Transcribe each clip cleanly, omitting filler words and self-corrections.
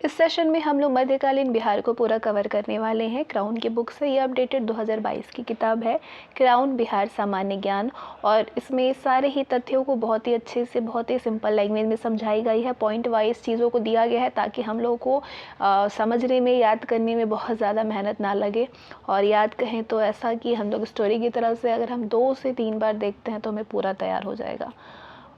इस सेशन में हम लोग मध्यकालीन बिहार को पूरा कवर करने वाले हैं। क्राउन की बुक से ये अपडेटेड 2022 की किताब है, क्राउन बिहार सामान्य ज्ञान, और इसमें सारे ही तथ्यों को बहुत ही अच्छे से, बहुत ही सिंपल लैंग्वेज में समझाई गई है। पॉइंट वाइज चीज़ों को दिया गया है ताकि हम लोगों को समझने में, याद करने में बहुत ज़्यादा मेहनत ना लगे। और याद कहें तो ऐसा कि हम लोग स्टोरी की तरह से अगर हम 2 से 3 बार देखते हैं तो हमें पूरा तैयार हो जाएगा।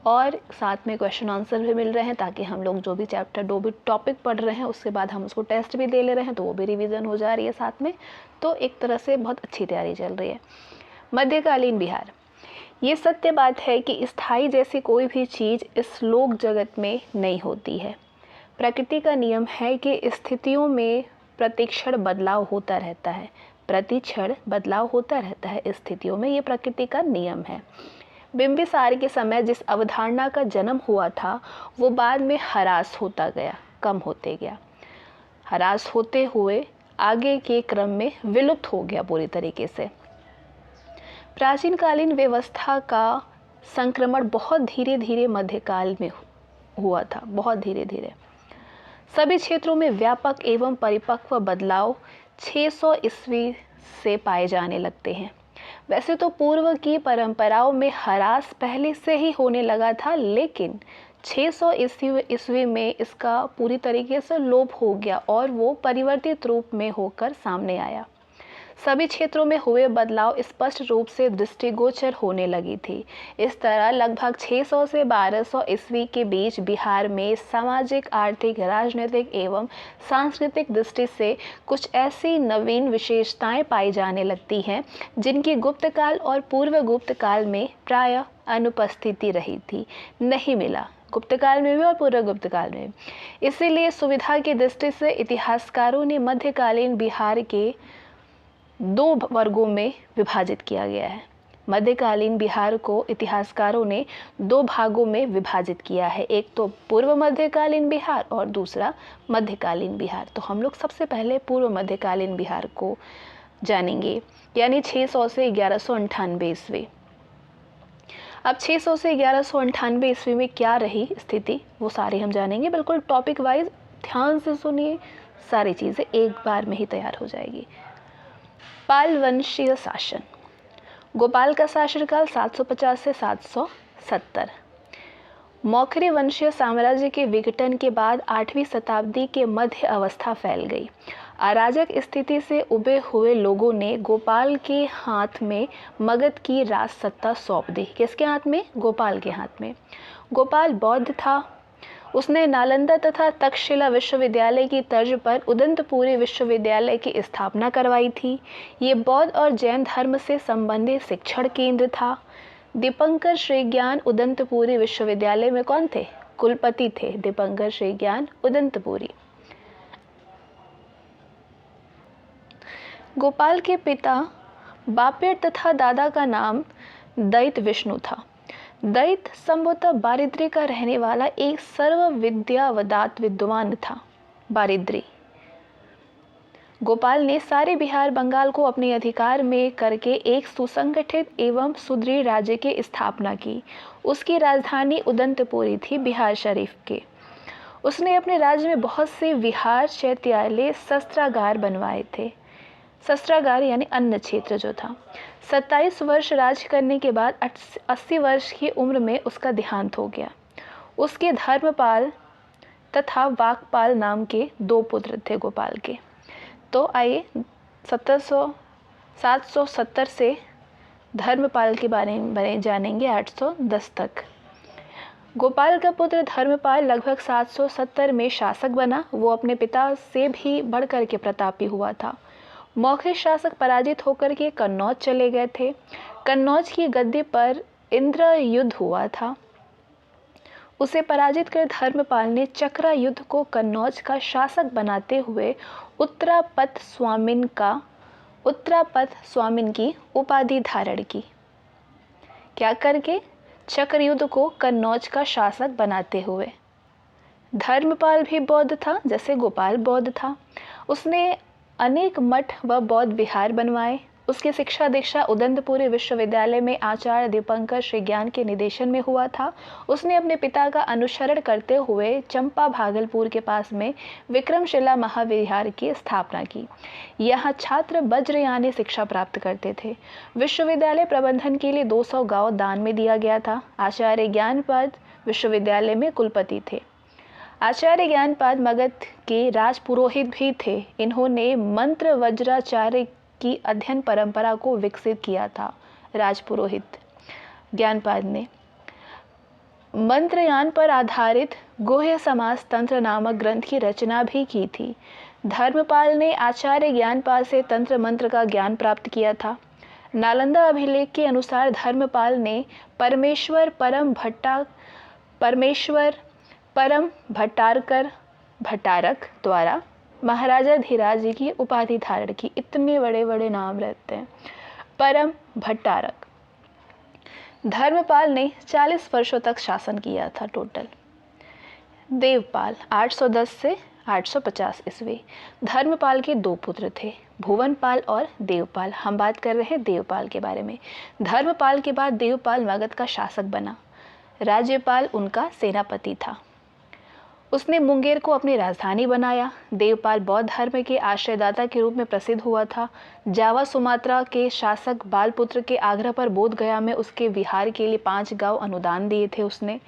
और साथ में क्वेश्चन आंसर भी मिल रहे हैं ताकि हम लोग जो भी चैप्टर, जो भी टॉपिक पढ़ रहे हैं उसके बाद हम उसको टेस्ट भी दे ले रहे हैं तो वो भी रिवीजन हो जा रही है साथ में। तो एक तरह से बहुत अच्छी तैयारी चल रही है। मध्यकालीन बिहार, ये सत्य बात है कि स्थायी जैसी कोई भी चीज़ इस लोक जगत में नहीं होती है। प्रकृति का नियम है कि स्थितियों में प्रतिक्षण बदलाव होता रहता है। प्रतिक्षण बदलाव होता रहता है स्थितियों में, ये प्रकृति का नियम है। बिंबिसार के समय जिस अवधारणा का जन्म हुआ था वो बाद में ह्रास होता गया, कम होते गया, ह्रास होते हुए आगे के क्रम में विलुप्त हो गया पूरी तरीके से। प्राचीन कालीन व्यवस्था का संक्रमण बहुत धीरे धीरे मध्यकाल में हुआ था, बहुत धीरे धीरे। सभी क्षेत्रों में व्यापक एवं परिपक्व बदलाव 600 ईस्वी से पाए जाने लगते हैं। वैसे तो पूर्व की परंपराओं में ह्रास पहले से ही होने लगा था, लेकिन 600 ईस्वी में इसका पूरी तरीके से लोप हो गया और वो परिवर्तित रूप में होकर सामने आया। सभी क्षेत्रों में हुए बदलाव स्पष्ट रूप से दृष्टिगोचर होने लगी थी। इस तरह लगभग 600 से 1200 ईस्वी के बीच बिहार में सामाजिक, आर्थिक, राजनीतिक एवं सांस्कृतिक दृष्टि से कुछ ऐसी नवीन विशेषताएं पाई जाने लगती हैं जिनकी गुप्त काल और पूर्व गुप्त काल में प्रायः अनुपस्थिति रही थी। नहीं मिला गुप्त काल में भी और पूर्व गुप्त काल में। इसीलिए सुविधा की दृष्टि से इतिहासकारों ने मध्यकालीन बिहार के 2 वर्गों में विभाजित किया गया है। मध्यकालीन बिहार को इतिहासकारों ने 2 भागों में विभाजित किया है, एक तो पूर्व मध्यकालीन बिहार और दूसरा मध्यकालीन बिहार। तो हम लोग सबसे पहले पूर्व मध्यकालीन बिहार को जानेंगे, यानी 600 से 1198 ईस्वी। अब 600 से 1198 ईस्वी में क्या रही स्थिति वो सारी हम जानेंगे। बिल्कुल टॉपिक वाइज ध्यान से सुनिए, सारी चीज़ें एक बार में ही तैयार हो जाएगी। पाल वंशीय शासन। गोपाल का शासनकाल 750 से 770। मौखरी वंशीय साम्राज्य के विघटन के बाद 8वीं शताब्दी के मध्य अवस्था फैल गई। अराजक स्थिति से उबे हुए लोगों ने गोपाल के हाथ में मगध की राज सत्ता सौंप दी। किसके हाथ में? गोपाल के हाथ में। गोपाल बौद्ध था। उसने नालंदा तथा तक्षशिला विश्वविद्यालय की तर्ज पर उदंतपुरी विश्वविद्यालय की स्थापना करवाई थी। ये बौद्ध और जैन धर्म से संबंधित शिक्षण केंद्र था। दीपंकर श्रीज्ञान उदंतपुरी विश्वविद्यालय में कौन थे? कुलपति थे दीपंकर श्रीज्ञान उदंतपुरी। गोपाल के पिता बापेर तथा दादा का नाम दैत विष्णु था। दैत संभवतः बारिद्री का रहने वाला एक सर्व विद्यावदात विद्वान था। बारिद्री। गोपाल ने सारे बिहार बंगाल को अपने अधिकार में करके एक सुसंगठित एवं सुदृढ़ राज्य की स्थापना की। उसकी राजधानी उदंतपुरी थी, बिहार शरीफ के। उसने अपने राज्य में बहुत से विहार, चैत्यालय, शस्त्रागार बनवाए थे। शस्त्रागार यानी अन्न क्षेत्र जो था। 27 वर्ष राज करने के बाद 80 वर्ष की उम्र में उसका देहांत हो गया। उसके धर्मपाल तथा वाकपाल नाम के 2 पुत्र थे गोपाल के। तो आइए 770 से धर्मपाल के बारे में जानेंगे 810 तक। गोपाल का पुत्र धर्मपाल लगभग 770 में शासक बना। वो अपने पिता से भी बढ़कर के प्रतापी हुआ था। मौखरी शासक पराजित होकर के कन्नौज चले गए थे। कन्नौज की गद्दी पर इंद्र युद्ध हुआ था। उसे पराजित कर धर्मपाल ने चक्रा युद्ध को कन्नौज का शासक बनाते हुए उत्तरापथ स्वामिन की उपाधि धारण की। क्या करके? चक्र युद्ध को कन्नौज का शासक बनाते हुए। धर्मपाल भी बौद्ध था जैसे गोपाल बौद्ध था। उसने अनेक मठ व बौद्ध विहार बनवाए। उसकी शिक्षा दीक्षा उदंतपुरी विश्वविद्यालय में आचार्य दीपंकर श्री ज्ञान के निदेशन में हुआ था। उसने अपने पिता का अनुसरण करते हुए चंपा भागलपुर के पास में विक्रमशिला महाविहार की स्थापना की। यहाँ छात्र वज्रयानी शिक्षा प्राप्त करते थे। विश्वविद्यालय प्रबंधन के लिए 200 गांव दान में दिया गया था। आचार्य ज्ञानपाद विश्वविद्यालय में कुलपति थे। आचार्य ज्ञानपाद मगध के राजपुरोहित भी थे। इन्होंने मंत्र वज्राचार्य की अध्ययन परंपरा को विकसित किया था। राजपुरोहित ज्ञानपाद ने मंत्रयान पर आधारित गुह्य समास तंत्र नामक ग्रंथ की रचना भी की थी। धर्मपाल ने आचार्य ज्ञानपाद से तंत्र मंत्र का ज्ञान प्राप्त किया था। नालंदा अभिलेख के अनुसार धर्मपाल ने परमेश्वर परम भट्टारक द्वारा महाराजा धीराज जी की उपाधि धारण की। इतने बड़े बड़े नाम रहते हैं। परम भट्टारक। धर्मपाल ने 40 वर्षों तक शासन किया था टोटल। देवपाल 810 से 850 ईस्वी। धर्मपाल के 2 पुत्र थे, भुवनपाल और देवपाल। हम बात कर रहे हैं देवपाल के बारे में। धर्मपाल के बाद देवपाल मगध का शासक बना। राज्यपाल उनका सेनापति था। उसने मुंगेर को अपनी राजधानी बनाया। देवपाल बौद्ध धर्म के आश्रयदाता के रूप में प्रसिद्ध हुआ था। जावा सुमात्रा के शासक बालपुत्र के आग्रह पर बोध गया में उसके विहार के लिए 5 गांव अनुदान दिए थे उसने।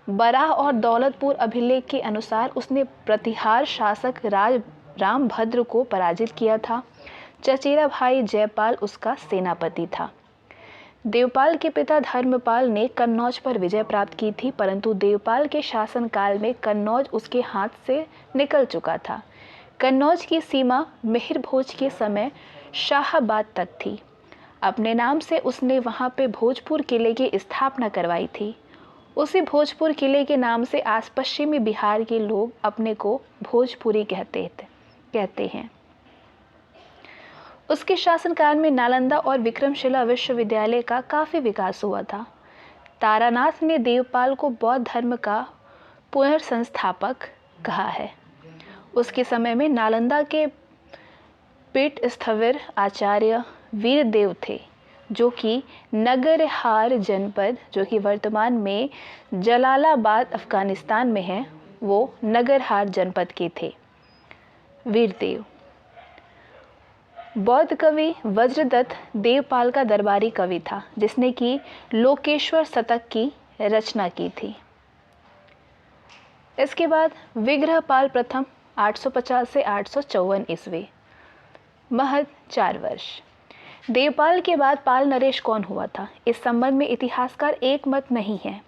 बराह और दौलतपुर अभिलेख के अनुसार उसने प्रतिहार शासक रामभद्र को पराजित किया था। चचेरा भाई जयपाल उसका सेनापति था। देवपाल के पिता धर्मपाल ने कन्नौज पर विजय प्राप्त की थी, परंतु देवपाल के शासनकाल में कन्नौज उसके हाथ से निकल चुका था। कन्नौज की सीमा मिहिर भोज के समय शाहाबाद तक थी। अपने नाम से उसने वहां पे भोजपुर किले की स्थापना करवाई थी। उसी भोजपुर किले के नाम से आज पश्चिमी बिहार के लोग अपने को भोजपुरी कहते हैं। उसके शासनकाल में नालंदा और विक्रमशिला विश्वविद्यालय का काफ़ी विकास हुआ था। तारानाथ ने देवपाल को बौद्ध धर्म का पुनर्संस्थापक कहा है। उसके समय में नालंदा के पीठ स्थविर आचार्य वीरदेव थे, जो कि नगरहार जनपद, जो कि वर्तमान में जलालाबाद अफगानिस्तान में है, वो नगरहार जनपद के थे। वीरदेव। बौद्ध कवि वज्रदत्त देवपाल का दरबारी कवि था, जिसने कि लोकेश्वर शतक की रचना की थी। इसके बाद विग्रहपाल प्रथम 850 से 854 ईस्वी। महज 4 वर्ष। देवपाल के बाद पाल नरेश कौन हुआ था, इस संबंध में इतिहासकार एक मत नहीं है।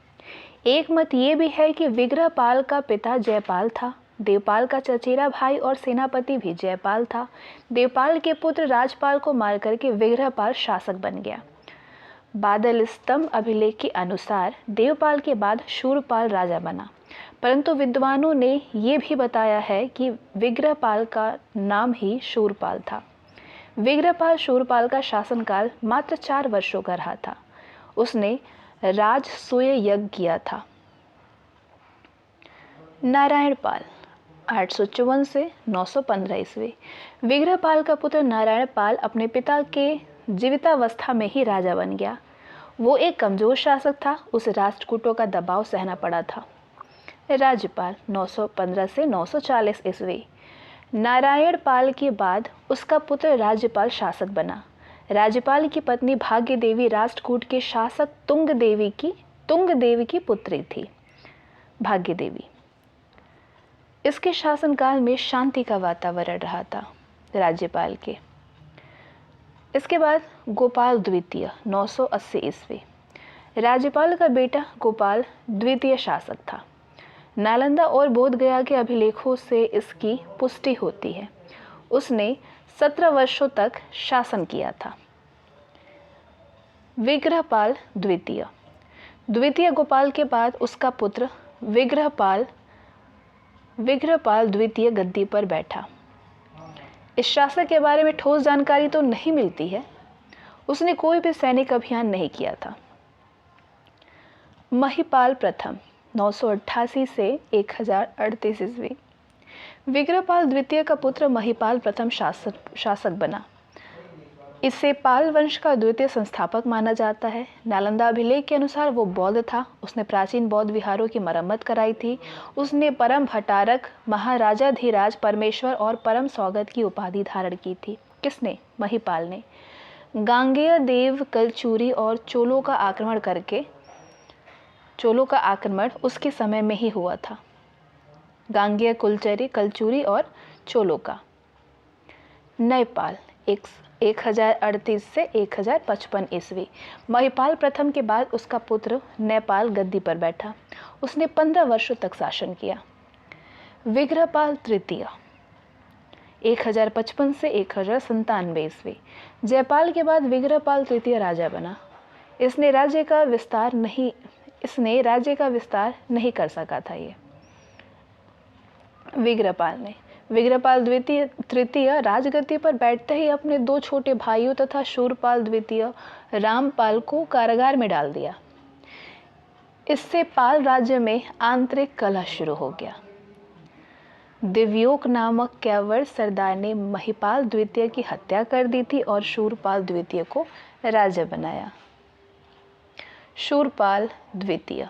एक मत ये भी है कि विग्रहपाल का पिता जयपाल था। देवपाल का चचेरा भाई और सेनापति भी जयपाल था। देवपाल के पुत्र राजपाल को मार करके विग्रहपाल शासक बन गया। बादल स्तंभ अभिलेख के अनुसार देवपाल के बाद शूरपाल राजा बना, परंतु विद्वानों ने ये भी बताया है कि विग्रहपाल का नाम ही शूरपाल था। विग्रहपाल शूरपाल का शासनकाल मात्र 4 वर्षों का रहा था। उसने राजसूय यज्ञ किया था। नारायणपाल 854 से 915 ईस्वी। विग्रहपाल का पुत्र नारायणपाल अपने पिता के जीवितावस्था में ही राजा बन गया। वो एक कमजोर शासक था, उसे राष्ट्रकूटों का दबाव सहना पड़ा था। राज्यपाल 915 से 940 ईस्वी। नारायणपाल के बाद उसका पुत्र राज्यपाल शासक बना। राज्यपाल की पत्नी भाग्य देवी राष्ट्रकूट के शासक तुंग देवी की पुत्री थी। भाग्य देवी। इसके शासनकाल में शांति का वातावरण रहा था राज्यपाल के। इसके बाद गोपाल द्वितीय 980 ईस्वी। राज्यपाल का बेटा गोपाल द्वितीय शासक था। नालंदा और बोधगया के अभिलेखों से इसकी पुष्टि होती है। उसने 17 वर्षों तक शासन किया था। विग्रहपाल द्वितीय गोपाल के बाद उसका पुत्र विग्रहपाल द्वितीय गद्दी पर बैठा। इस शासक के बारे में ठोस जानकारी तो नहीं मिलती है। उसने कोई भी सैनिक अभियान नहीं किया था। महिपाल प्रथम 988 से 1038 ईस्वी। विग्रहपाल द्वितीय का पुत्र महिपाल प्रथम शासक बना। इसे पाल वंश का द्वितीय संस्थापक माना जाता है। नालंदा अभिलेख के अनुसार वो बौद्ध था। उसने प्राचीन बौद्ध विहारों की मरम्मत कराई थी। उसने परम भट्टारक, महाराजाधिराज, परमेश्वर और परम सौगत की उपाधि धारण की थी। किसने? महिपाल ने। गांगेय देव कलचुरी और चोलों का आक्रमण उसके समय में ही हुआ था। गांगेय, कलचुरी और चोलों का। नयपाल 1038 से 1055 ईस्वी। महिपाल प्रथम के बाद उसका पुत्र नयपाल गद्दी पर बैठा। उसने 15 वर्षों तक शासन किया। विग्रहपाल तृतीय 1055 से 1097 ईस्वी। जयपाल के बाद विग्रहपाल तृतीय राजा बना। इसने राज्य का विस्तार नहीं कर सका था। विग्रहपाल तृतीय राजगद्दी पर बैठते ही अपने 2 छोटे भाइयों तथा शूरपाल द्वितीय रामपाल को कारागार में डाल दिया। इससे पाल राज्य में आंतरिक कलह शुरू हो गया। दिव्योक नामक कैवर सरदार ने महिपाल द्वितीय की हत्या कर दी थी और शूरपाल द्वितीय को राजा बनाया। शूरपाल द्वितीय।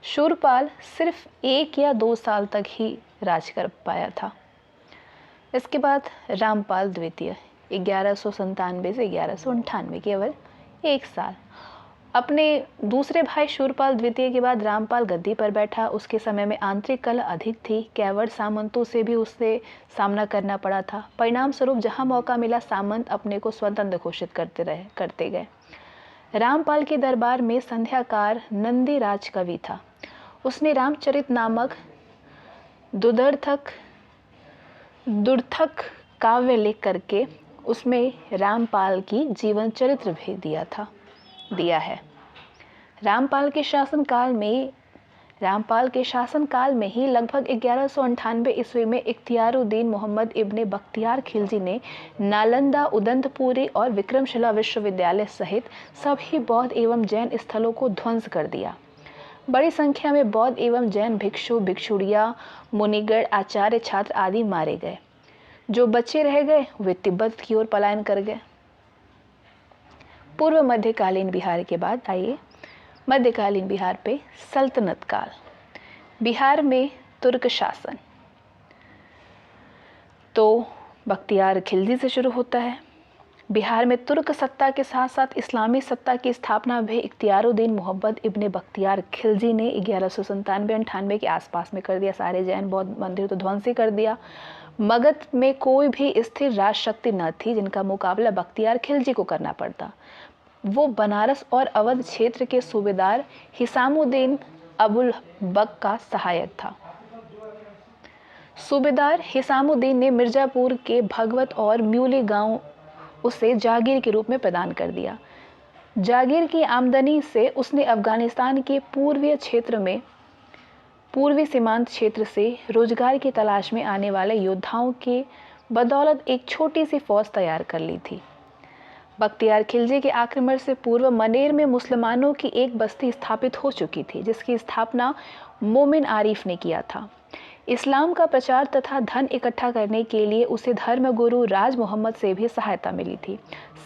शूरपाल सिर्फ 1 या 2 साल तक ही राज कर पाया था। इसके बाद रामपाल द्वितीय 1197 से 1198, केवल 1 साल। अपने दूसरे भाई शूरपाल द्वितीय के बाद रामपाल गद्दी पर बैठा। उसके समय में आंतरिक कलह अधिक थी। कैवर सामंतों से भी उससे सामना करना पड़ा था। परिणाम स्वरूप जहां मौका मिला सामंत अपने को स्वतंत्र घोषित करते गए। रामपाल के दरबार में संध्याकार नंदी राज कवि था। उसने रामचरित नामक दुर्धक काव्य लिख करके उसमें रामपाल की जीवन चरित्र भी दिया है। रामपाल के शासनकाल में ही लगभग 1198 ईस्वी में इख्तियारुद्दीन मोहम्मद इब्ने बख्तियार खिलजी ने नालंदा, उदंतपुरी और विक्रमशिला विश्वविद्यालय सहित सभी बौद्ध एवं जैन स्थलों को ध्वंस कर दिया। बड़ी संख्या में बौद्ध एवं जैन भिक्षु, भिक्षुड़ियाँ, मुनिगण, आचार्य, छात्र आदि मारे गए। जो बच्चे रह गए वे तिब्बत की ओर पलायन कर गए। पूर्व मध्यकालीन बिहार के बाद आइए मध्यकालीन बिहार पे सल्तनत काल। बिहार में तुर्क शासन तो बख्तियार खिलजी से शुरू होता है। बिहार में तुर्क सत्ता के साथ साथ इस्लामी सत्ता की स्थापना भी इख्तियारुद्दीन मोहम्मद इब्ने बख्तियार खिलजी ने 1197-98 के आसपास में कर दिया। सारे जैन बौद्ध मंदिर तो ध्वंस ही कर दिया। मगध में कोई भी स्थिर राजशक्ति न थी जिनका मुकाबला बख्तियार खिलजी को करना पड़ता। वो बनारस और अवध क्षेत्र के सूबेदार हिसामुद्दीन अबुल बक का सहायक था। सूबेदार हिसामुद्दीन ने मिर्जापुर के भगवत और म्यूली गांव उसे जागीर के रूप में प्रदान कर दिया। जागीर की आमदनी से उसने अफगानिस्तान के पूर्वी सीमांत क्षेत्र से रोजगार की तलाश में आने वाले योद्धाओं के बदौलत एक छोटी सी फौज तैयार कर ली थी। बख्तियार खिलजी के आक्रमण से पूर्व मनेर में मुसलमानों की एक बस्ती स्थापित हो चुकी थी जिसकी स्थापना मोमिन आरिफ ने किया था। इस्लाम का प्रचार तथा धन इकट्ठा करने के लिए उसे धर्मगुरु राज मोहम्मद से भी सहायता मिली थी।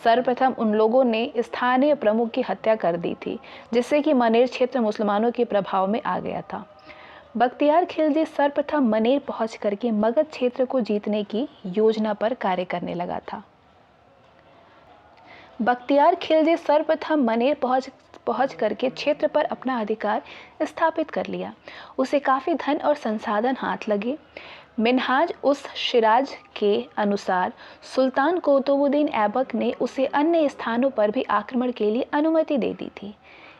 सर्वप्रथम उन लोगों ने स्थानीय प्रमुख की हत्या कर दी थी जिससे कि मनेर क्षेत्र मुसलमानों के प्रभाव में आ गया था। बख्तियार खिलजी सर्वप्रथम मनेर पहुंच करके मगध क्षेत्र को जीतने की योजना पर कार्य करने लगा था। बख्तियार खिलजी सर्वप्रथम मनेर पहुंच करके क्षेत्र पर अपना अधिकार स्थापित कर लिया। उसे काफ़ी धन और संसाधन हाथ लगे। मिनहाज उस शिराज के अनुसार सुल्तान कुतुबुद्दीन ऐबक ने उसे अन्य स्थानों पर भी आक्रमण के लिए अनुमति दे दी थी।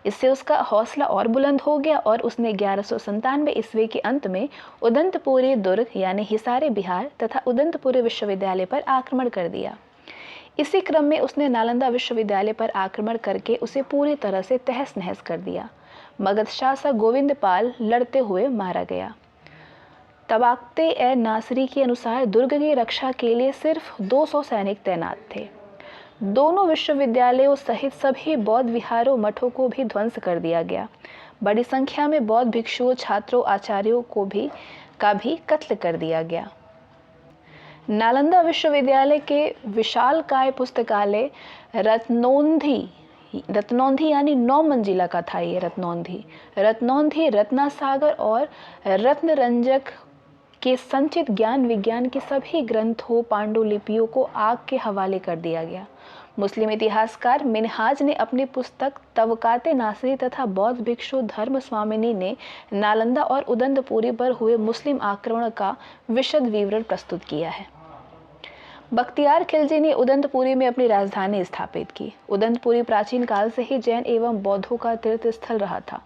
इससे उसका हौसला और बुलंद हो गया और उसने 1197 ईस्वी के अंत में उदंतपुरी दुर्ग यानी हिसारे बिहार तथा उदंतपुरी विश्वविद्यालय पर आक्रमण कर दिया। इसी क्रम में उसने नालंदा विश्वविद्यालय पर आक्रमण करके उसे पूरी तरह से तहस नहस कर दिया। मगध शासक गोविंदपाल लड़ते हुए मारा गया। तबाक़ते ए नासरी के अनुसार दुर्ग की रक्षा के लिए सिर्फ 200 सैनिक तैनात थे। दोनों विश्वविद्यालयों सहित सभी बौद्ध विहारों, मठों को भी ध्वंस कर दिया गया। बड़ी संख्या में बौद्ध भिक्षुओं, छात्रों, आचार्यों का भी कत्ल कर दिया गया। नालंदा विश्वविद्यालय के विशालकाय पुस्तकालय रत्नौंधी यानी 9 मंजिला का था ये रत्नौंधी रत्नासागर और रत्नरंजक के संचित ज्ञान विज्ञान के सभी ग्रंथों पांडुलिपियों को आग के हवाले कर दिया गया। मुस्लिम इतिहासकार मिनहाज ने अपनी पुस्तक तबकाते नासरी तथा बौद्ध भिक्षु धर्म स्वामिनी ने नालंदा और उदंतपुरी पर हुए मुस्लिम आक्रमण का विशद विवरण प्रस्तुत किया है। बख्तियार खिलजी ने उदंतपुरी में अपनी राजधानी स्थापित की। उदंतपुरी प्राचीन काल से ही जैन एवं बौद्धों का तीर्थ स्थल रहा था।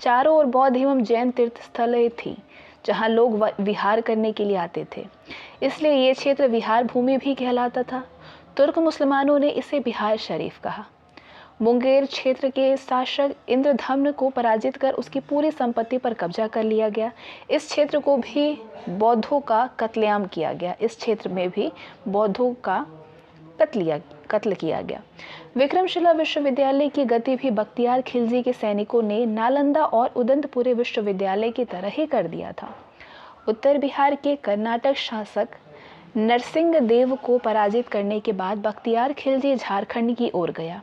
चारों ओर बौद्ध एवं जैन तीर्थ स्थलें थी जहां लोग विहार करने के लिए आते थे, इसलिए ये क्षेत्र विहार भूमि भी कहलाता था। तुर्क मुसलमानों ने इसे बिहार शरीफ कहा। मुंगेर क्षेत्र के शासक इंद्रधम्न को पराजित कर उसकी पूरी संपत्ति पर कब्जा कर लिया गया। इस क्षेत्र को भी बौद्धों का कत्लेआम किया गया। इस क्षेत्र में भी बौद्धों का कत्ल किया गया। विक्रमशिला विश्वविद्यालय की गति भी बख्तियार खिलजी के सैनिकों ने नालंदा और उदंतपुरी विश्वविद्यालय की तरह ही कर दिया था। उत्तर बिहार के कर्नाटक शासक नरसिंह देव को पराजित करने के बाद बख्तियार खिलजी झारखंड की ओर गया।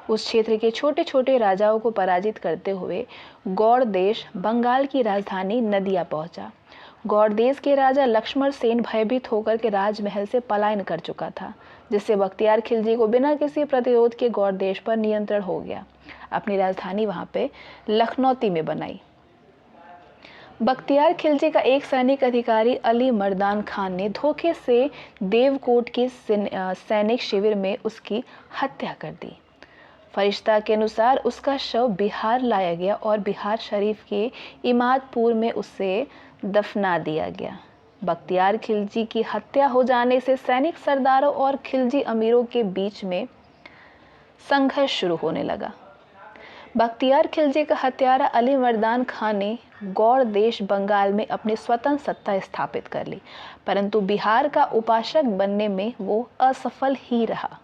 उस क्षेत्र के छोटे छोटे राजाओं को पराजित करते हुए गौड़ देश बंगाल की राजधानी नदिया पहुंचा। गौड़ देश के राजा लक्ष्मण सेन भयभीत होकर के राजमहल से पलायन कर चुका था, जिससे बख्तियार खिलजी को बिना किसी प्रतिरोध के गौड़ देश पर नियंत्रण हो गया। अपनी राजधानी वहां पे लखनौती में बनाई। बख्तियार खिलजी का एक सैनिक अधिकारी अली मर्दान खान ने धोखे से देवकोट के सैनिक शिविर में उसकी हत्या कर दी। फरिश्ता के अनुसार उसका शव बिहार लाया गया और बिहार शरीफ के इमादपुर में उसे दफना दिया गया। बख्तियार खिलजी की हत्या हो जाने से सैनिक सरदारों और खिलजी अमीरों के बीच में संघर्ष शुरू होने लगा। बख्तियार खिलजी का हत्यारा अली मर्दान खान ने गौड़ देश बंगाल में अपनी स्वतंत्र सत्ता स्थापित कर ली, परंतु बिहार का उपासक बनने में वो असफल ही रहा।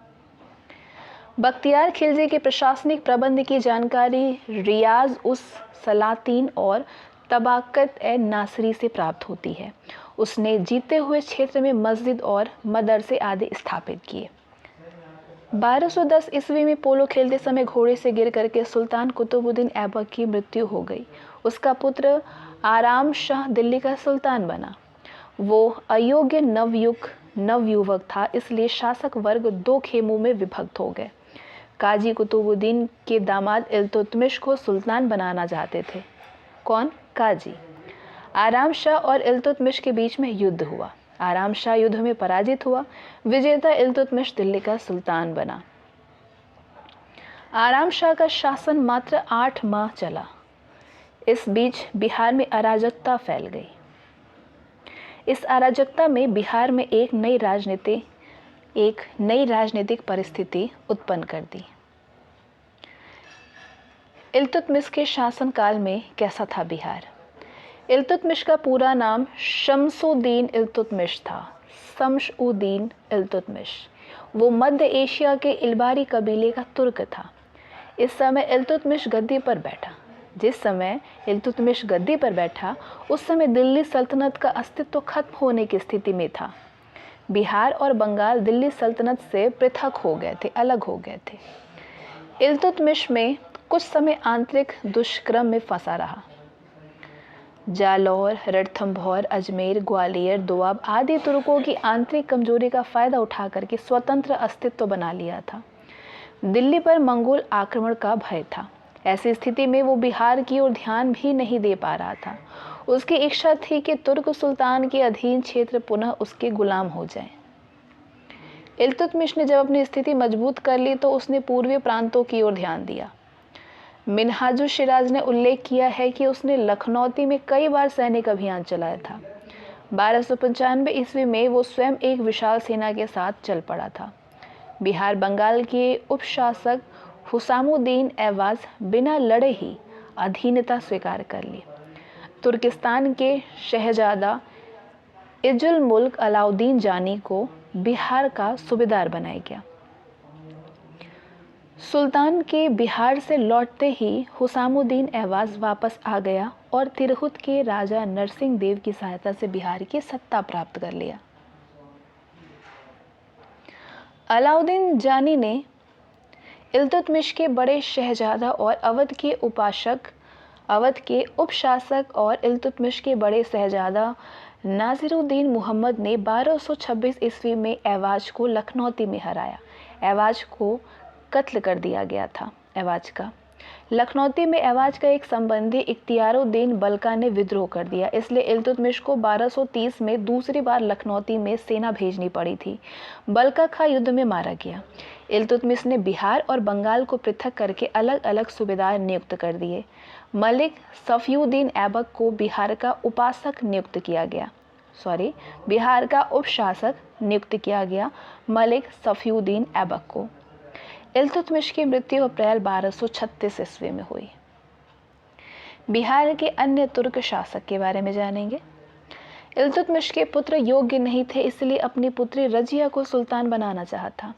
बख्तियार खिलजी के प्रशासनिक प्रबंध की जानकारी रियाज उस सलातीन और तबाकत ए नासरी से प्राप्त होती है। उसने जीते हुए क्षेत्र में मस्जिद और मदरसे आदि स्थापित किए। 1210 ईस्वी में पोलो खेलते समय घोड़े से गिर करके सुल्तान कुतुबुद्दीन ऐबक की मृत्यु हो गई। उसका पुत्र आराम शाह दिल्ली का सुल्तान बना। वो अयोग्य नवयुवक था, इसलिए शासक वर्ग 2 खेमों में विभक्त हो गए। काजी कुतुबुद्दीन के दामाद इल्तुतमिश को सुल्तान बनाना चाहते थे। कौन? काजी। आराम शाह और इल्तुतमिश के बीच में युद्ध हुआ। आराम शाह युद्ध में पराजित हुआ। विजेता इल्तुतमिश दिल्ली का सुल्तान बना। आराम शाह का शासन मात्र 8 माह चला। इस बीच बिहार में अराजकता फैल गई। इस अराजकता में बिहार में एक नई राजनीतिक परिस्थिति उत्पन्न कर दी। इल्तुतमिश के शासनकाल में कैसा था बिहार? इल्तुतमिश का पूरा नाम शम्सुद्दीन इल्तुतमिश था। शम्सुद्दीन इल्तुतमिश। वो मध्य एशिया के इल्बारी कबीले का तुर्क था। इस समय इल्तुतमिश गद्दी पर बैठा। जिस समय इल्तुतमिश गद्दी पर बैठा, उस समय दिल्ली सल्तनत का अस्तित्व खत्म होने की स्थिति में था। बिहार और बंगाल दिल्ली सल्तनत से पृथक हो गए थे, अलग हो गए थे। इल्तुतमिश में कुछ समय आंतरिक दुष्कर्म में फंसा रहा। जालौर, रणथंभौर, अजमेर, ग्वालियर, दोआब आदि तुर्कों की आंतरिक कमजोरी का फायदा उठा करके स्वतंत्र अस्तित्व बना लिया था। दिल्ली पर मंगोल आक्रमण का भय था। ऐसी स्थिति में वो बिहार की ओर ध्यान भी नहीं दे पा रहा था। उसकी इच्छा थी कि तुर्क सुल्तान के अधीन क्षेत्र पुनः उसके गुलाम हो जाएं। इल्तुतमिश ने जब अपनी स्थिति मजबूत कर ली तो उसने पूर्वी प्रांतों की ओर ध्यान दिया। मिनहाजुल शिराज ने उल्लेख किया है कि उसने लखनौती में कई बार सैनिक अभियान चलाया था। 1295 ईस्वी में वो स्वयं एक विशाल सेना के साथ चल पड़ा था। बिहार बंगाल के उपशासक हुसामुद्दीन ऐवाज बिना लड़े ही अधीनता स्वीकार कर ली। तुर्किस्तान के शहजादा इजुल मुल्क अलाउद्दीन जानी को बिहार का सूबेदार बनाया गया। सुल्तान के बिहार से लौटते ही हुसामुद्दीन ऐवाज वापस आ गया और तिरहुत के राजा नरसिंह देव की सहायता से बिहार की सत्ता प्राप्त कर लिया। अलाउद्दीन जानी ने इल्तुतमिश के बड़े शहजादा और अवध के उपशासक और इल्तुतमिश के बड़े शहजादा नासिरुद्दीन मुहम्मद ने 1226 ईस्वी में ऐवाज को लखनौती में हराया। ऐवाज को कत्ल कर दिया गया था। ऐवाज का लखनौती में ऐवाज का एक संबंधी इख्तियारुद्दीन बलका ने विद्रोह कर दिया, इसलिए इल्तुतमिश को 1230 में दूसरी बार लखनौती में सेना भेजनी पड़ी थी। बलका खां युद्ध में मारा गया। इल्तुतमिश ने बिहार और बंगाल को पृथक करके अलग अलग सूबेदार नियुक्त कर दिए। मलिक सफयुद्दीन ऐबक को बिहार का उपशासक नियुक्त किया गया। मलिक सफयुद्दीन ऐबक को। इल्तुतमिश की मृत्यु अप्रैल 1236 ईस्वी में हुई। बिहार के अन्य तुर्क शासक के बारे में जानेंगे। इल्तुतमिश के पुत्र योग्य नहीं थे, इसलिए अपनी पुत्री रजिया को सुल्तान बनाना चाहा।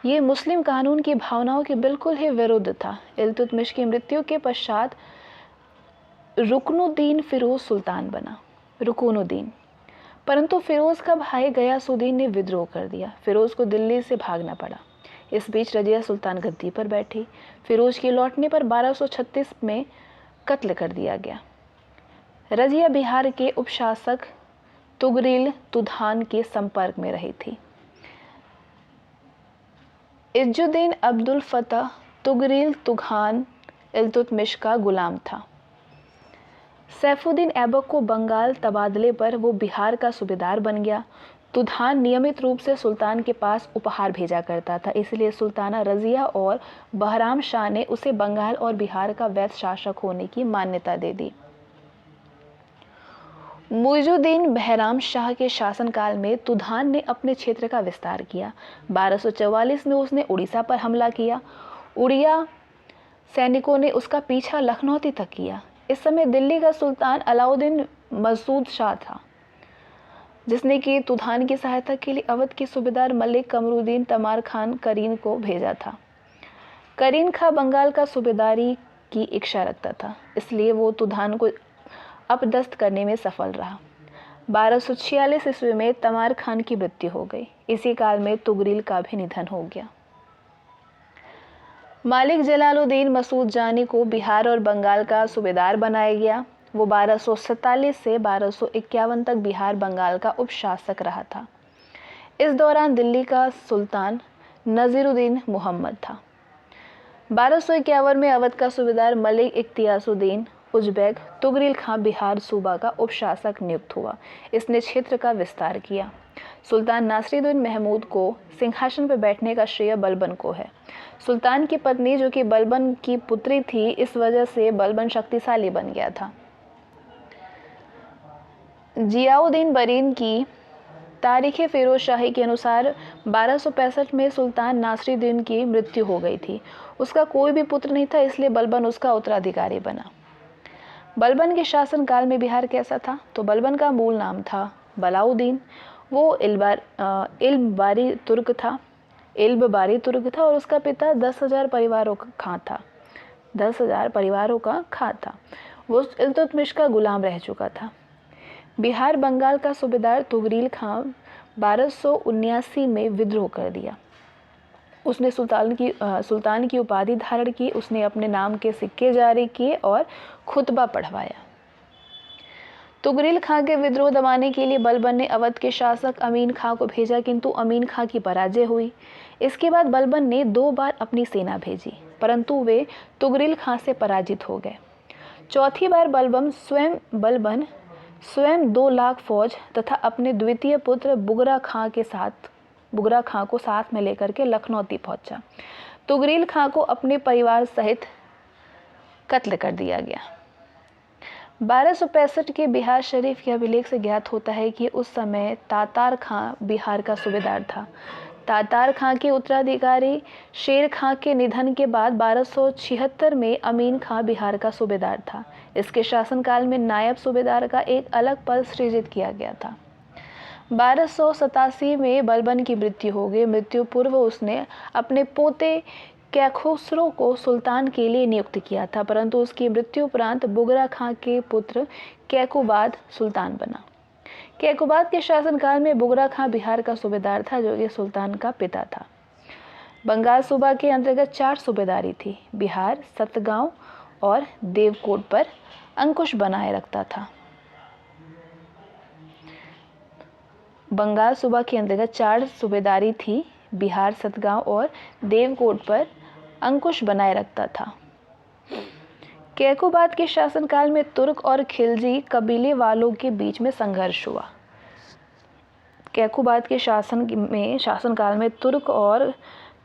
ये मुस्लिम कानून की भावनाओं के बिल्कुल ही विरुद्ध था। इल्तुतमिश की मृत्यु के पश्चात रुकनुद्दीन फिरोज सुल्तान बना। रुकनुद्दीन, परंतु फिरोज का भाई गयासुद्दीन ने विद्रोह कर दिया। फिरोज को दिल्ली से भागना पड़ा। इस बीच रजिया सुल्तान गद्दी पर बैठी। फिरोज के लौटने पर 1236 में कत्ल कर दिया गया। रजिया बिहार के उपशासक तुगरिल तुघान के संपर्क में रही थी। इज्जुद्दीन अब्दुल फतह तुगरिल तुघान इल्तुतमिश का गुलाम था। सैफुद्दीन ऐबक को बंगाल तबादले पर वो बिहार का सूबेदार बन गया। तुघान नियमित रूप से सुल्तान के पास उपहार भेजा करता था, इसलिए सुल्ताना रजिया और बहराम शाह ने उसे बंगाल और बिहार का वैध शासक होने की मान्यता दे दी। मुइजुद्दीन बहराम शाह के शासनकाल में तुघान ने अपने क्षेत्र का विस्तार किया। 1244 में उसने उड़ीसा पर हमला किया। उड़िया सैनिकों ने उसका पीछा लखनौती तक किया। इस समय दिल्ली का सुल्तान अलाउद्दीन मसूद शाह था, जिसने कि तुघान की सहायता के लिए अवध के सूबेदार मलिक कमरुद्दीन तमार खान करीन को भेजा था। करीन खां बंगाल का सूबेदारी की इच्छा रखता था, इसलिए वो तुघान को अपदस्थ करने में सफल रहा। 1246 ईस्वी में तमार खान की मृत्यु हो गई। इसी काल में तुगरिल का भी निधन हो गया। मालिक जलालुद्दीन मसूद जानी को बिहार और बंगाल का सूबेदार बनाया गया। वो 1247 से 1251 तक बिहार बंगाल का उपशासक रहा था। इस दौरान दिल्ली का सुल्तान नजीरुद्दीन मुहम्मद था। 1251 में अवध का सूबेदार मलिक इख्तियासुद्दीन उज़्बेक तुगरिल खां बिहार सूबा का उपशासक नियुक्त हुआ। इसने क्षेत्र का विस्तार किया। सुल्तान नासिरुद्दीन महमूद को सिंहासन पर बैठने का श्रेय बलबन को है। सुल्तान की पत्नी, जो कि बलबन की पुत्री थी, इस वजह से बलबन शक्तिशाली बन गया था। जियाउद्दीन बरीन की तारीख़ फिरोज शाही के अनुसार 1265 में सुल्तान नासिरुद्दीन की मृत्यु हो गई थी। उसका कोई भी पुत्र नहीं था, इसलिए बलबन उसका उत्तराधिकारी बना। बलबन के शासनकाल में बिहार कैसा था? तो बलबन का मूल नाम था बलाउद्दीन। वो इल्मबारी तुर्क था और उसका पिता 10,000 परिवारों का खां था। 10,000 परिवारों का खां था। वो इल्तुतमिश का गुलाम रह चुका था। बिहार बंगाल का सूबेदार तुगरिल खां 1279 में विद्रोह कर दिया। उसने सुल्तान की उपाधि धारण की। उसने अपने नाम के सिक्के जारी किए और खुतबा पढ़वाया। तुगरिल खां के विद्रोह दबाने के लिए बलबन ने अवध के शासक अमीन खां को भेजा, किंतु अमीन खां की पराजय हुई। इसके बाद बलबन ने 2 बार अपनी सेना भेजी, परंतु वे तुगरिल खां से पराजित हो गए। चौथी बार बलबन स्वयं 2 लाख फौज तथा अपने द्वितीय पुत्र बुगरा खां को साथ में लेकर के लखनौती पहुंचा। तुगरिल खां को अपने परिवार सहित कत्ल कर दिया गया। 1265 के बिहार शरीफ के अभिलेख से ज्ञात होता है कि उस समय तातार खां बिहार का सूबेदार था। तातार खां के उत्तराधिकारी शेर खां के निधन के बाद 1276 में अमीन खां बिहार का सूबेदार था। इसके शासनकाल में नायब सूबेदार का एक अलग पद सृजित किया गया था। 1287 में बलबन की मृत्यु हो गई। मृत्यु पूर्व उसने अपने पोते कैखुसरो को सुल्तान के लिए नियुक्त किया था, परंतु उसकी मृत्यु उपरांत बुगरा खां के पुत्र कैकुबाद सुल्तान बना। कैकोबाद के शासनकाल में बुगरा खां बिहार का सूबेदार था, जो कि सुल्तान का पिता था। बंगाल सूबा के अंतर्गत 4 सूबेदारी थी। बिहार सतगांव और देवकोट पर अंकुश बनाए रखता था। बंगाल सूबा के अंतर्गत 4 सूबेदारी थी। बिहार सतगांव और देवकोट पर अंकुश बनाए रखता था। कैकोबाद के शासनकाल में तुर्क और खिलजी कबीले वालों के बीच में संघर्ष हुआ। कैकोबाद के शासनकाल में तुर्क और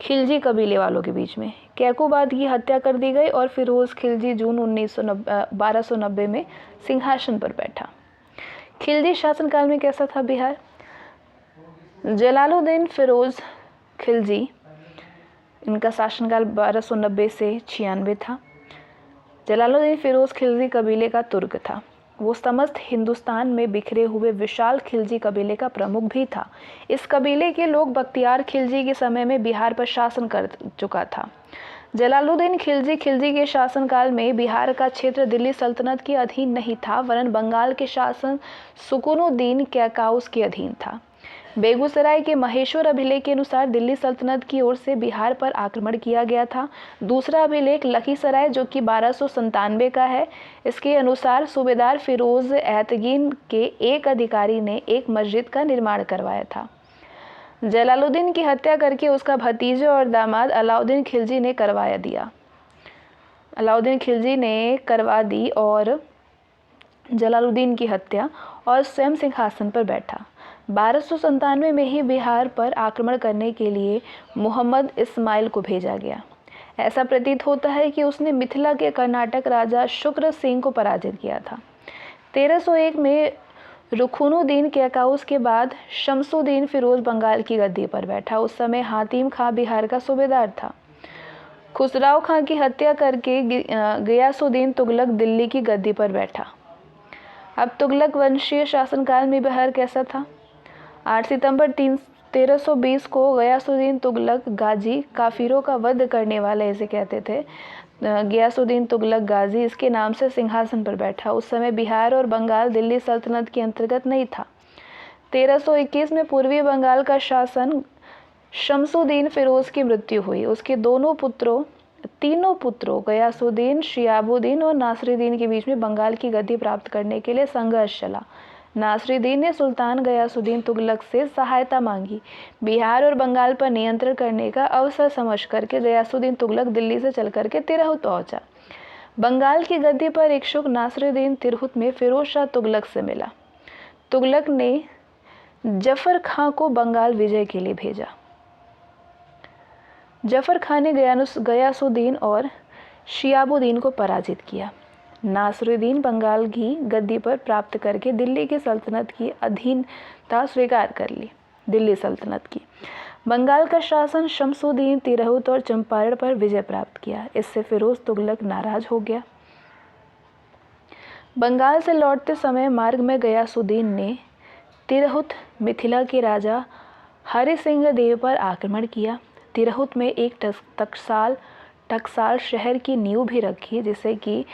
खिलजी कबीले वालों के बीच में कैकोबाद की हत्या कर दी गई और फिरोज खिलजी जून 1290 में सिंहासन पर बैठा। खिलजी शासनकाल में कैसा था बिहार? जलालुद्दीन फिरोज खिलजी, इनका शासनकाल 1290 से 96 था। जलालुद्दीन फिरोज खिलजी कबीले का तुर्क था। वो समस्त हिंदुस्तान में बिखरे हुए विशाल खिलजी कबीले का प्रमुख भी था। इस कबीले के लोग बख्तियार खिलजी के समय में बिहार पर शासन कर चुका था। जलालुद्दीन खिलजी के शासनकाल में बिहार का क्षेत्र दिल्ली सल्तनत के अधीन नहीं था, वरन बंगाल के शासन सुकुनुद्दीन कैकाउस के अधीन था। बेगूसराय के महेश्वर अभिलेख के अनुसार दिल्ली सल्तनत की ओर से बिहार पर आक्रमण किया गया था। दूसरा अभिलेख लखीसराय, जो कि 1297 का है, इसके अनुसार सूबेदार फिरोज एतगीन के एक अधिकारी ने एक मस्जिद का निर्माण करवाया था। जलालुद्दीन की हत्या करके उसका भतीजा और दामाद अलाउद्दीन खिलजी ने करवा दी और जलालुद्दीन की हत्या और स्वयं सिंहासन पर बैठा। 1297 में ही बिहार पर आक्रमण करने के लिए मोहम्मद इस्माइल को भेजा गया। ऐसा प्रतीत होता है कि उसने मिथिला के कर्नाटक राजा शुक्र सिंह को पराजित किया था। 1301 में रुकुनुद्दीन कैकाउस के बाद शमसुद्दीन फिरोज बंगाल की गद्दी पर बैठा। उस समय हातिम खां बिहार का सूबेदार था। खुसराव खां की हत्या करके गयासुद्दीन तुगलक दिल्ली की गद्दी पर बैठा। अब तुगलक वंशीय शासनकाल में बिहार कैसा था? 8 सितंबर 1320 को गयासुद्दीन तुगलक गाजी, काफिरों का वध करने वाला इसे कहते थे, गयासुद्दीन तुगलक गाजी इसके नाम से सिंहासन पर बैठा। उस समय बिहार और बंगाल दिल्ली सल्तनत के अंतर्गत नहीं था। 1321 में पूर्वी बंगाल का शासन शमसुद्दीन फिरोज की मृत्यु हुई। उसके तीनों पुत्रों गयासुद्दीन, शिहाबुद्दीन और नासिरुद्दीन के बीच में बंगाल की गद्दी प्राप्त करने के लिए संघर्ष चला। नासिरुद्दीन ने सुल्तान गयासुद्दीन तुगलक से सहायता मांगी। बिहार और बंगाल पर नियंत्रण करने का अवसर समझ करके गयासुद्दीन तुगलक दिल्ली से चल करके तिरहुत पहुंचा। बंगाल की गद्दी पर इच्छुक नासिरुद्दीन तिरहुत में फिरोज शाह तुगलक से मिला। तुगलक ने जफर खां को बंगाल विजय के लिए भेजा। जफर खां ने गयासुद्दीन और शिहाबुद्दीन को पराजित किया। नासिरुद्दीन बंगाल की गद्दी पर प्राप्त करके दिल्ली की सल्तनत की अधीनता स्वीकार कर ली। दिल्ली सल्तनत की बंगाल का शासन शमसुद्दीन तिरहुत और चंपारण पर विजय प्राप्त किया। इससे फिरोज तुगलक नाराज हो गया। बंगाल से लौटते समय मार्ग में गयासुद्दीन ने तिरहुत मिथिला के राजा हरि सिंह देव पर आक्रमण किया। तिरहुत में एक टकसाल शहर की नींव भी रखी, जिसे कि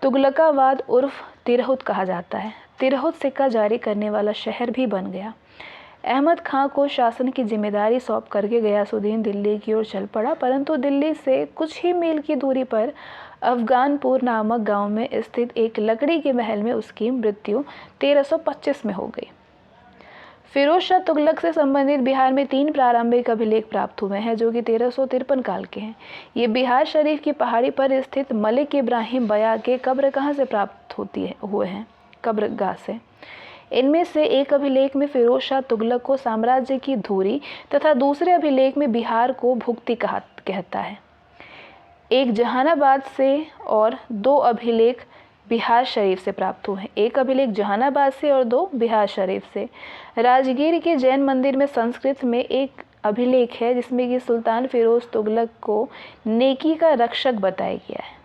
तुगलकाबाद उर्फ तिरहुत कहा जाता है। तिरहुत सिक्का जारी करने वाला शहर भी बन गया। अहमद खां को शासन की जिम्मेदारी सौंप करके गयासुद्दीन दिल्ली की ओर चल पड़ा, परंतु दिल्ली से कुछ ही मील की दूरी पर अफगानपुर नामक गांव में स्थित एक लकड़ी के महल में उसकी मृत्यु 1325 में हो गई। फिरोज शाह तुगलक से संबंधित बिहार में 3 प्रारंभिक अभिलेख प्राप्त हुए हैं, जो कि 1353 काल के हैं। ये बिहार शरीफ की पहाड़ी पर स्थित मलिक इब्राहिम बया के कब्रगाह से प्राप्त हुए हैं, कब्रगाह से। इनमें से एक अभिलेख में फिरोज शाह तुगलक को साम्राज्य की धुरी तथा दूसरे अभिलेख में बिहार को भुक्ति कहता है। एक जहानाबाद से और 2 अभिलेख बिहार शरीफ से प्राप्त हुए हैं। एक अभिलेख जहानाबाद से और 2 बिहार शरीफ से। राजगीर के जैन मंदिर में संस्कृत में एक अभिलेख है, जिसमें कि सुल्तान फिरोज तुगलक को नेकी का रक्षक बताया गया है।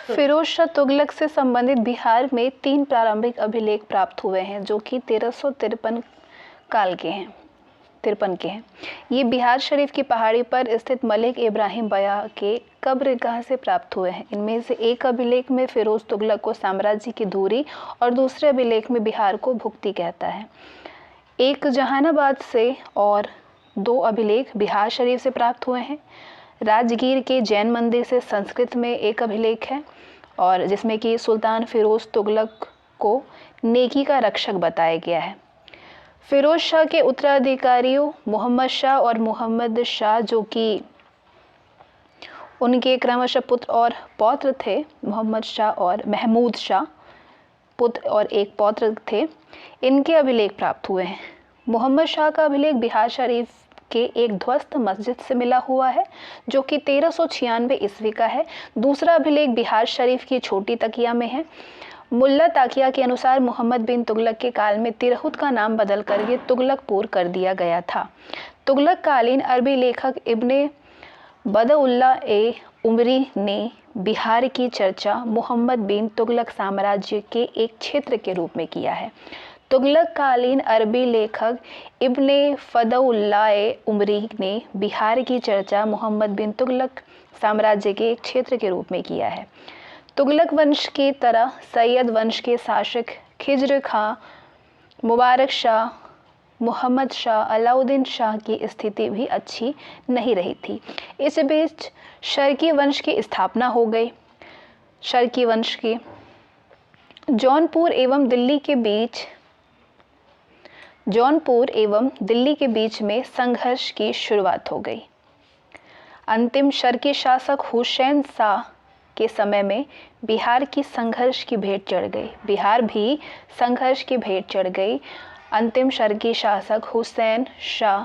फिरोज शाह तुगलक से संबंधित बिहार में 3 प्रारंभिक अभिलेख प्राप्त हुए हैं, जो कि 1353 काल के हैं। तिरपन के हैं। ये बिहार शरीफ की पहाड़ी पर स्थित मलिक इब्राहिम बया के कब्रगाह से प्राप्त हुए हैं। इनमें से एक अभिलेख में फिरोज तुगलक को साम्राज्य की धुरी और दूसरे अभिलेख में बिहार को भुक्ति कहता है। एक जहानाबाद से और 2 अभिलेख बिहार शरीफ से प्राप्त हुए हैं। राजगीर के जैन मंदिर से संस्कृत में एक अभिलेख है और जिसमें कि सुल्तान फिरोज तुगलक को नेकी का रक्षक बताया गया है। फिरोज शाह के उत्तराधिकारियों मोहम्मद शाह और मोहम्मद शाह, जो कि उनके क्रमशः पुत्र और पौत्र थे, मोहम्मद शाह और महमूद शाह पुत्र और एक पौत्र थे, इनके अभिलेख प्राप्त हुए हैं। मोहम्मद शाह का अभिलेख बिहार शरीफ के एक ध्वस्त मस्जिद से मिला हुआ है जो कि 1396 ईस्वी का है। दूसरा अभिलेख बिहार शरीफ की छोटी तकिया में है। मुल्ला ताकिया के अनुसार मोहम्मद बिन तुगलक के काल में तिरहुत का नाम बदल कर ये तुगलकपुर कर दिया गया था। तुगलक कालीन अरबी लेखक इब्ने बदउल्ला ए उमरी ने बिहार की चर्चा मोहम्मद बिन तुगलक साम्राज्य के एक क्षेत्र के रूप में किया है। तुगलक कालीन अरबी लेखक इब्ने फदउल्ला ए उमरी ने बिहार की चर्चा मोहम्मद बिन तुगलक साम्राज्य के एक क्षेत्र के रूप में किया है। तुगलक वंश की तरह सैयद वंश के शासक खिज्र खां, मुबारक शाह, मोहम्मद शाह, अलाउद्दीन शाह की स्थिति भी अच्छी नहीं रही थी। इस बीच शर्की वंश की स्थापना हो गई। शर्की वंश की जौनपुर एवं दिल्ली के बीच में संघर्ष की शुरुआत हो गई। अंतिम शर्की शासक हुसैन शाह के समय में बिहार की संघर्ष की भेंट चढ़ गई। बिहार भी संघर्ष की भेंट चढ़ गई। अंतिम शर्की शासक हुसैन शाह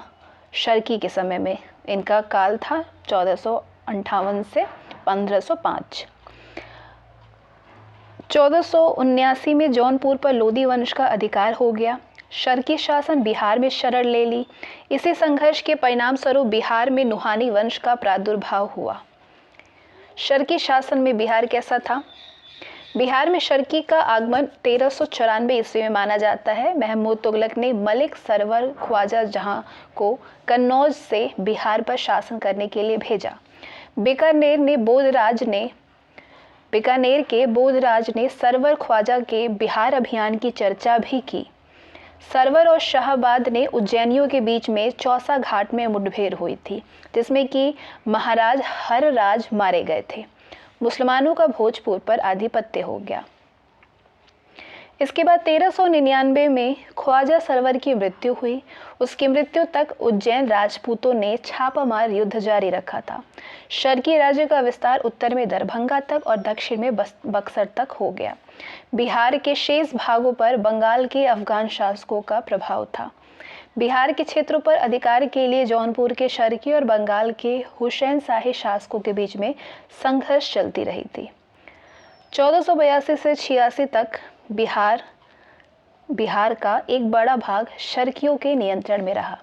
शर्की के समय में, इनका काल था 1458 से 1505। 1479 में जौनपुर पर लोदी वंश का अधिकार हो गया। शर्की शासन बिहार में शरण ले ली। इसी संघर्ष के परिणाम स्वरूप बिहार में नुहानी वंश का प्रादुर्भाव हुआ। शर्की शासन में बिहार कैसा था? बिहार में शर्की का आगमन 1394 ईस्वी में माना जाता है। महमूद तुगलक ने मलिक सरवर ख्वाजा जहां को कन्नौज से बिहार पर शासन करने के लिए भेजा। बीकानेर के बोधराज ने सरवर ख्वाजा के बिहार अभियान की चर्चा भी की। सरवर और शाहबाद ने उज्जैनियों के बीच में चौसा घाट में मुठभेड़ हुई थी, जिसमें कि महाराज हरराज मारे गए थे। मुसलमानों का भोजपुर पर आधिपत्य हो गया। इसके बाद 1399 में ख्वाजा सरवर की मृत्यु हुई। उसकी मृत्यु तक उज्जैन राजपूतों ने छापामार युद्ध जारी रखा था। शर्की राज्य का विस्तार उत्तर में दरभंगा तक और दक्षिण में बक्सर तक हो गया। बिहार के शेष भागों पर बंगाल के अफगान शासकों का प्रभाव था। बिहार के क्षेत्रों पर अधिकार के लिए जौनपुर के शर्की और बंगाल के हुसैन शाही शासकों के बीच में संघर्ष चलती रही थी। 1482 से 86 तक बिहार का एक बड़ा भाग शर्कियों के नियंत्रण में रहा।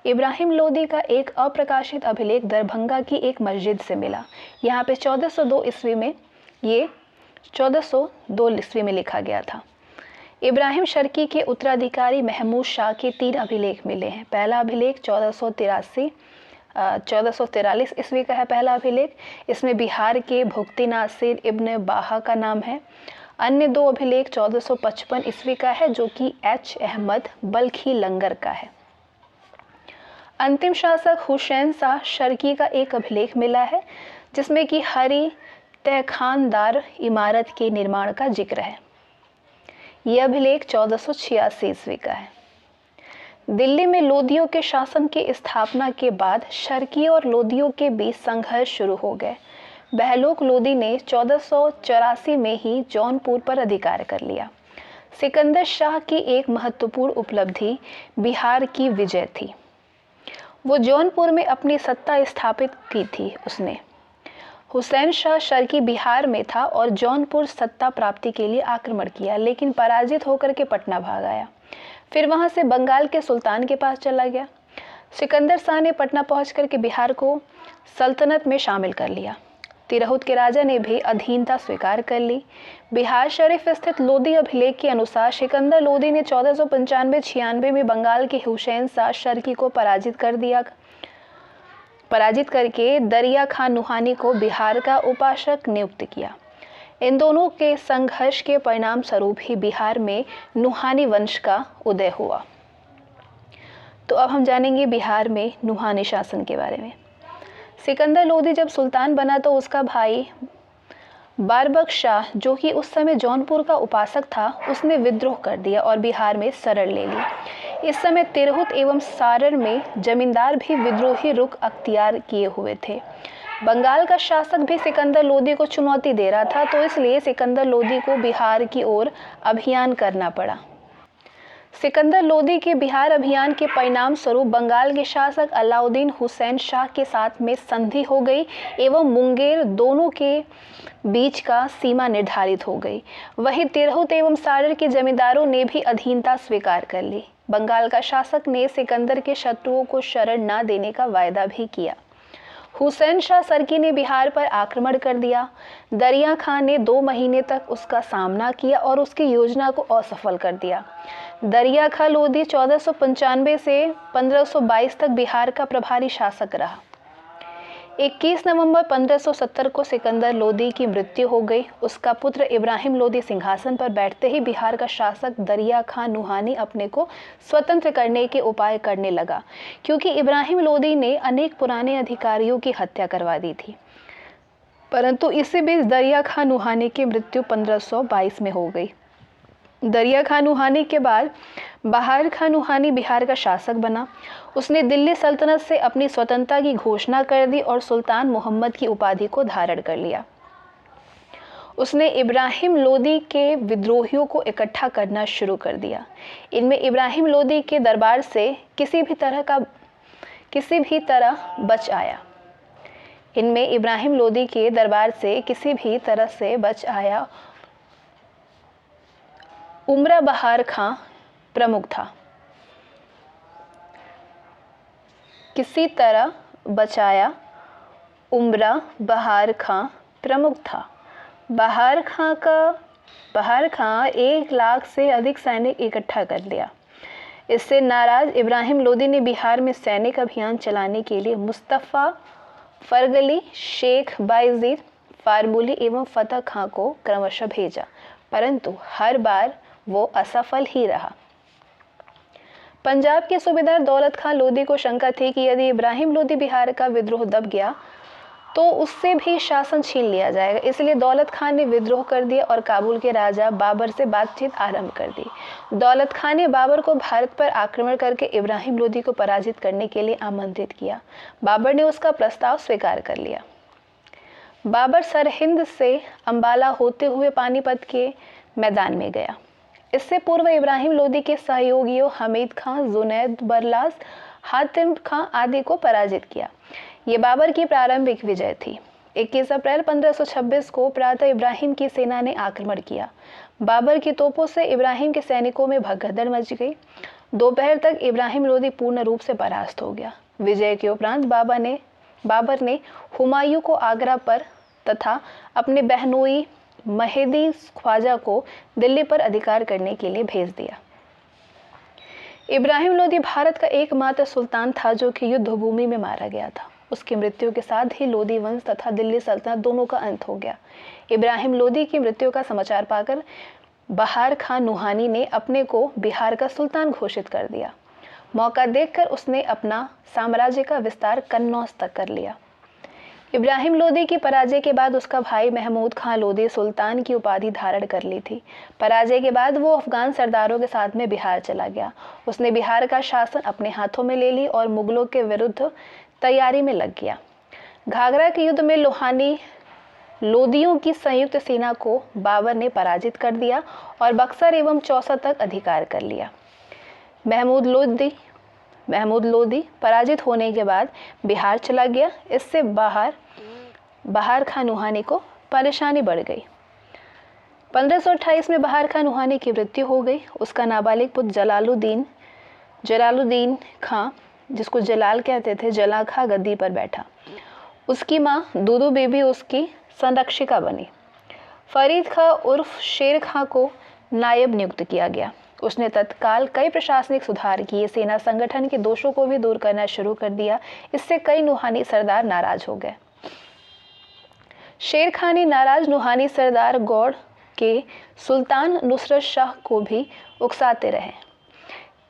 इब्राहिम लोदी का एक अप्रकाशित अभिलेख दरभंगा की एक मस्जिद से मिला। यहाँ पे 1402 ईस्वी में लिखा गया था। इब्राहिम शर्की के उत्तराधिकारी महमूद शाह के 3 अभिलेख मिले हैं। पहला अभिलेख 1443 ईस्वी का है। पहला अभिलेख, इसमें बिहार के भुक्ति नासिर इब्न बाहा का नाम है। अन्य 2 अभिलेख 1455 ईस्वी का है जो कि एच अहमद बल्खी लंगर का है। अंतिम शासक हुसैन शाह शर्की का एक अभिलेख मिला है जिसमें कि हरी तहखानदार इमारत के निर्माण का जिक्र है। यह अभिलेख 1486 ईस्वी का है। दिल्ली में लोदियों के शासन की स्थापना के बाद शर्की और लोदियों के बीच संघर्ष शुरू हो गए। बहलोक लोदी ने 1484 में ही जौनपुर पर अधिकार कर लिया। सिकंदर शाह की एक महत्वपूर्ण उपलब्धि बिहार की विजय थी। वो जौनपुर में अपनी सत्ता स्थापित की थी उसने। हुसैन शाह शर्की बिहार में था और जौनपुर सत्ता प्राप्ति के लिए आक्रमण किया, लेकिन पराजित होकर के पटना भाग आया। फिर वहां से बंगाल के सुल्तान के पास चला गया। सिकंदर शाह ने पटना पहुंच करके बिहार को सल्तनत में शामिल कर लिया। तिरहुत के राजा ने भी अधीनता स्वीकार कर ली। बिहार शरीफ स्थित लोदी अभिलेख के अनुसार सिकंदर लोदी ने 1495-96 में बंगाल के हुसैन शाह शर्की को पराजित करके दरिया खान नुहानी को बिहार का उपासक नियुक्त किया। इन दोनों के संघर्ष के परिणाम स्वरूप ही बिहार में नुहानी वंश का उदय हुआ। तो अब हम जानेंगे बिहार में नुहानी शासन के बारे में। सिकंदर लोदी जब सुल्तान बना तो उसका भाई बारबक्श शाह, जो कि उस समय जौनपुर का उपासक था, उसने विद्रोह कर दिया और बिहार में शरण ले ली। इस समय तिरहुत एवं सारण में जमींदार भी विद्रोही रुख अख्तियार किए हुए थे। बंगाल का शासक भी सिकंदर लोदी को चुनौती दे रहा था, तो इसलिए सिकंदर लोदी को बिहार की ओर अभियान करना पड़ा। सिकंदर लोदी के बिहार अभियान के परिणाम स्वरूप बंगाल के शासक अलाउद्दीन हुसैन शाह के साथ में संधि हो गई एवं मुंगेर दोनों के बीच का सीमा निर्धारित हो गई। वहीं तिरहुत एवं सारण के जमींदारों ने भी अधीनता स्वीकार कर ली। बंगाल का शासक ने सिकंदर के शत्रुओं को शरण न देने का वायदा भी किया। हुसैन शाह सरकी ने बिहार पर आक्रमण कर दिया। दरिया खान ने 2 महीने तक उसका सामना किया और उसकी योजना को असफल कर दिया। दरिया खां लोदी 1495 से 1522 तक बिहार का प्रभारी शासक रहा। 21 नवंबर 1570 को सिकंदर लोदी की मृत्यु हो गई। उसका पुत्र इब्राहिम लोदी सिंहासन पर बैठते ही बिहार का शासक दरिया खां नुहानी अपने को स्वतंत्र करने के उपाय करने लगा, क्योंकि इब्राहिम लोदी ने अनेक पुराने अधिकारियों की हत्या करवा दी थी। परंतु इसी बीच दरिया खां नुहानी की मृत्यु 1522 में हो गई। दरिया खां नुहानी के बाद बहार खां नुहानी बिहार का शासक बना। उसने दिल्ली सल्तनत से अपनी स्वतंत्रता की घोषणा कर दी और सुल्तान मोहम्मद की उपाधि को धारण कर लिया। उसने इब्राहिम लोदी के विद्रोहियों को इकट्ठा करना शुरू कर दिया। इनमें इब्राहिम लोदी के दरबार से किसी भी तरह से बच आया उमरा बहार खां प्रमुख था। किसी तरह बचाया उमरा बहार खां प्रमुख था। बहार खां 1 लाख से अधिक सैनिक इकट्ठा कर लिया। इससे नाराज इब्राहिम लोदी ने बिहार में सैनिक अभियान चलाने के लिए मुस्तफ़ा फरगली, शेख बायजीद फारबुली एवं फतह खां को क्रमशः भेजा, परंतु हर बार वो असफल ही रहा। पंजाब के सूबेदार दौलत खां लोदी को शंका थी कि यदि इब्राहिम लोदी बिहार का विद्रोह दब गया तो उससे भी शासन छीन लिया जाएगा। इसलिए दौलत खान ने विद्रोह कर दिया और काबुल के राजा बाबर से बातचीत आरंभ कर दी। दौलत खान ने बाबर को भारत पर आक्रमण करके इब्राहिम लोदी को पराजित करने के लिए आमंत्रित किया। बाबर ने उसका प्रस्ताव स्वीकार कर लिया। बाबर सरहिंद से अंबाला होते हुए पानीपत के मैदान में गया। इससे पूर्व इब्राहिम लोदी के सहयोगियों हमीद खां, जुनैद बरलास, हातिम खां आदि को पराजित किया। ये बाबर की प्रारंभिक विजय थी। 21 अप्रैल 1526 को प्रातः इब्राहिम की सेना ने आक्रमण किया। बाबर की तोपों से इब्राहिम के सैनिकों में भगदड़ मच गई। दोपहर तक इब्राहिम लोदी पूर्ण रूप से परास्त हो गया। विजय के उपरांत बाबर ने हुमायूं को आगरा पर तथा अपने बहनोई मेहदी ख्वाजा को दिल्ली पर अधिकार करने के लिए भेज दिया। इब्राहिम लोदी भारत का एकमात्र सुल्तान था जो कि युद्ध भूमि में मारा गया था। उसकी मृत्यु के साथ ही लोदी वंश तथा दिल्ली सल्तनत दोनों का अंत हो गया। इब्राहिम लोदी की मृत्यु का समाचार पाकर बहार खां नुहानी ने अपने को बिहार का सुल्तान घोषित कर दिया। मौका देखकर उसने अपना साम्राज्य का विस्तार कन्नौज तक कर लिया। इब्राहिम लोदी की पराजय के बाद उसका भाई महमूद खां लोदी सुल्तान की उपाधि धारण कर ली थी। पराजय के बाद वो अफगान सरदारों के साथ में बिहार चला गया। उसने बिहार का शासन अपने हाथों में ले ली और मुगलों के विरुद्ध तैयारी में लग गया। घाघरा के युद्ध में लोदियों की संयुक्त सेना को बाबर ने पराजित कर दिया और बक्सर एवं चौसा तक अधिकार कर लिया। महमूद लोदी पराजित होने के बाद बिहार चला गया। इससे बहार खां नुहानी को परेशानी बढ़ गई। 1528 में बहार खां नुहानी की मृत्यु हो गई। उसका नाबालिग पुत्र जलालुद्दीन खां, जिसको जलाल कहते थे, जला खां गद्दी पर बैठा। उसकी माँ दूदू बेबी उसकी संरक्षिका बनी। फरीद खां उर्फ शेर खां को नायब नियुक्त किया गया। उसने तत्काल कई प्रशासनिक सुधार किए, सेना संगठन के दोषों को भी दूर करना शुरू कर दिया। इससे कई नुहानी सरदार नाराज हो गए। शेर खां ने नाराज नुहानी सरदार गौड़ के सुल्तान नुसरत शाह को भी उकसाते रहे।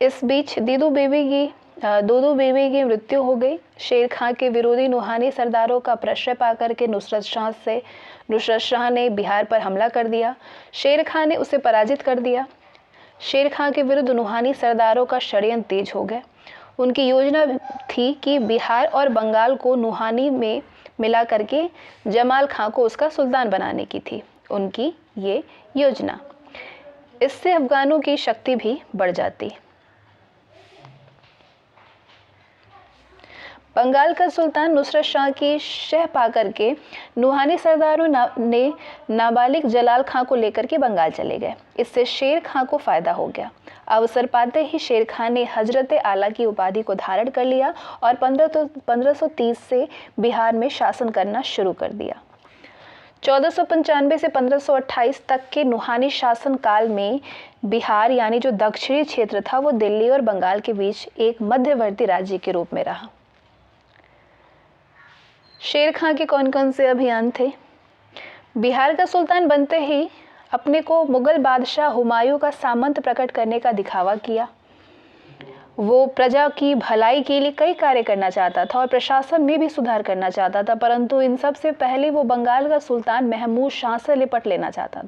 इस बीच दूदू बेबी की मृत्यु हो गई। शेर खां के विरोधी नुहानी सरदारों का प्रश्रय पाकर के नुसरत शाह ने बिहार पर हमला कर दिया। शेर खां ने उसे पराजित कर दिया। शेर खां के विरुद्ध नुहानी सरदारों का षड्यंत्र तेज हो गया। उनकी योजना थी कि बिहार और बंगाल को नुहानी में मिला करके जमाल खां को उसका सुल्तान बनाने की थी उनकी ये योजना। इससे अफगानों की शक्ति भी बढ़ जाती। बंगाल का सुल्तान नुसरत शाह की शह पाकर के नुहानी सरदारों ने नाबालिग जलाल खां को लेकर के बंगाल चले गए। इससे शेर खां को फायदा हो गया। अवसर पाते ही शेर खां ने हजरत आला की उपाधि को धारण कर लिया और 1530 से बिहार में शासन करना शुरू कर दिया। 1495 से 1528 तक के नुहानी शासन काल में बिहार यानी जो दक्षिणी क्षेत्र था वो दिल्ली और बंगाल के बीच एक मध्यवर्ती राज्य के रूप में रहा। शेर खां के कौन कौन से अभियान थे? बिहार का सुल्तान बनते ही अपने को मुगल बादशाह हुमायूं का सामंत प्रकट करने का दिखावा किया। वो प्रजा की भलाई के लिए कई कार्य करना चाहता था और प्रशासन में भी सुधार करना चाहता था, परंतु इन सब से पहले वो बंगाल का सुल्तान महमूद शाह से निपट लेना चाहता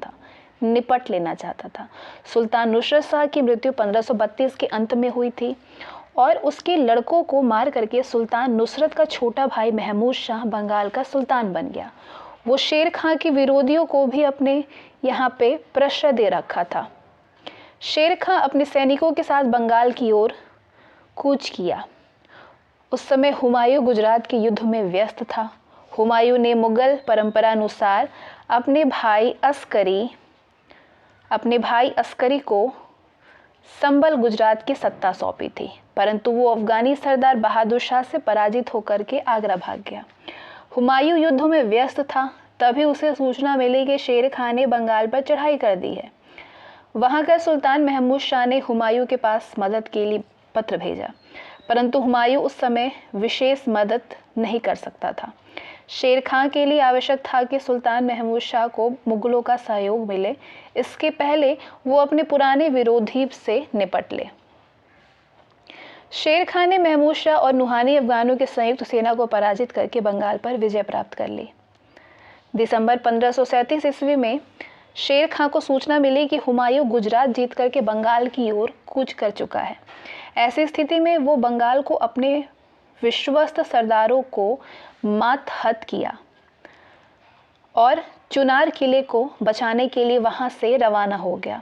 था। सुल्तान नुसरत शाह की मृत्यु 1532 के अंत में हुई थी और उसके लड़कों को मार करके सुल्तान नुसरत का छोटा भाई महमूद शाह बंगाल का सुल्तान बन गया। वो शेर खां के विरोधियों को भी अपने यहाँ पे प्रश्रय दे रखा था। शेर खां अपने सैनिकों के साथ बंगाल की ओर कूच किया। उस समय हुमायूं गुजरात के युद्ध में व्यस्त था। हुमायूं ने मुगल परंपरा अनुसार अपने भाई अस्करी को संबल गुजरात की सत्ता सौंपी थी, परंतु वो अफगानी सरदार बहादुर शाह से पराजित होकर के आगरा भाग गया। हुमायूं युद्ध में व्यस्त था, तभी उसे सूचना मिली कि शेर खां ने बंगाल पर चढ़ाई कर दी है। वहां का सुल्तान महमूद शाह ने हुमायूं के पास मदद के लिए पत्र भेजा, परंतु हुमायूं उस समय विशेष मदद नहीं कर सकता था। शेर खां के लिए आवश्यक था कि सुल्तान महमूद शाह को मुगलों का सहयोग मिले, इसके पहले वो अपने पुराने विरोधी से निपट ले। शेर खां ने महमूद शाह और नुहानी अफगानों के संयुक्त सेना को पराजित करके बंगाल पर विजय प्राप्त कर ली। दिसंबर 1537 ईस्वी में शेर खां को सूचना मिली कि हुमायूं गुजरात जीत करके बंगाल की ओर कूच कर चुका है। ऐसी स्थिति में वो बंगाल को अपने विश्वस्त सरदारों को मातहत किया और चुनार किले को बचाने के लिए वहां से रवाना हो गया।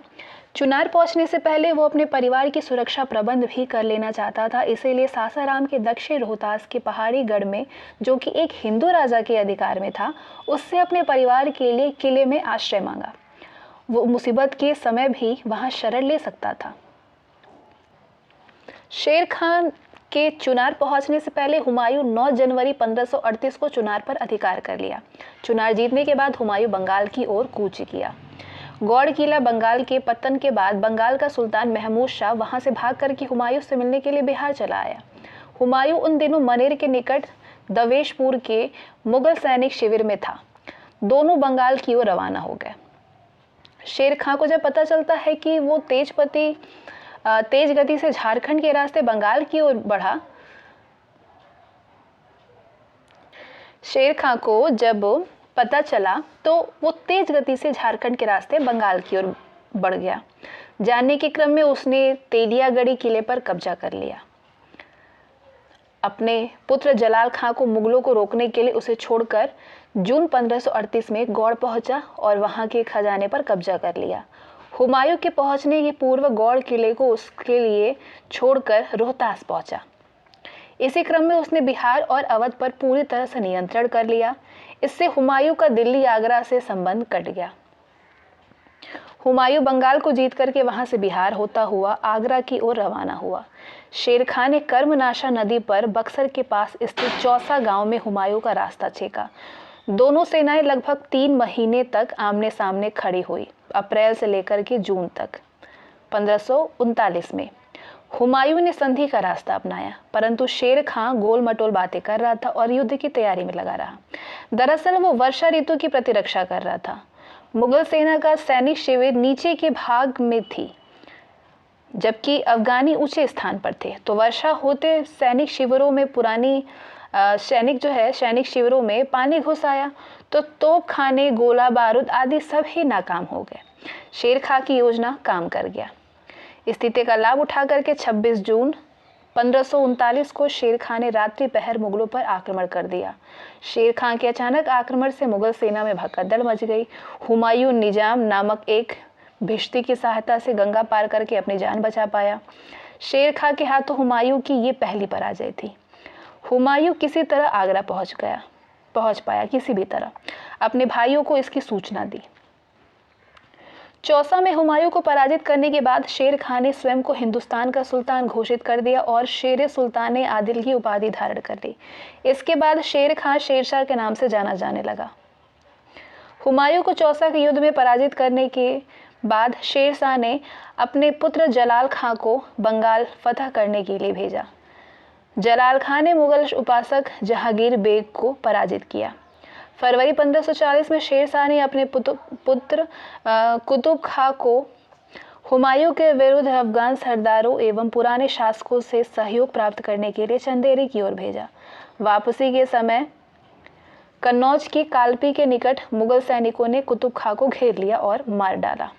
चुनार पहुंचने से पहले वो अपने परिवार की सुरक्षा प्रबंध भी कर लेना चाहता था, इसीलिए सासाराम के दक्षिण रोहतास के पहाड़ी गढ़ में, जो कि एक हिंदू राजा के अधिकार में था, उससे अपने परिवार के लिए किले में आश्रय मांगा। वो मुसीबत के समय भी वहां शरण ले सकता था। शेर खां के चुनार पहुंचने से पहले हुमायूं 9 जनवरी 1538 को चुनार पर अधिकार कर लिया। चुनार जीतने के बाद हुमायूं बंगाल की ओर कूच किया। गौड़ किला बंगाल के पतन के बाद बंगाल का सुल्तान महमूद शाह वहां से भाग करके हुमायूं से मिलने के लिए बिहार चला आया। हुमायूं उन दिनों मनेर के निकट दवेशपुर के मुगल सैनिक शिविर में था। दोनों बंगाल की ओर रवाना हो गए। शेर खां को जब पता चलता है कि वो तेज गति से झारखंड के रास्ते बंगाल की ओर बढ़ा, शेर खां को जब पता चला तो वो तेज गति से झारखंड के रास्ते बंगाल की ओर बढ़ गया। जाने के क्रम में उसने तेलियागढ़ी किले पर कब्जा कर लिया। अपने पुत्र जलाल खां को मुगलों को रोकने के लिए उसे छोड़कर जून 1538 में गौड़ पहुंचा और वहां के खजाने पर कब्जा कर लिया। हुमायूं के पहुंचने के पूर्व गौड़ किले को उसके लिए छोड़कर रोहतास पहुंचा। इसी क्रम में उसने बिहार और अवध पर पूरी तरह से नियंत्रण कर लिया। इससे हुमायूं का दिल्ली आगरा से संबंध कट गया। हुमायूं बंगाल को जीत करके वहां से बिहार होता हुआ आगरा की ओर रवाना हुआ। शेर खां ने कर्मनाशा नदी पर बक्सर के पास स्थित चौसा गांव में हुमायूं का रास्ता छेका। दोनों सेनाएं लगभग 3 महीने तक आमने सामने खड़ी हुई। अप्रैल से लेकर के जून तक 1539 में हुमायूं ने संधि का रास्ता अपनाया, परंतु शेर खां गोल मटोल बातें कर रहा था और युद्ध की तैयारी में लगा रहा। दरअसल वो वर्षा ऋतु की प्रतिरक्षा कर रहा था। मुगल सेना का सैनिक शिविर नीचे के भाग में थी, जबकि अफगानी ऊंचे स्थान पर थे। तो वर्षा होते सैनिक शिविरों में सैनिक शिविरों में पानी घुस आया, तो तोप खाने, गोला बारूद आदि सब ही नाकाम हो गए। शेर खां की योजना काम कर गया। स्थिति का लाभ उठा करके 26 जून 1539 को शेर खां ने रात्रि पहर मुगलों पर आक्रमण कर दिया। शेर खां के अचानक आक्रमण से मुगल सेना में भगदड़ मच गई। हुमायूं निजाम नामक एक भिश्ती की सहायता से गंगा पार करके अपनी जान बचा पाया। शेर खां के हाथों हुमायूं की ये पहली पराजय थी। हुमायूं किसी तरह आगरा पहुंच पाया, किसी भी तरह अपने भाइयों को इसकी सूचना दी। चौसा में हुमायूं को पराजित करने के बाद शेर खां ने स्वयं को हिंदुस्तान का सुल्तान घोषित कर दिया और शेर सुल्तान आदिल की उपाधि धारण कर ली। इसके बाद शेर खां शेरशाह के नाम से जाना जाने लगा। हुमायूं को चौसा के युद्ध में पराजित करने के बाद शेरशाह ने अपने पुत्र जलाल खां को बंगाल फतह करने के लिए भेजा। जलाल खां ने मुगल उपासक जहांगीर बेग को पराजित किया। फरवरी 1540 में शेरशाह ने अपने पुत्र कुतुब खां को हुमायूं के विरुद्ध अफगान सरदारों एवं पुराने शासकों से सहयोग प्राप्त करने के लिए चंदेरी की ओर भेजा। वापसी के समय कन्नौज की कालपी के निकट मुगल सैनिकों ने कुतुब खां को घेर लिया और मार डाला।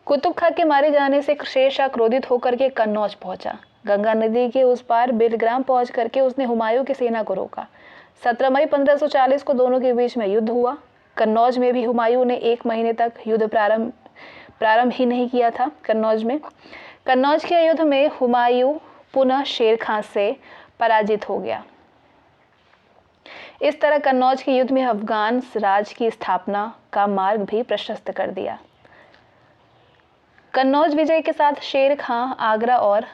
कुतुब खां के मारे जाने से शेरशाह क्रोधित होकर के कन्नौज पहुंचा। गंगा नदी के उस पार बिलग्राम पहुंच करके उसने हुमायूं की सेना को रोका। 17 मई 1540 को दोनों के बीच में युद्ध हुआ। कन्नौज में भी हुमायूं ने 1 महीने तक युद्ध प्रारंभ ही नहीं किया था। कन्नौज के युद्ध में हुमायूं पुनः शेर खां से पराजित हो गया। इस तरह कन्नौज के युद्ध में अफगान राज की स्थापना का मार्ग भी प्रशस्त कर दिया। कन्नौज विजय के साथ शेर खां आगरा और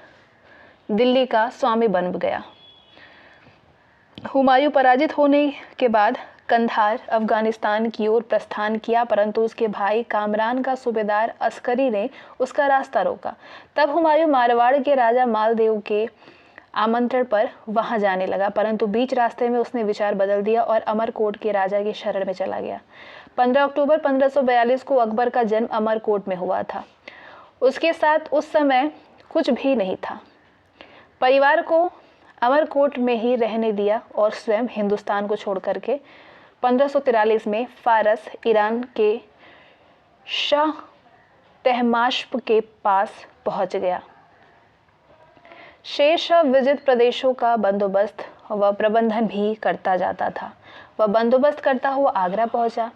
दिल्ली का स्वामी बन गया। हुमायूं पराजित होने के बाद कंधार अफगानिस्तान की ओर प्रस्थान किया, परंतु उसके भाई कामरान का सूबेदार अस्करी ने उसका रास्ता रोका। तब हुमायूं मारवाड़ के राजा मालदेव के आमंत्रण पर वहां जाने लगा, परंतु बीच रास्ते में उसने विचार बदल दिया और अमरकोट के राजा की शरण में चला गया। 15 अक्टूबर 1542 को अकबर का जन्म अमरकोट में हुआ था। उसके साथ उस समय कुछ भी नहीं था। परिवार को अमरकोट में ही रहने दिया और स्वयं हिंदुस्तान को छोड़ करके 1543 में फारस ईरान के शाह तहमास्प के पास पहुंच गया। शेरशाह विजित प्रदेशों का बंदोबस्त व प्रबंधन भी करता जाता था। वह बंदोबस्त करता हुआ आगरा पहुंचा।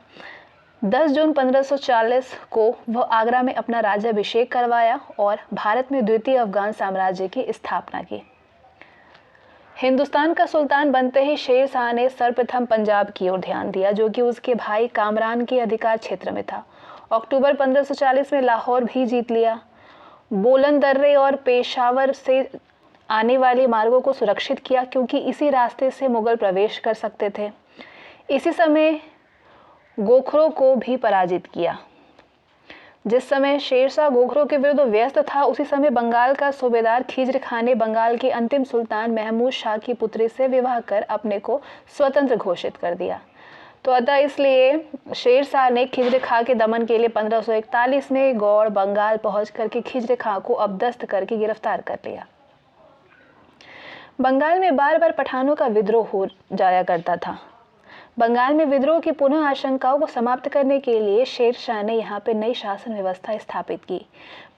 10 जून 1540 को वह आगरा में अपना राज्याभिषेक करवाया और भारत में द्वितीय अफगान साम्राज्य की स्थापना की। हिंदुस्तान का सुल्तान बनते ही शेरशाह ने सर्वप्रथम पंजाब की ओर ध्यान दिया, जो कि उसके भाई कामरान के अधिकार क्षेत्र में था। अक्टूबर 1540 में लाहौर भी जीत लिया। बोलन दर्रे और पेशावर से आने वाले मार्गों को सुरक्षित किया, क्योंकि इसी रास्ते से मुगल प्रवेश कर सकते थे। इसी समय गोखरों को भी पराजित किया। जिस समय शेरशाह गोखरों के विरुद्ध व्यस्त था, उसी समय बंगाल का सूबेदार खिज्र खां ने बंगाल के अंतिम सुल्तान महमूद शाह की पुत्री से विवाह कर अपने को स्वतंत्र घोषित कर दिया। तो अतः इसलिए शेरशाह ने खिज्र खां के दमन के लिए 1541 में गौड़ बंगाल पहुंच करके खिज्र खां को अपदस्थ करके गिरफ्तार कर लिया। बंगाल में बार बार पठानों का विद्रोह हो जाया करता था। बंगाल में विद्रोह की पुनः आशंकाओं को समाप्त करने के लिए शेरशाह ने यहाँ पे नई शासन व्यवस्था स्थापित की।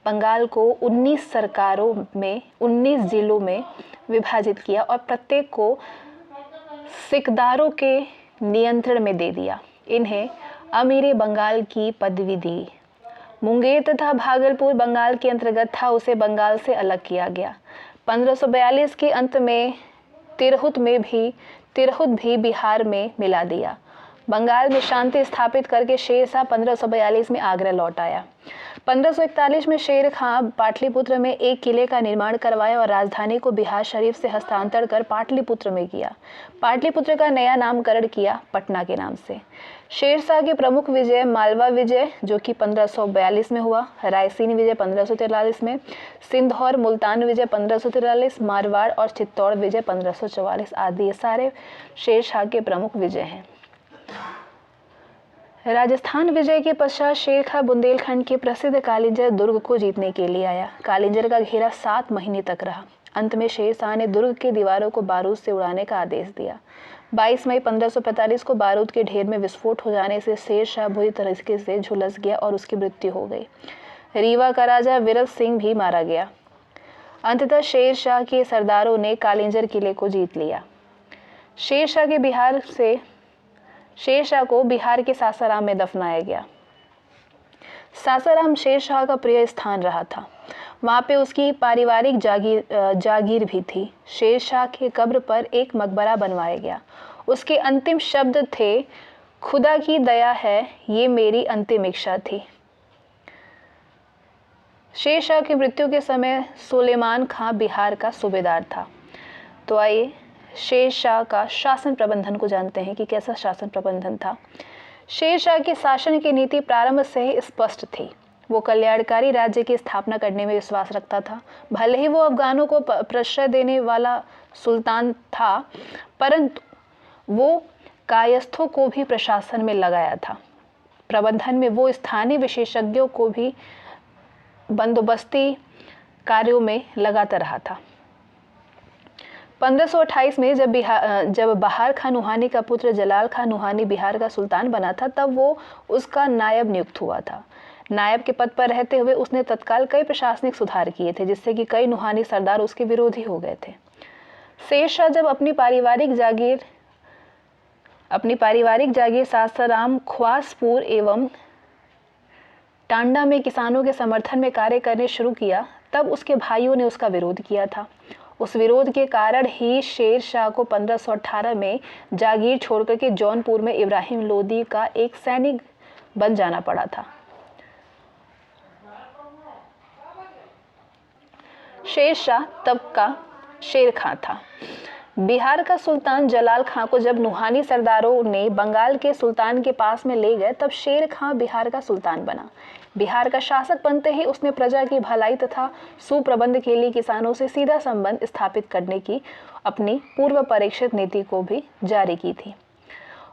बंगाल को 19 सरकारों में 19 जिलों में विभाजित किया और प्रत्येक को सिकदारों के नियंत्रण में दे दिया। इन्हें अमीरे बंगाल की पदवी दी। मुंगेर तथा भागलपुर बंगाल के अंतर्गत था, उसे बंगाल से अलग किया गया। 1542 के अंत में तिरहुत भी बिहार में मिला दिया। बंगाल में शांति स्थापित करके शेर शाह 1542 में आगरा लौट आया। 1541 में शेर खां पाटलिपुत्र में एक किले का निर्माण करवाया और राजधानी को बिहार शरीफ से हस्तांतरण कर पाटलिपुत्र में किया। पाटलिपुत्र का नया नामकरण किया पटना के नाम से। शेर शाह की प्रमुख विजय मालवा विजय जो कि 1542 में हुआ, रायसीन विजय 1543 में, सिंध और मुल्तान विजय 1543, मारवाड़ और चित्तौड़ विजय 1544 आदि ये सारे शेर शाह के प्रमुख विजय हैं। राजस्थान विजय के पश्चात शेर खां बुंदेलखंड के प्रसिद्ध कालिंजर दुर्ग को जीतने के लिए आया। कालिंजर का घेरा 7 महीने तक रहा। अंत में शेर शाह ने दुर्ग की दीवारों को बारूद से उड़ाने का आदेश दिया। 22 मई 1545 को बारूद के ढेर में विस्फोट हो जाने से शेर शाह बुरी तरीके से झुलस गया और उसकी मृत्यु हो गई। रीवा का राजा वीरत सिंह भी मारा गया। अंततः शेर शाह के सरदारों ने कालिंजर किले को जीत लिया। शेर शाह को बिहार के सासाराम में दफनाया गया। सासाराम शेर शाह का प्रिय स्थान रहा था। वहाँ पे उसकी पारिवारिक जागीर भी थी। शेर शाह के कब्र पर एक मकबरा बनवाया गया। उसके अंतिम शब्द थे, खुदा की दया है, ये मेरी अंतिम इच्छा थी। शेर शाह की मृत्यु के समय सुलेमान खां बिहार का सूबेदार था। तो आइए शेर शाह का शासन प्रबंधन को जानते हैं कि कैसा शासन प्रबंधन था। शेर शाह की शासन की नीति प्रारंभ से ही स्पष्ट थी। वो कल्याणकारी राज्य की स्थापना करने में विश्वास रखता था। भले ही वो अफगानों को प्रश्रय देने वाला सुल्तान था, परंतु वो कायस्थों को भी प्रशासन में लगाया था। प्रबंधन में वो स्थानीय विशेषज्ञों को भी बंदोबस्ती कार्यों में लगाता रहा था। 1528 में जब बहार खां नुहानी का पुत्र जलाल खां नुहानी बिहार का सुल्तान बना था, तब वो उसका नायब नियुक्त हुआ था। नायब के पद पर रहते हुए उसने तत्काल कई प्रशासनिक सुधार किए थे, जिससे कि कई नुहानी सरदार उसके विरोधी हो गए थे। शेर शाह जब अपनी पारिवारिक जागीर सासाराम, ख्वासपुर एवं टांडा में किसानों के समर्थन में कार्य करने शुरू किया, तब उसके भाइयों ने उसका विरोध किया था। उस विरोध के कारण ही शेर शाह को 1518 में जागीर छोड़कर के जौनपुर में इब्राहिम लोदी का एक सैनिक बन जाना पड़ा था। शेर शाह तब का शेर खां था। बिहार का सुल्तान जलाल खां को जब नुहानी सरदारों ने बंगाल के सुल्तान के पास में ले गए, तब शेर खां बिहार का सुल्तान बना। बिहार का शासक बनते ही उसने प्रजा की भलाई तथा सुप्रबंध के लिए किसानों से सीधा संबंध स्थापित करने की अपनी पूर्व परीक्षित नीति को भी जारी की थी।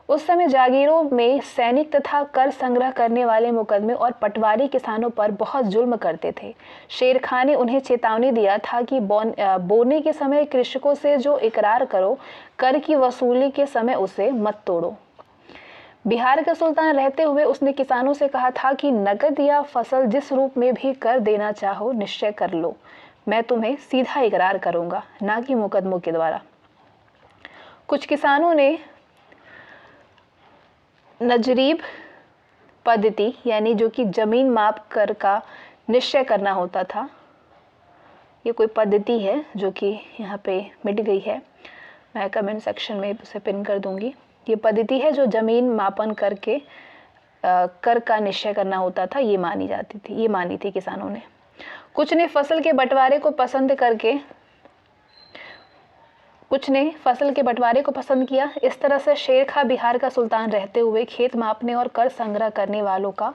उस समय जागीरों में सैनिक तथा कर संग्रह करने वाले मुकदमे और पटवारी किसानों पर बहुत जुल्म करते थे। शेर खां ने उन्हें चेतावनी दिया था कि बोने के समय कृषकों से जो इकरार करो, कर की वसूली के समय उसे मत तोड़ो। बिहार का सुल्तान रहते हुए उसने किसानों से कहा था कि नकद या फसल जिस रूप में भी कर देना चाहो निश्चय कर लो, मैं तुम्हें सीधा इकरार करूंगा, ना कि मुकदमों के द्वारा। कुछ किसानों ने नजरीब पद्धति, यानी जो कि जमीन माप कर का निश्चय करना होता था, ये कोई पद्धति है जो कि यहाँ पे मिट गई है, मैं कमेंट सेक्शन में उसे पिन कर दूंगी। ये पद्धति है जो जमीन मापन करके कर का निश्चय करना होता था, ये मानी थी किसानों ने। कुछ ने फसल के बंटवारे को पसंद किया। इस तरह से शेर खां बिहार का सुल्तान रहते हुए खेत मापने और कर संग्रह करने वालों का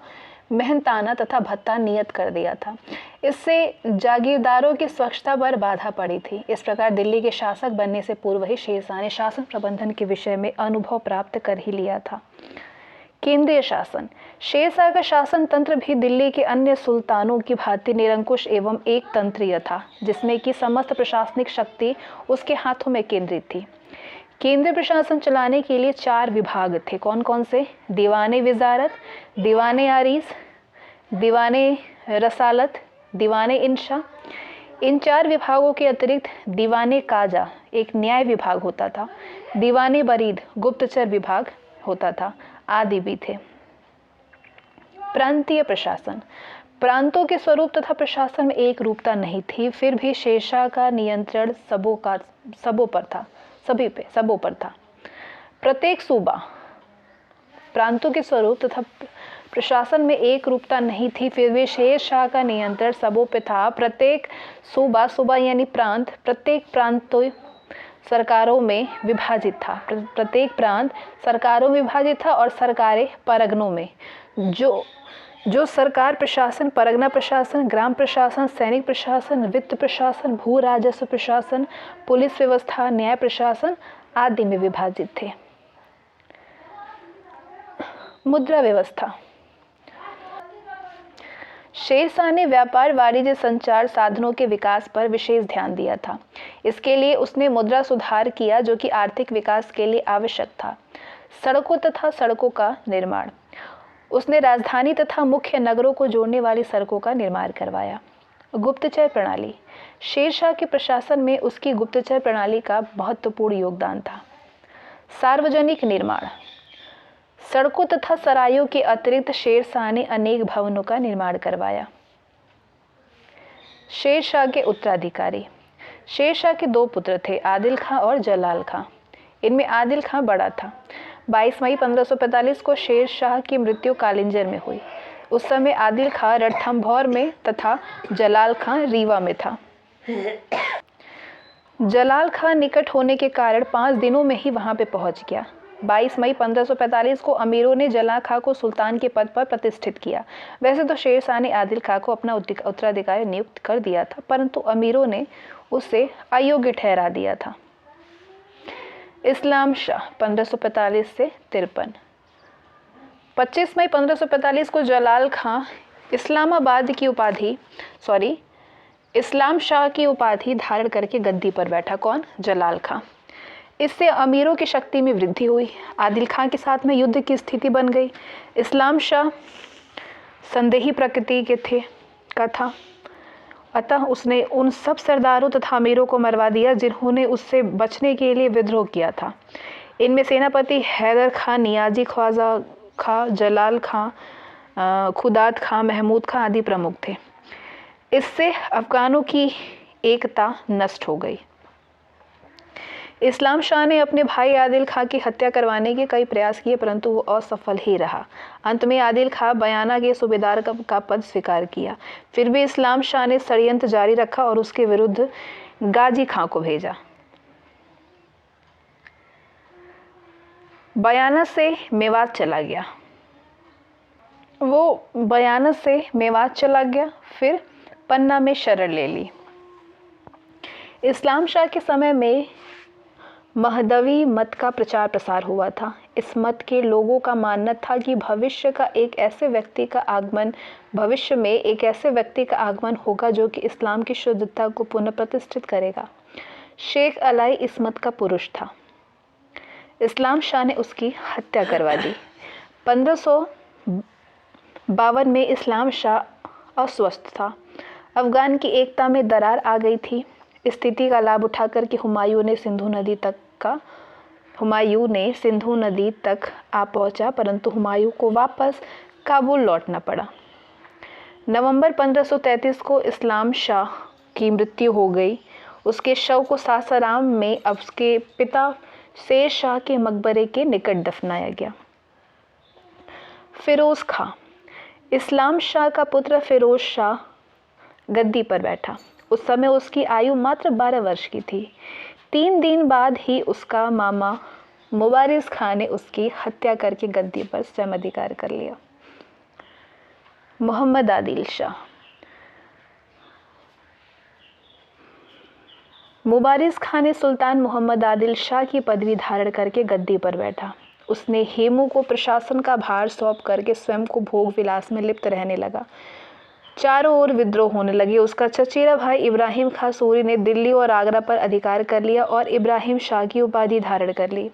मेहनताना तथा भत्ता नियत कर दिया था। इससे जागीरदारों की स्वच्छता पर बाधा पड़ी थी। इस प्रकार दिल्ली के शासक बनने से पूर्व ही शेर शाह ने शासन प्रबंधन के विषय में अनुभव प्राप्त कर ही लिया था। केंद्रीय शासन। शेर शाह का शासन तंत्र भी दिल्ली के अन्य सुल्तानों की भांति निरंकुश एवं एक तंत्रीय था, जिसमें कि समस्त प्रशासनिक शक्ति उसके हाथों में केंद्रित थी। केंद्रीय प्रशासन चलाने के लिए 4 विभाग थे। कौन कौन से? दीवाने विजारत, दीवाने आरीस, दीवाने रसालत, दीवाने इंशा। इन 4 विभागों के अतिरिक्त दीवाने काजा एक न्याय विभाग होता था, दीवाने बरीद गुप्तचर विभाग होता था आदि भी थे। प्रांतीय प्रशासन। प्रांतों के स्वरूप तथा प्रशासन में एक रूपता नहीं थी, फिर भी शेर शाह का नियंत्रण सबों पर था। प्रत्येक सूबा प्रांतों के स्वरूप तथा प्रशासन में एक रूपता नहीं थी, फिर भी शेर शाह का नियंत्रण सबों पे था। प्रत्येक सूबा यानी प्रांत प्रत्येक प्रांतों सरकारों में विभाजित था। प्रत्येक प्रांत सरकारों में विभाजित था और सरकारें परगनों में। जो सरकार प्रशासन, परगना प्रशासन, ग्राम प्रशासन, सैनिक प्रशासन, वित्त प्रशासन, भू राजस्व प्रशासन, पुलिस व्यवस्था, न्याय प्रशासन आदि में विभाजित थे। मुद्रा व्यवस्था। शेर शाह ने व्यापार, वाणिज्य, संचार साधनों के विकास पर विशेष ध्यान दिया था। इसके लिए उसने मुद्रा सुधार किया जो कि आर्थिक विकास के लिए आवश्यक था। सड़कों तथा सड़कों का निर्माण। उसने राजधानी तथा मुख्य नगरों को जोड़ने वाली सड़कों का निर्माण करवाया। गुप्तचर प्रणाली। शेर शाह के प्रशासन में उसकी गुप्तचर प्रणाली का महत्वपूर्ण योगदान था। सार्वजनिक निर्माण। सड़कों तथा सरायों के अतिरिक्त शेर शाह ने अनेक भवनों का निर्माण करवाया। शेर शाह के उत्तराधिकारी। शेर शाह के 2 पुत्र थे, आदिल खां और जलाल खां। इनमें आदिल खां बड़ा था। 22 मई 1545 को शेर शाह की मृत्यु कालिंजर में हुई। उस समय आदिल खां रणथंभौर में तथा जलाल खां रीवा में था। जलाल खां निकट होने के कारण 5 दिनों में ही वहां पे पहुंच गया। 22 मई 1545 को अमीरों ने जलाल खां को सुल्तान के पद पर प्रतिष्ठित किया। वैसे तो शेर शाह ने आदिल खां को अपना उत्तराधिकारी नियुक्त कर दिया था, परंतु अमीरों ने उसे अयोग्य ठहरा दिया था। इस्लाम शाह 1545 से 53। 25 मई 1545 को जलाल खां इस्लाम शाह की उपाधि धारण करके गद्दी पर बैठा। कौन? जलाल खां। इससे अमीरों की शक्ति में वृद्धि हुई। आदिल खां के साथ में युद्ध की स्थिति बन गई। इस्लाम शाह संदेही प्रकृति का था, अतः उसने उन सब सरदारों तथा अमीरों को मरवा दिया जिन्होंने उससे बचने के लिए विद्रोह किया था। इनमें सेनापति हैदर खां, नियाजी ख्वाजा खां, जलाल खां, खुदात खां, महमूद खां आदि प्रमुख थे। इससे अफगानों की एकता नष्ट हो गई। इस्लाम शाह ने अपने भाई आदिल खां की हत्या करवाने के कई प्रयास किए, परंतु वो असफल ही रहा। अंत में आदिल खां बयाना के सूबेदार का पद स्वीकार किया। फिर भी इस्लाम शाह ने षड्यंत्र जारी रखा और उसके विरुद्ध गाजी खां को भेजा। बयाना से मेवात चला गया। वो बयाना से मेवात चला गया, फिर पन्ना में शरण ले ली। इस्लाम शाह के समय में महदवी मत का प्रचार प्रसार हुआ था। इस मत के लोगों का मानना था कि भविष्य में एक ऐसे व्यक्ति का आगमन होगा जो कि इस्लाम की शुद्धता को पुनः प्रतिष्ठित करेगा। शेख अलाई इस मत का पुरुष था। इस्लाम शाह ने उसकी हत्या करवा दी। 1552 में इस्लाम शाह अस्वस्थ था। अफगान की एकता में दरार आ गई थी। स्थिति का लाभ उठाकर के हुमायूं ने सिंधु नदी तक आ पहुंचा, परंतु हुमायूं को वापस काबुल लौटना पड़ा। नवंबर 1533 को इस्लाम शाह की मृत्यु हो गई। उसके शव को सासाराम में उसके पिता शेर शाह के मकबरे के निकट दफनाया गया। फिरोज खां। इस्लाम शाह का पुत्र फिरोज शाह गद्दी पर बैठा। उस समय उसकी आयु मात्र 12 वर्ष की थी। 3 दिन बाद ही उसका मामा मुबारिज खां ने उसकी हत्या करके गद्दी पर स्वयं अधिकार कर लिया। मोहम्मद आदिल शाह। मुबारिज खां ने सुल्तान मोहम्मद आदिल शाह की पदवी धारण करके गद्दी पर बैठा। उसने हेमू को प्रशासन का भार सौंप करके स्वयं को भोग विलास में लिप्त रहने लगा। चारों ओर विद्रोह होने लगे। उसका चचेरा भाई इब्राहिम खां सूरी ने दिल्ली और आगरा पर अधिकार कर लिया और इब्राहिम शाह की उपाधि धारण कर ली।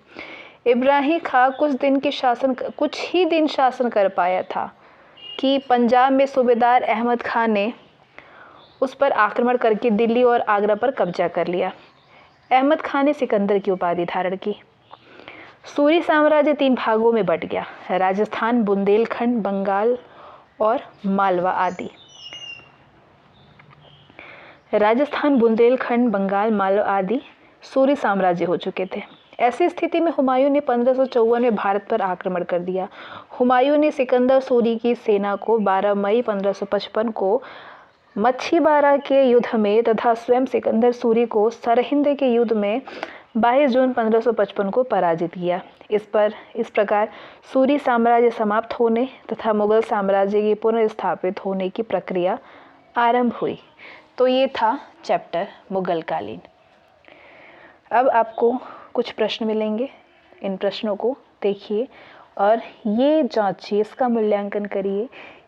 इब्राहिम खां कुछ ही दिन शासन कर पाया था कि पंजाब में सूबेदार अहमद खां ने उस पर आक्रमण करके दिल्ली और आगरा पर कब्जा कर लिया। अहमद खां ने सिकंदर की उपाधि धारण की। सूरी साम्राज्य 3 भागों में बट गया, राजस्थान, बुंदेलखंड, बंगाल और मालवा आदि। राजस्थान, बुंदेलखंड, बंगाल, मालवा आदि सूरी साम्राज्य हो चुके थे। ऐसी स्थिति में हुमायूं ने 1554 में भारत पर आक्रमण कर दिया। हुमायूं ने सिकंदर सूरी की सेना को 12 मई 1555 को मच्छीबारा के युद्ध में तथा स्वयं सिकंदर सूरी को सरहिंद के युद्ध में 22 जून 1555 को पराजित किया। इस प्रकार सूरी साम्राज्य समाप्त होने तथा मुगल साम्राज्य की पुनर्स्थापित होने की प्रक्रिया आरंभ हुई। तो ये था चैप्टर मुगल कालीन। अब आपको कुछ प्रश्न मिलेंगे, इन प्रश्नों को देखिए और ये जांचिए, इसका मूल्यांकन करिए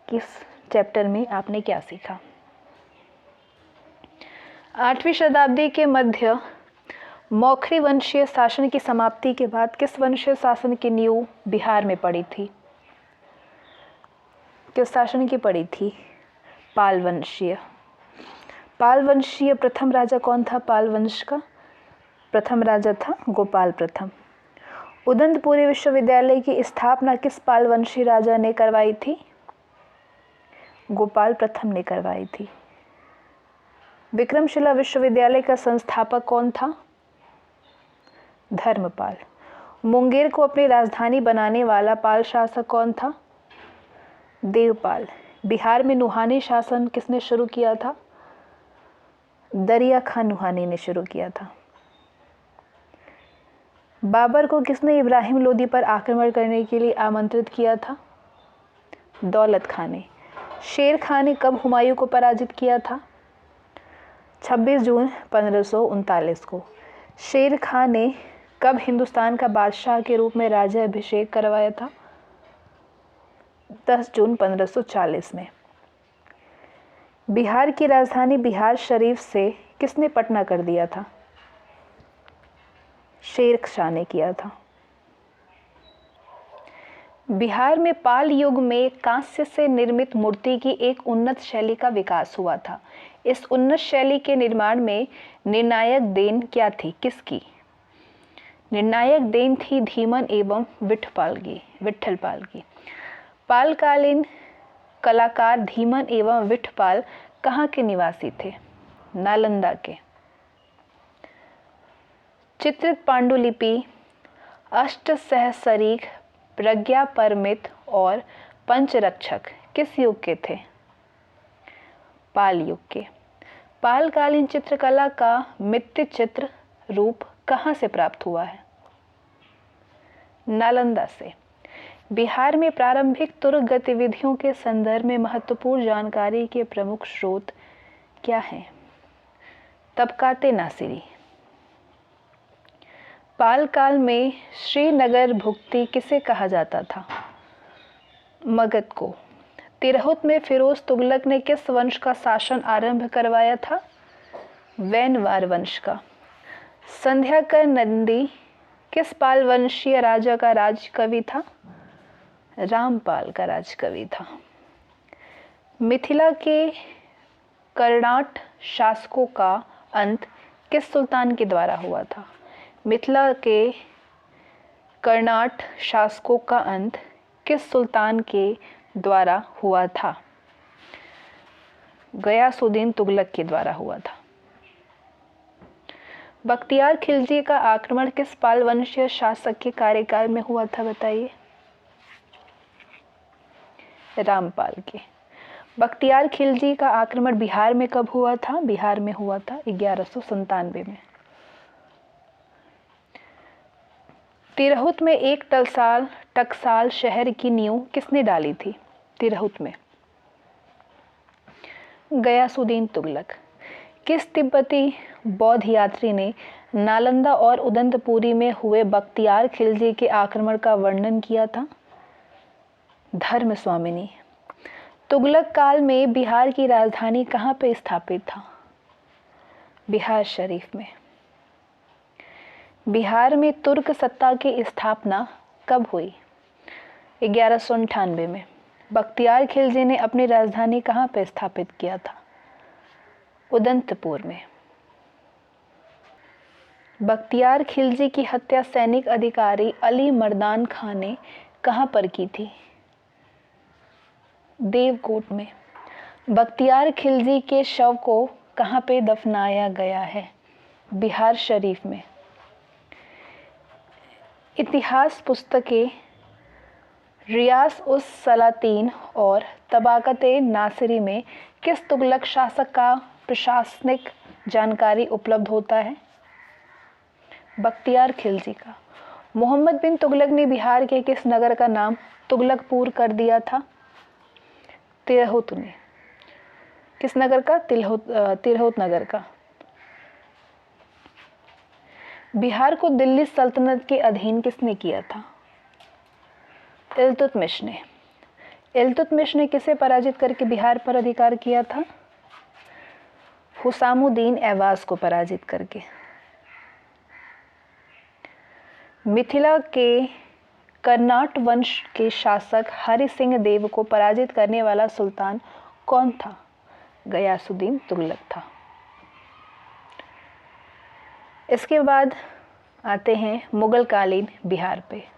कि इस चैप्टर में आपने क्या सीखा। 8वीं शताब्दी के मध्य मौखरी वंशीय शासन की समाप्ति के बाद किस वंशीय शासन की नींव बिहार में पड़ी थी? किस शासन की पड़ी थी? पाल वंशीय। पाल वंशीय प्रथम राजा कौन था? पाल वंश का प्रथम राजा था गोपाल प्रथम। उदंतपुरी विश्वविद्यालय की स्थापना किस पाल वंशी राजा ने करवाई थी? गोपाल प्रथम ने करवाई थी। विक्रमशिला विश्वविद्यालय का संस्थापक कौन था? धर्मपाल। मुंगेर को अपनी राजधानी बनाने वाला पाल शासक कौन था? देवपाल। बिहार में नुहानी शासन किसने शुरू किया था? दरिया खान नुहानी ने शुरू किया था। बाबर को किसने इब्राहिम लोदी पर आक्रमण करने के लिए आमंत्रित किया था? दौलत खान ने। शेर खान ने कब हुमायूं को पराजित किया था? 26 जून 1539 को। शेर खान ने कब हिंदुस्तान का बादशाह के रूप में राज्याभिषेक करवाया था? 10 जून 1540 में। बिहार की राजधानी बिहार शरीफ से किसने पटना कर दिया था? शेर शाह ने किया था। बिहार में पाल युग में कांस्य से निर्मित मूर्ति की एक उन्नत शैली का विकास हुआ था। इस उन्नत शैली के निर्माण में निर्णायक देन क्या थी? किसकी? निर्णायक देन थी धीमन एवं विट्ठलपाल की। पालकालीन कलाकार धीमन एवं विट्ठपाल कहाँ के निवासी थे? नालंदा के। चित्रित पांडुलिपि, अष्टसहस्रीक, प्रज्ञा परमित और पंचरक्षक किस युग के थे? पाल युग के। पालकालीन चित्रकला का मित्ति चित्र रूप कहाँ से प्राप्त हुआ है? नालंदा से। बिहार में प्रारंभिक तुर्क गतिविधियों के संदर्भ में महत्वपूर्ण जानकारी के प्रमुख स्रोत क्या हैं? तबकाते नासिरी। पाल काल में श्रीनगर भुक्ति किसे कहा जाता था? मगध को। तिरहुत में फिरोज तुगलक ने किस वंश का शासन आरंभ करवाया था? वैनवार वंश का। संध्याकर नंदी किस पाल वंशीय राजा का राजकवि था? रामपाल का राजकवि था। मिथिला के कर्णाट शासकों का अंत किस सुल्तान के द्वारा हुआ था? मिथिला के कर्णाट शासकों का अंत किस सुल्तान के द्वारा हुआ था? गयासुद्दीन तुगलक के द्वारा हुआ था। बख्तियार खिलजी का आक्रमण किस पाल वंशीय शासक के कार्यकाल में हुआ था? बताइए। रामपाल के। बख्तियार खिलजी का आक्रमण बिहार में कब हुआ था? बिहार में हुआ था 1197 में। तिरहुत में एक टकसाल शहर की नींव किसने डाली थी? तिरहुत में गयासुद्दीन तुगलक। किस तिब्बती बौद्ध यात्री ने नालंदा और उदंतपुरी में हुए बख्तियार खिलजी के आक्रमण का वर्णन किया था? धर्म स्वामिनी। तुगलक काल में बिहार की राजधानी कहाँ पे स्थापित था? बिहार शरीफ में। बिहार में तुर्क सत्ता की स्थापना कब हुई? 1198 में। बख्तियार खिलजी ने अपनी राजधानी कहाँ पे स्थापित किया था? उदंतपुर में। बख्तियार खिलजी की हत्या सैनिक अधिकारी अली मर्दान खान ने कहाँ पर की थी? देवकोट में। बख्तियार खिलजी के शव को कहाँ पे दफनाया गया है? बिहार शरीफ में। इतिहास पुस्तकें रियास उस सलातीन और तबाकत नासिरी में किस तुगलक शासक का प्रशासनिक जानकारी उपलब्ध होता है? बख्तियार खिलजी का। मोहम्मद बिन तुगलक ने बिहार के किस नगर का नाम तुगलकपुर कर दिया था? तिरहुत ने। किस नगर का? तिरहुत नगर का। बिहार को दिल्ली सल्तनत के अधीन किसने किया था? इल्तुतमिश ने। इल्तुतमिश ने किसे पराजित करके बिहार पर अधिकार किया था? हुसामुद्दीन ऐवाज को पराजित करके। मिथिला के कर्नाट वंश के शासक हरि सिंह देव को पराजित करने वाला सुल्तान कौन था? गयासुद्दीन तुगलक था। इसके बाद आते हैं मुगल कालीन बिहार पे।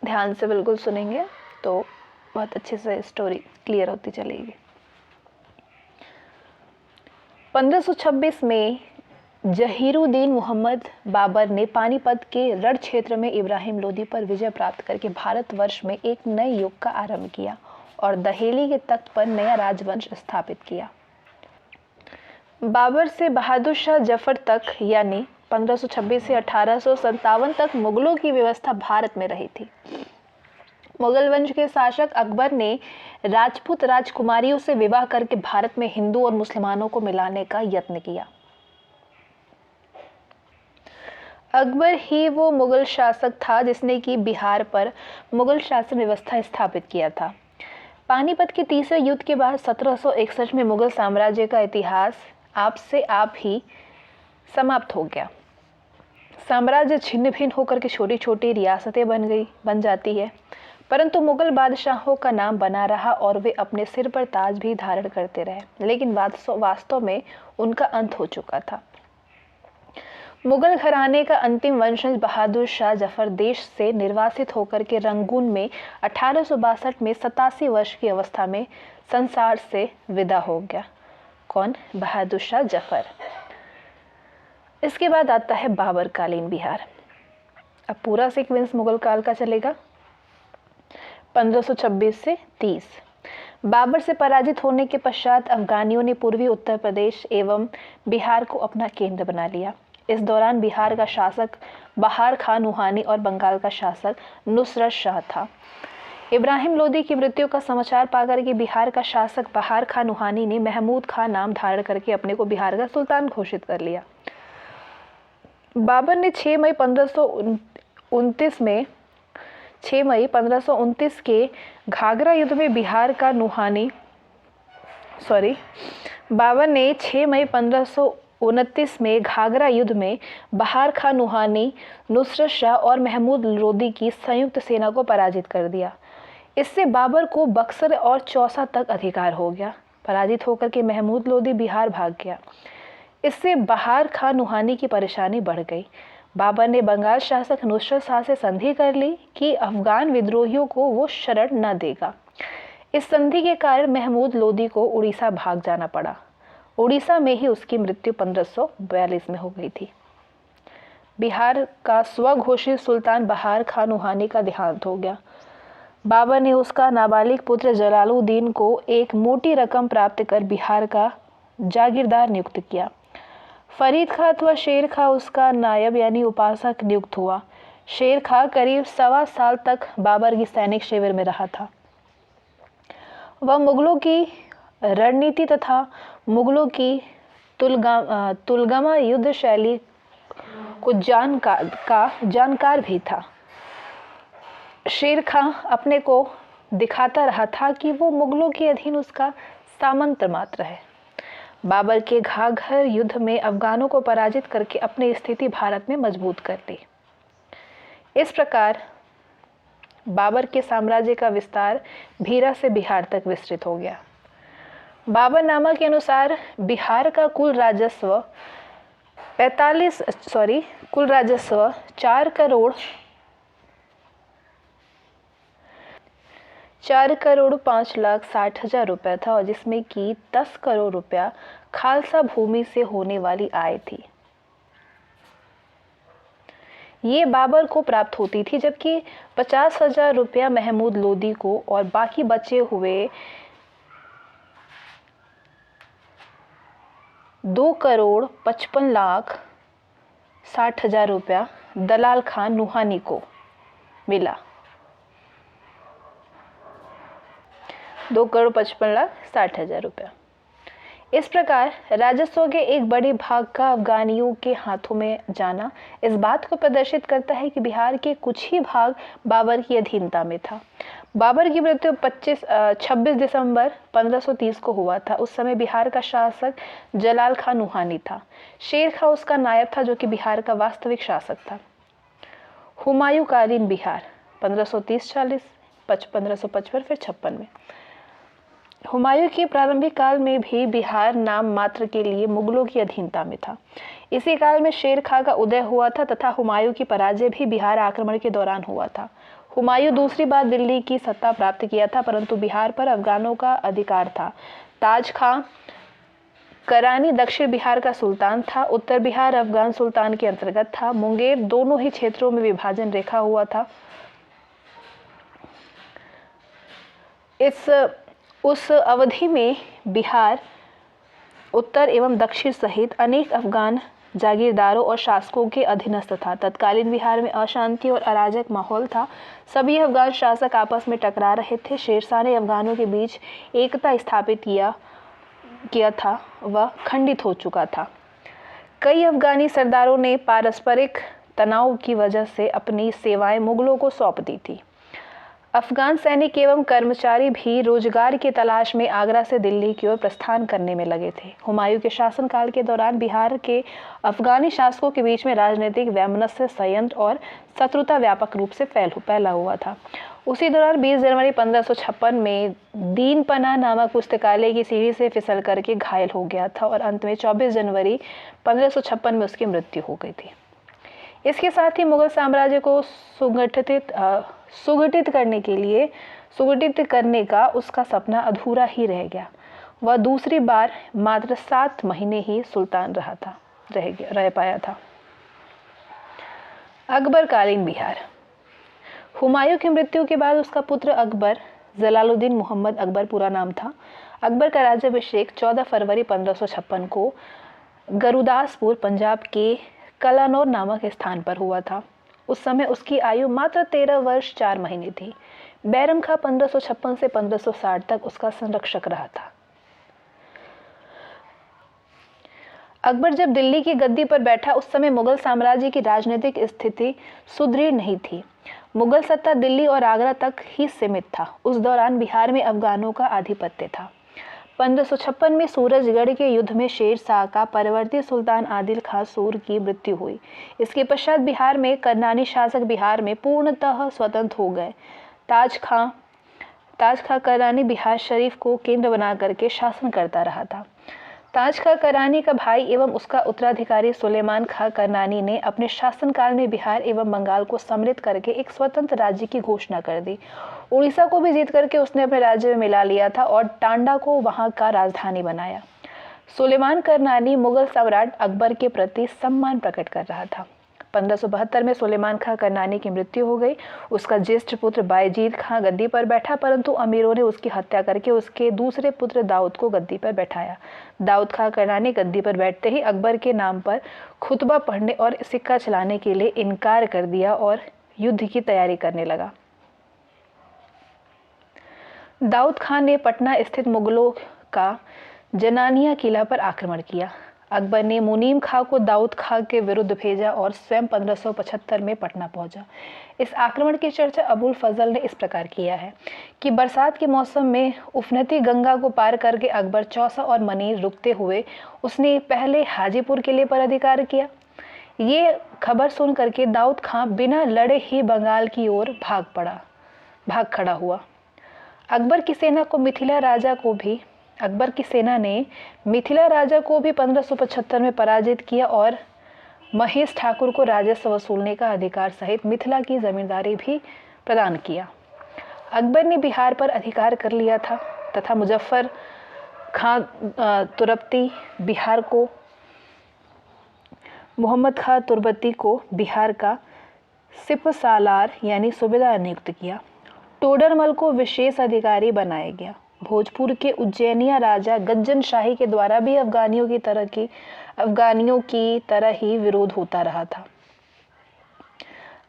ध्यान से बिल्कुल सुनेंगे तो बहुत अच्छे से स्टोरी क्लियर होती चलेगी। 1526 में जहीरुद्दीन मोहम्मद बाबर ने पानीपत के रण क्षेत्र में इब्राहिम लोदी पर विजय प्राप्त करके भारतवर्ष में एक नए युग का आरंभ किया और दहेली के तख्त पर नया राजवंश स्थापित किया। बाबर से बहादुर शाह जफर तक यानी 1526 से 1857 तक मुगलों की व्यवस्था भारत में रही थी। मुगल वंश के शासक अकबर ने राजपूत राजकुमारियों से विवाह करके भारत में हिंदू और मुसलमानों को मिलाने का यत्न किया। अकबर ही वो मुगल शासक था जिसने कि बिहार पर मुगल शासन व्यवस्था स्थापित किया था। पानीपत के तीसरे युद्ध के बाद 1761 में मुगल साम्राज्य का इतिहास आप से आप ही समाप्त हो गया। साम्राज्य छिन्न भिन्न होकर के छोटी छोटी रियासतें बन जाती है, परंतु मुगल बादशाहों का नाम बना रहा और वे अपने सिर पर ताज भी धारण करते रहे, लेकिन वास्तव में उनका अंत हो चुका था। मुगल घराने का अंतिम वंशज बहादुर शाह जफर देश से निर्वासित होकर के रंगून में 1862 में 87 वर्ष की अवस्था में संसार से विदा हो गया। कौन? बहादुर शाह जफर। इसके बाद आता है बाबर कालीन बिहार। अब पूरा सीक्वेंस मुगल काल का चलेगा। 1526 से 30। बाबर से पराजित होने के पश्चात अफगानियों ने पूर्वी उत्तर प्रदेश एवं बिहार को अपना केंद्र बना लिया। इस दौरान बिहार का शासक बहार खां नुहानी और बंगाल का शासक नुसरत शाह था। इब्राहिम लोदी की मृत्यु का समाचार पाकर के बिहार का शासक बहार खां नुहानी ने महमूद खां नाम धारण करके अपने को बिहार का सुल्तान घोषित कर लिया। बाबर ने 6 मई 1529 के घाघरा युद्ध में बाबर ने 6 मई 1529 में घाघरा युद्ध में बहार खां नुहानी, नुसरत शाह और महमूद लोदी की संयुक्त सेना को पराजित कर दिया। इससे बाबर को बक्सर और चौसा तक अधिकार हो गया। पराजित होकर के महमूद लोदी बिहार भाग गया। इससे बहार खां नुहानी की परेशानी बढ़ गई। बाबर ने बंगाल शासक नुसरत शाह से संधि कर ली कि अफगान विद्रोहियों को वो शरण न देगा। इस संधि के कारण महमूद लोदी को उड़ीसा भाग जाना पड़ा। उड़ीसा में ही उसकी मृत्यु 1542 में हो गई थी। बिहार का स्वघोषित सुल्तान बहार खां नुहानी का देहांत हो गया। बाबर ने उसका नाबालिग पुत्र जलालुद्दीन को एक मोटी रकम प्राप्त कर बिहार का जागीरदार नियुक्त किया। फरीद खां अथवा शेर खां उसका नायब यानी उपासक नियुक्त हुआ। शेर खां करीब 1.25 साल तक बाबर की सैनिक शिविर में रहा था। वह मुगलों की रणनीति तथा मुगलों की तुलगमा युद्ध शैली को जानकार भी था। शेर खां अपने को दिखाता रहा था कि वो मुगलों के अधीन उसका सामंत मात्र है। बाबर के घाघर युद्ध में अफगानों को पराजित करके अपनी स्थिति भारत में मजबूत कर ली। इस प्रकार बाबर के साम्राज्य का विस्तार भीरा से बिहार तक विस्तृत हो गया। बाबरनामा के अनुसार बिहार का कुल राजस्व 4 करोड़ 5,60,000 रुपया था और जिसमें कि 10 करोड़ रुपया खालसा भूमि से होने वाली आय थी। ये बाबर को प्राप्त होती थी, जबकि 50,000 रुपया महमूद लोदी को और बाकी बचे हुए 2,55,60,000 रुपया दलाल खान नुहानी को मिला। 2,55,60,000 रुपया। इस प्रकार राजस्व के एक बड़े भाग का अफगानियों के हाथों में जाना इस बात को प्रदर्शित करता है कि बिहार के कुछ ही भाग बाबर की अधीनता में था। बाबर की मृत्यु 26 दिसंबर 1530 को हुआ था। उस समय बिहार का शासक जलाल खान नुहानी था। शेर खां उसका नायब था, जो कि बिहार का वास्तविक शासक था। हुमायूं कालीन बिहार 1530-40, 1555 फिर 56 में। हुमायूं के प्रारंभिक काल में भी बिहार नाम मात्र के लिए मुगलों की अधीनता में था। इसी काल में शेर खां का उदय हुआ था तथा हुमायूं की पराजय भी बिहार आक्रमण के दौरान हुआ था। हुमायूं दूसरी बार दिल्ली की सत्ता प्राप्त किया था, परंतु बिहार पर अफगानों का अधिकार था। ताज खां करानी दक्षिण बिहार का सुल्तान था। उत्तर बिहार अफगान सुल्तान के अंतर्गत था। मुंगेर दोनों ही क्षेत्रों में विभाजन रेखा हुआ था। उस अवधि में बिहार उत्तर एवं दक्षिण सहित अनेक अफगान जागीरदारों और शासकों के अधीनस्थ था। तत्कालीन बिहार में अशांति और अराजक माहौल था। सभी अफगान शासक आपस में टकरा रहे थे। शेरशाह ने अफगानों के बीच एकता स्थापित किया था, वह खंडित हो चुका था। कई अफगानी सरदारों ने पारस्परिक तनाव की वजह से अपनी सेवाएं मुगलों को सौंप दी थी। अफगान सैनिक एवं कर्मचारी भी रोजगार की तलाश में आगरा से दिल्ली की ओर प्रस्थान करने में लगे थे। हुमायूं के शासनकाल के दौरान बिहार के अफगानी शासकों के बीच में राजनीतिक वैमनस्य, संयंत्र और शत्रुता व्यापक रूप से फैला हुआ था। उसी दौरान 20 जनवरी 1556 में दीन पनाह नामक पुस्तकालय की सीढ़ी से फिसल करके घायल हो गया था और अंत में 24 जनवरी 1556 में उसकी मृत्यु हो गई थी। इसके साथ ही मुगल साम्राज्य को सुगठित करने का उसका सपना अधूरा ही रह गया। वह दूसरी बार मात्र 7 महीने ही सुल्तान रह पाया था। अकबरकालीन बिहार। हुमायूं की मृत्यु के बाद उसका पुत्र अकबर, जलालुद्दीन मोहम्मद अकबर पूरा नाम था। अकबर का राज्याभिषेक 14 फरवरी 1556 को गुरुदासपुर, पंजाब के कलानौर नामक स्थान पर हुआ था। उस समय उसकी आयु मात्र 13 वर्ष 4 महीने थी। बैरम खां 1556 से 1560 तक उसका संरक्षक रहा था। अकबर जब दिल्ली की गद्दी पर बैठा, उस समय मुगल साम्राज्य की राजनीतिक स्थिति सुदृढ़ नहीं थी। मुगल सत्ता दिल्ली और आगरा तक ही सीमित था। उस दौरान बिहार में अफगानों का आधिपत्य था। 1556 में सूरजगढ़ के युद्ध में शेर शाह का परवर्ती सुल्तान आदिल खां सूर की मृत्यु हुई। इसके पश्चात बिहार में करनानी शासक बिहार में पूर्णतः स्वतंत्र हो गए। ताज खां करानी बिहार शरीफ को केंद्र बना करके शासन करता रहा था। ताज खां करानी का भाई एवं उसका उत्तराधिकारी सुलेमान खां करनानी ने अपने शासनकाल में बिहार एवं बंगाल को सम्मिलित करके एक स्वतंत्र राज्य की घोषणा कर दी। उड़ीसा को भी जीत करके उसने अपने राज्य में मिला लिया था और टांडा को वहां का राजधानी बनाया। सुलेमान करनानी मुगल सम्राट अकबर के प्रति सम्मान प्रकट कर रहा था। 1572 में सुलेमान खां करनानी की मृत्यु हो गई। उसका ज्येष्ठ पुत्र बायजीद खां गद्दी पर बैठा, परंतु अमीरों ने उसकी हत्या करके उसके दूसरे पुत्र दाऊद को गद्दी पर बैठाया। दाऊद खां करनानी गद्दी पर बैठते ही अकबर के नाम पर खुतबा पढ़ने और सिक्का चलाने के लिए इनकार कर दिया और युद्ध की तैयारी करने लगा। दाऊद खान ने पटना स्थित मुगलों का जनानिया किला पर आक्रमण किया। अकबर ने मुनीम खां को दाऊद खां के विरुद्ध भेजा और स्वयं 1575 में पटना पहुंचा। इस आक्रमण की चर्चा अबुल फजल ने इस प्रकार किया है कि बरसात के मौसम में उफनती गंगा को पार करके अकबर चौसा और मनीर रुकते हुए उसने पहले हाजीपुर किले पर अधिकार किया। ये खबर सुन करके दाऊद खां बिना लड़े ही बंगाल की ओर भाग खड़ा हुआ। अकबर की सेना ने मिथिला राजा को भी 1575 में पराजित किया और महेश ठाकुर को राजस्व वसूलने का अधिकार सहित मिथिला की जमींदारी भी प्रदान किया। अकबर ने बिहार पर अधिकार कर लिया था तथा मुजफ्फर खां तुर्बती मोहम्मद खां तुर्बती को बिहार का सिपसालार यानी सूबेदार नियुक्त किया। टोडरमल को विशेष अधिकारी बनाया गया। भोजपुर के उज्जैनिया राजा गज्जन शाही के द्वारा भी अफगानियों की तरह ही विरोध होता रहा था।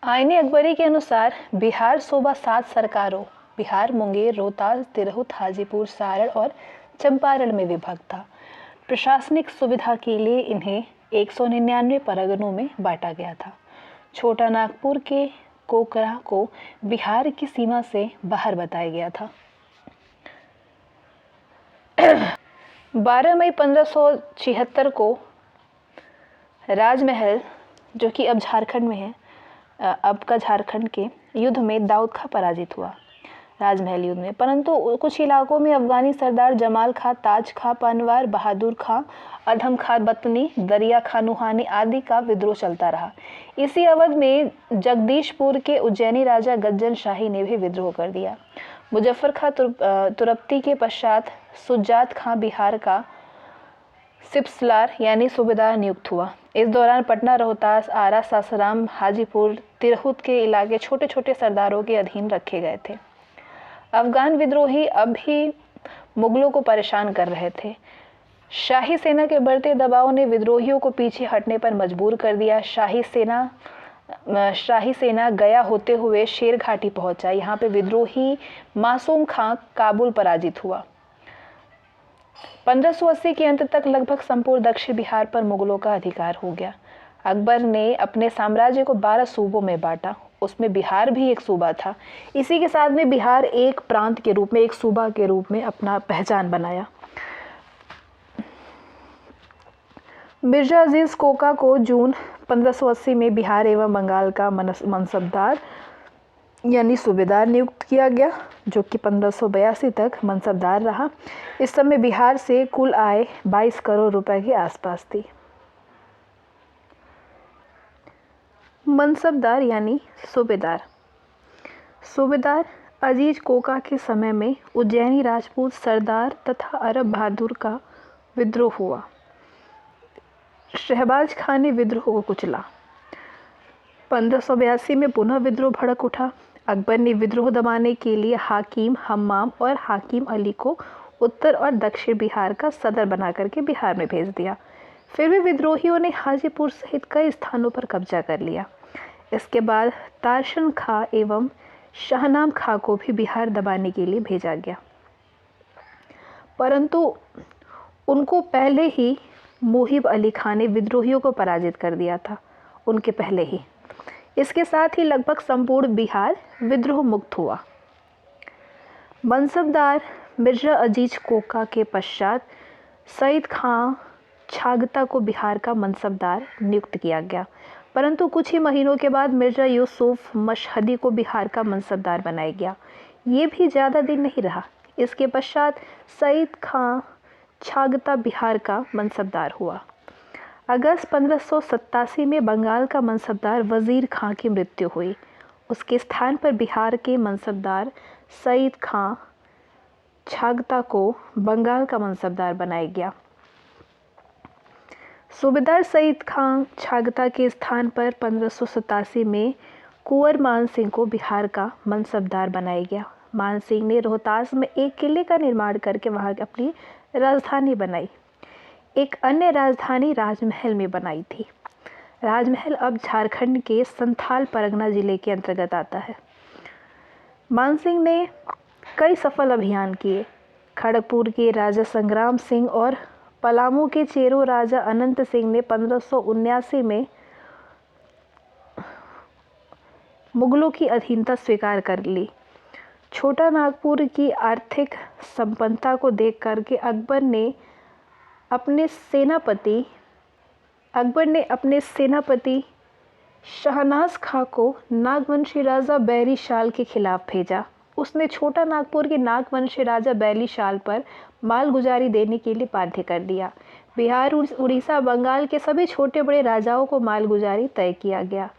आईने अकबरी के अनुसार बिहार सूबा 7 सरकारों बिहार, मुंगेर, रोहतास, तिरहुत, हाजीपुर, सारण और चंपारण में विभक्त था। प्रशासनिक सुविधा के लिए इन्हें 199 परगनों में बांटा गया था। छोटा नागपुर के कोकरा को बिहार की सीमा से बाहर बताया गया था। 12 मई 1576 को राजमहल, जो कि अब झारखंड में है, अब का झारखंड के युद्ध में दाऊद खां पराजित हुआ, राजमहल युद्ध में। परंतु कुछ इलाकों में अफगानी सरदार जमाल खां, ताज खां पनवार, बहादुर खां, अधम खां बतनी, दरिया खां नुहानी आदि का विद्रोह चलता रहा। इसी अवधि में जगदीशपुर के उज्जैनी राजा गज्जन शाही ने भी विद्रोह कर दिया। मुजफ्फर खां तुरप्ती के पश्चात सुजात खां बिहार का सिपसलार यानी सूबेदार नियुक्त हुआ। इस दौरान पटना, रोहतास, आरा, सासाराम, हाजीपुर, तिरहुत के इलाके छोटे छोटे सरदारों के अधीन रखे गए थे। अफगान विद्रोही अब भी मुगलों को परेशान कर रहे थे। शाही सेना के बढ़ते दबाव ने विद्रोहियों को पीछे हटने पर मजबूर कर दिया। शाही सेना गया होते हुए शेर घाटी पहुंचा। यहाँ पे विद्रोही मासूम खां काबुल पराजित हुआ। 1580 के अंत तक लगभग संपूर्ण दक्षिण बिहार पर मुगलों का अधिकार हो गया। अकबर ने अपने साम्राज्य को 12 सूबों में बांटा, उसमें बिहार भी एक सूबा था। इसी के साथ में बिहार एक प्रांत के रूप में, एक सूबा के रूप में अपना पहचान बनाया। मिर्जा अजीज कोका को जून 1580 में बिहार एवं बंगाल का मनसबदार यानी सूबेदार नियुक्त किया गया, जो कि 1582 तक मनसबदार रहा। इस समय बिहार से कुल आय 22 करोड़ रुपए के आसपास थी। मनसबदार यानी सूबेदार। सूबेदार अजीज कोका के समय में उज्जैनी राजपूत सरदार तथा अरब बहादुर का विद्रोह हुआ। शहबाज खान ने विद्रोह को कुचला। 1582 में पुनः विद्रोह भड़क उठा। अकबर ने विद्रोह दबाने के लिए हाकिम हम्माम और हाकिम अली को उत्तर और दक्षिण बिहार का सदर बना करके बिहार में भेज दिया। फिर भी विद्रोहियों ने हाजीपुर सहित कई स्थानों पर कब्जा कर लिया। इसके बाद तारशन खां एवं शाहनाम खां को भी बिहार दबाने के लिए भेजा गया, परंतु उनको पहले ही मुहिब अली खां ने विद्रोहियों को पराजित कर दिया था, उनके पहले ही। इसके साथ ही लगभग संपूर्ण बिहार विद्रोह मुक्त हुआ। मनसबदार मिर्जा अजीज कोका के पश्चात सईद खां छागता को बिहार का मनसबदार नियुक्त किया गया, परंतु कुछ ही महीनों के बाद मिर्जा यूसुफ मशहदी को बिहार का मनसबदार बनाया गया। ये भी ज़्यादा दिन नहीं रहा। इसके पश्चात सईद खां छागता बिहार का मनसबदार हुआ। अगस्त 1587 में बंगाल का मनसबदार वजीर खां की मृत्यु हुई। उसके स्थान पर बिहार के मनसबदार सईद खां छागता को बंगाल का मनसबदार बनाया गया। सूबेदार सईद खां छागता के स्थान पर 1587 में कुंवर मान सिंह को बिहार का मनसबदार बनाया गया। मान सिंह ने रोहतास में एक किले का निर्माण करके वहां अपनी राजधानी बनाई। एक अन्य राजधानी राजमहल में बनाई थी। राजमहल अब झारखंड के संथाल परगना जिले के अंतर्गत आता है। मानसिंह ने कई सफल अभियान किए। खड़गपुर के राजा संग्राम सिंह और पलामू के चेरो राजा अनंत सिंह ने 1579 में मुगलों की अधीनता स्वीकार कर ली। छोटा नागपुर की आर्थिक संपन्नता को देख करके अकबर ने अपने सेनापति शहनाज खां को नागवंशी राजा बैरी शाल के खिलाफ भेजा। उसने छोटा नागपुर के नागवंशी राजा बैली शाल पर मालगुजारी देने के लिए बाध्य कर दिया। बिहार, उड़ीसा, बंगाल के सभी छोटे बड़े राजाओं को मालगुजारी तय किया गया।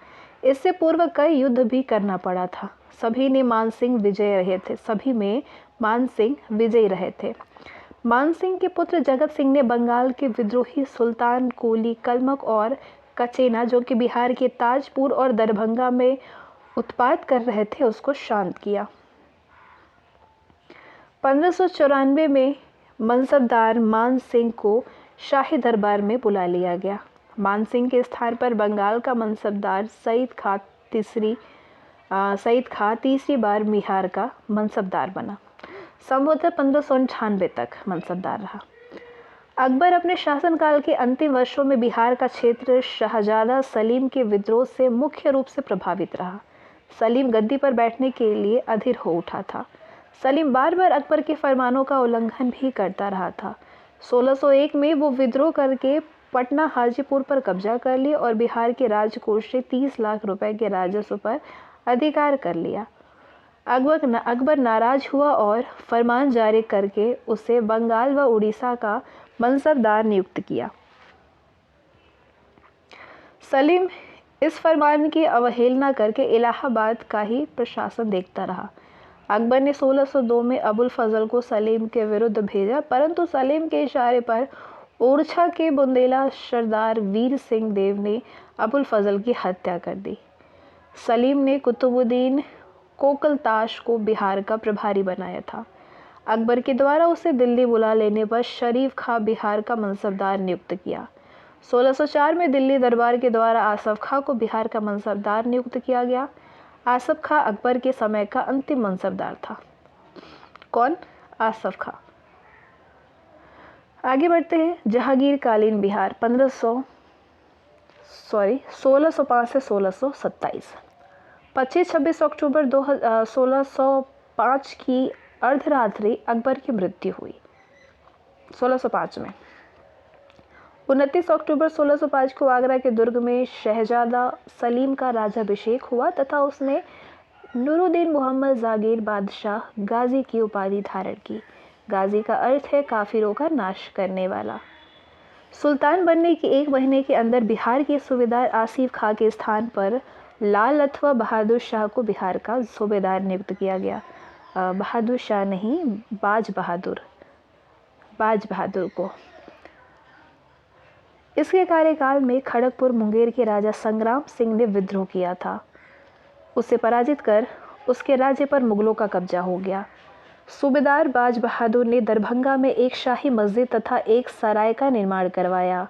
इससे पूर्व कई युद्ध भी करना पड़ा था। सभी में मानसिंह विजयी रहे थे। मानसिंह के पुत्र जगत सिंह ने बंगाल के विद्रोही सुल्तान कोली, कलमक और कचेना, जो कि बिहार के ताजपुर और दरभंगा में उत्पात कर रहे थे, उसको शांत किया। 1594 में मनसबदार मान सिंह को शाही दरबार में बुला लिया गया। मान सिंह के स्थान पर बंगाल का मनसबदार सईद खां तीसरी बार बिहार का मनसबदार बना। संभवतः 1598 तक मनसबदार रहा। अकबर अपने शासनकाल के अंतिम वर्षों में बिहार का क्षेत्र शहजादा सलीम के विद्रोह से मुख्य रूप से प्रभावित रहा। सलीम गद्दी पर बैठने के लिए अधीर हो उठा था। सलीम बार बार अकबर के फरमानों का उल्लंघन भी करता रहा था। 1601 में वो विद्रोह करके पटना हाजीपुर पर कब्जा कर लिया और बिहार के राजकोष से 30 लाख रुपए के राजस्व पर अधिकार कर लिया। अकबर नाराज हुआ और फरमान जारी करके उसे बंगाल व उड़ीसा का मनसबदार नियुक्त किया। सलीम इस फरमान की अवहेलना करके इलाहाबाद का ही प्रशासन देखता रहा। अकबर ने 1602 में अबुल फजल को सलीम के विरुद्ध भेजा, परंतु सलीम के इशारे पर ओरछा के बुंदेला सरदार वीर सिंह देव ने अबुल फजल की हत्या कर दी। सलीम ने कुतुबुद्दीन कोकलताश को बिहार का प्रभारी बनाया था। अकबर के द्वारा उसे दिल्ली बुला लेने पर शरीफ खां बिहार का मनसबदार नियुक्त किया। 1604 में दिल्ली दरबार के द्वारा आसफ खां को बिहार का मनसबदार नियुक्त किया गया। आसफ खां अकबर के समय का अंतिम मनसबदार था। कौन? आसफ खां। आगे बढ़ते हैं। जहांगीर कालीन बिहार 1605 से 1627। 25-26 अक्टूबर 1605 की अर्धरात्रि अकबर की मृत्यु हुई। 1605 में 29 अक्टूबर 1605 को आगरा के दुर्ग में शहजादा सलीम का राजाभिषेक हुआ तथा उसने नूरुद्दीन मोहम्मद जागीर बादशाह गाजी की उपाधि धारण की। गाजी का अर्थ है काफिरों का नाश करने वाला। सुल्तान बनने के 1 महीने के अंदर बिहार के सूबेदार आसिफ खां के स्थान पर लाल अथवा बहादुर शाह को बिहार का सूबेदार नियुक्त किया गया। बहादुर शाह नहीं, बाज बहादुर को। इसके कार्यकाल में खड़गपुर मुंगेर के राजा संग्राम सिंह ने विद्रोह किया था। उसे पराजित कर उसके राज्य पर मुगलों का कब्जा हो गया। सूबेदार बाज बहादुर ने दरभंगा में एक शाही मस्जिद तथा एक सराय का निर्माण करवाया।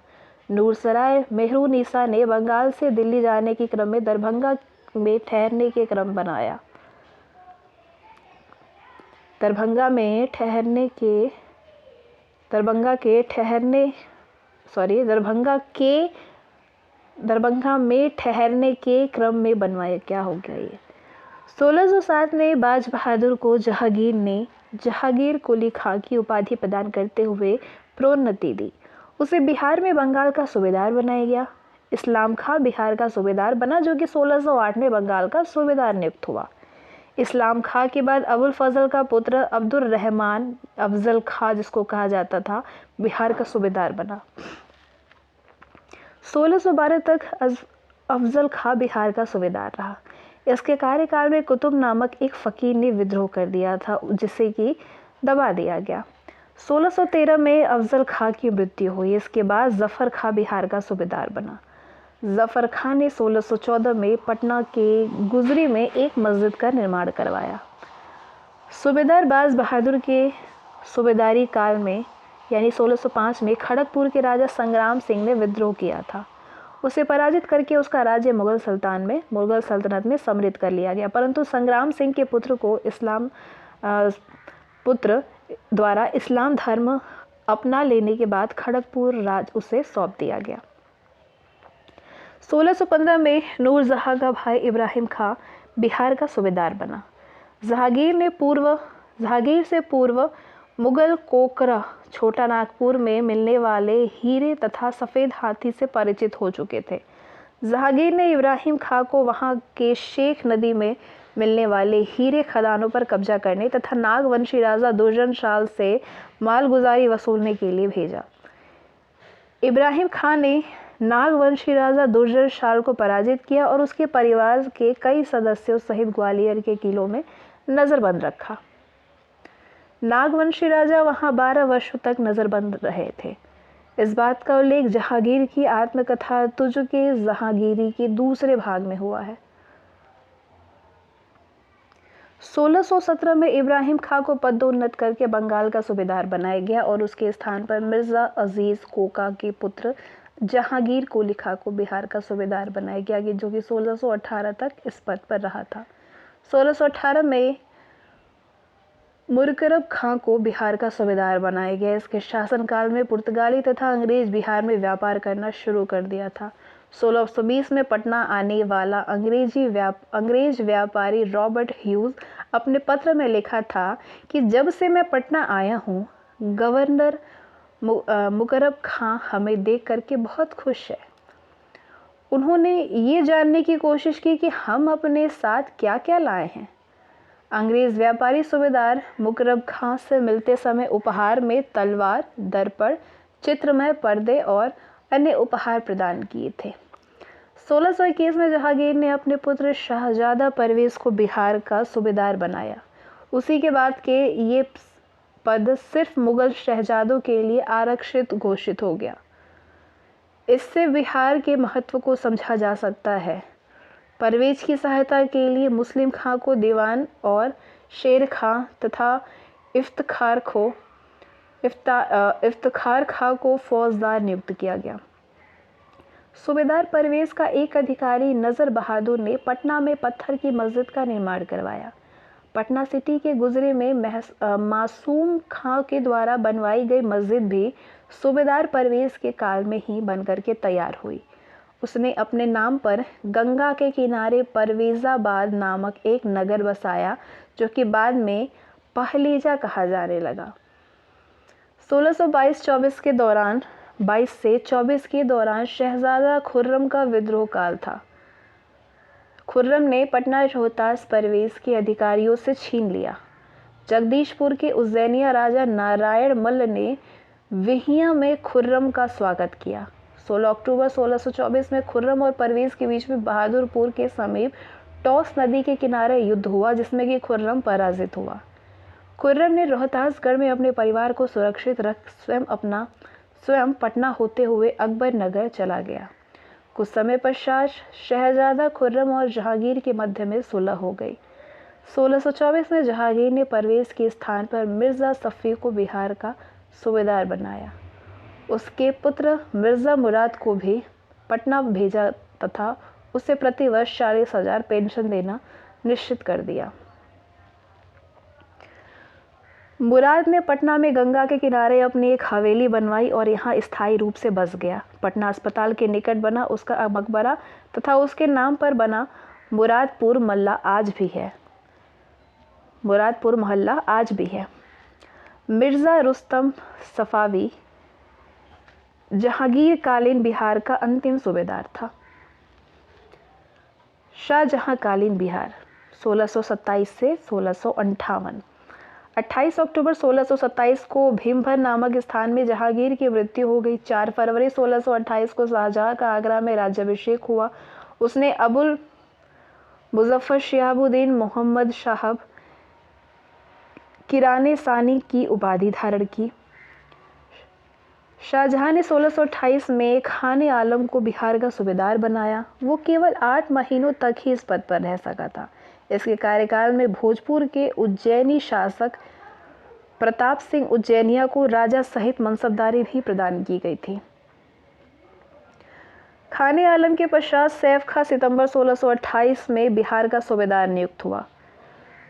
नूरसराय मेहरुनिसा ने बंगाल से दिल्ली जाने के क्रम में दरभंगा में ठहरने के क्रम बनाया। दरभंगा में ठहरने के क्रम में बनवाया। क्या हो गया ये? 1607 में बाज बहादुर को जहांगीर ने जहांगीर कुली खां की उपाधि प्रदान करते हुए प्रोन्नति दी। उसे बिहार में बंगाल का सूबेदार बनाया गया। इस्लाम खां बिहार का सूबेदार बना, जो कि 1608 में बंगाल का सूबेदार नियुक्त हुआ। इस्लाम खां के बाद अबुल फजल का पुत्र अब्दुल रहमान अफजल खां, जिसको कहा जाता था, बिहार का सूबेदार बना। 1612 तक अफजल खां बिहार का सूबेदार रहा। इसके कार्यकाल में कुतुब नामक एक फकीर ने विद्रोह कर दिया था, जिसे कि दबा दिया गया। 1613 में अफजल खां की मृत्यु हुई। इसके बाद जफर खां बिहार का सूबेदार बना। जफर खां ने 1614 में पटना के गुजरी में एक मस्जिद का निर्माण करवाया। सूबेदार बाज बहादुर के सूबेदारी काल में यानी 1605 में खड़गपुर के राजा संग्राम सिंह ने विद्रोह किया था। उसे पराजित करके उसका राज्य मुगल सल्तनत में सम्मिलित कर लिया गया, परंतु संग्राम सिंह के पुत्र द्वारा इस्लाम धर्म अपना लेने के बाद खड़गपुर राज उसे सौंप दिया गया। 1615 में नूरजहां का भाई इब्राहिम खां बिहार का सूबेदार बना। जहांगीर से पूर्व मुगल कोकरा छोटा नागपुर में मिलने वाले हीरे तथा सफ़ेद हाथी से परिचित हो चुके थे। जहांगीर ने इब्राहिम खां को वहां के शेख नदी में मिलने वाले हीरे खदानों पर कब्जा करने तथा नागवंशी राजा दुर्जन शाह से मालगुजारी वसूलने के लिए भेजा। इब्राहिम खां ने नागवंशी राजा दुर्जन शाह को पराजित किया और उसके परिवार के कई सदस्यों सहित ग्वालियर के किलों में नज़रबंद रखा। नागवंशी राजा वहां 12 वर्षों तक नज़रबंद रहे थे। इस बात का उल्लेख जहांगीर की आत्मकथा तुझ के जहांगीरी के दूसरे भाग में हुआ है। 1617 में इब्राहिम खां को पदोन्नत करके बंगाल का सूबेदार बनाया गया और उसके स्थान पर मिर्ज़ा अजीज़ कोका के पुत्र जहांगीर कोली खां को बिहार का सूबेदार बनाया गया, जो कि 1618 तक इस पद पर रहा था। 1618 में मुरकरब खां को बिहार का सूबेदार बनाया गया। इसके शासनकाल में पुर्तगाली तथा अंग्रेज बिहार में व्यापार करना शुरू कर दिया था। 1620 में पटना आने वाला अंग्रेज व्यापारी रॉबर्ट ह्यूज अपने पत्र में लिखा था कि जब से मैं पटना आया हूँ, गवर्नर मुकरब खां हमें देख करके बहुत खुश है। उन्होंने ये जानने की कोशिश की कि हम अपने साथ क्या क्या लाए हैं। अंग्रेज व्यापारी सूबेदार मुकरब खां से मिलते समय उपहार में तलवार, दर्पण, चित्रमय पर्दे और अन्य उपहार प्रदान किए थे। 1621 में जहांगीर ने अपने पुत्र शाहजादा परवेज को बिहार का सूबेदार बनाया। उसी के बाद के ये पद सिर्फ मुगल शहजादों के लिए आरक्षित घोषित हो गया। इससे बिहार के महत्व को समझा जा सकता है। परवेज की सहायता के लिए मुस्लिम खां को दीवान और शेर खां तथा इफ्तिखार खां को फौजदार नियुक्त किया गया। सूबेदार परवेज का एक अधिकारी नज़र बहादुर ने पटना में पत्थर की मस्जिद का निर्माण करवाया। पटना सिटी के गुजरे में मासूम खां के द्वारा बनवाई गई मस्जिद भी सूबेदार परवेज के काल में ही बनकर के तैयार हुई। उसने अपने नाम पर गंगा के किनारे परवेज़ाबाद नामक एक नगर बसाया, जो कि बाद में पहलीजा कहा जाने लगा। 1622 से 24 के दौरान शहजादा खुर्रम का विद्रोह काल था। खुर्रम ने पटना रोहतास परवेज के अधिकारियों से छीन लिया। जगदीशपुर के उज्जैनिया राजा नारायण मल्ल ने विहिया में खुर्रम का स्वागत किया। 16 अक्टूबर 1624 में खुर्रम और परवेज के बीच में बहादुरपुर के समीप टॉस नदी के किनारे युद्ध हुआ, जिसमें कि खुर्रम पराजित हुआ। खुर्रम ने रोहतासगढ़ में अपने परिवार को सुरक्षित रख स्वयं पटना होते हुए अकबर नगर चला गया। कुछ समय पश्चात शहजादा खुर्रम और जहांगीर के मध्य में सुलह हो गई। 1624 में जहांगीर ने परवेज के स्थान पर मिर्ज़ा सफ़ी को बिहार का सूबेदार बनाया। उसके पुत्र मिर्ज़ा मुराद को भी पटना भेजा तथा उसे प्रतिवर्ष 40,000 पेंशन देना निश्चित कर दिया। मुराद ने पटना में गंगा के किनारे अपनी एक हवेली बनवाई और यहाँ स्थायी रूप से बस गया। पटना अस्पताल के निकट बना उसका मकबरा तथा उसके नाम पर बना मुरादपुर महल्ला आज भी है। मिर्ज़ा रुस्तम सफ़ावी जहांगीर कालीन बिहार का अंतिम सूबेदार था। शाहजहां कालीन बिहार 1627 से 1658। 28 अक्टूबर 1627 को भीमभर नामक स्थान में जहांगीर की मृत्यु हो गई। 4 फरवरी 1628 को शाहजहां का आगरा में राज्याभिषेक हुआ। उसने अबुल मुजफ्फर शिहाबुद्दीन मोहम्मद साहब किराने सानी की उपाधि धारण की। शाहजहां ने 1628 में खाने आलम को बिहार का सूबेदार बनाया। वो केवल 8 महीनों तक ही इस पद पर रह सका था। इसके कार्यकाल में भोजपुर के उज्जैनी शासक प्रताप सिंह उज्जैनिया को राजा सहित मनसबदारी भी प्रदान की गई थी। खाने आलम के पश्चात सैफ खां सितंबर 1628 में बिहार का सूबेदार नियुक्त हुआ।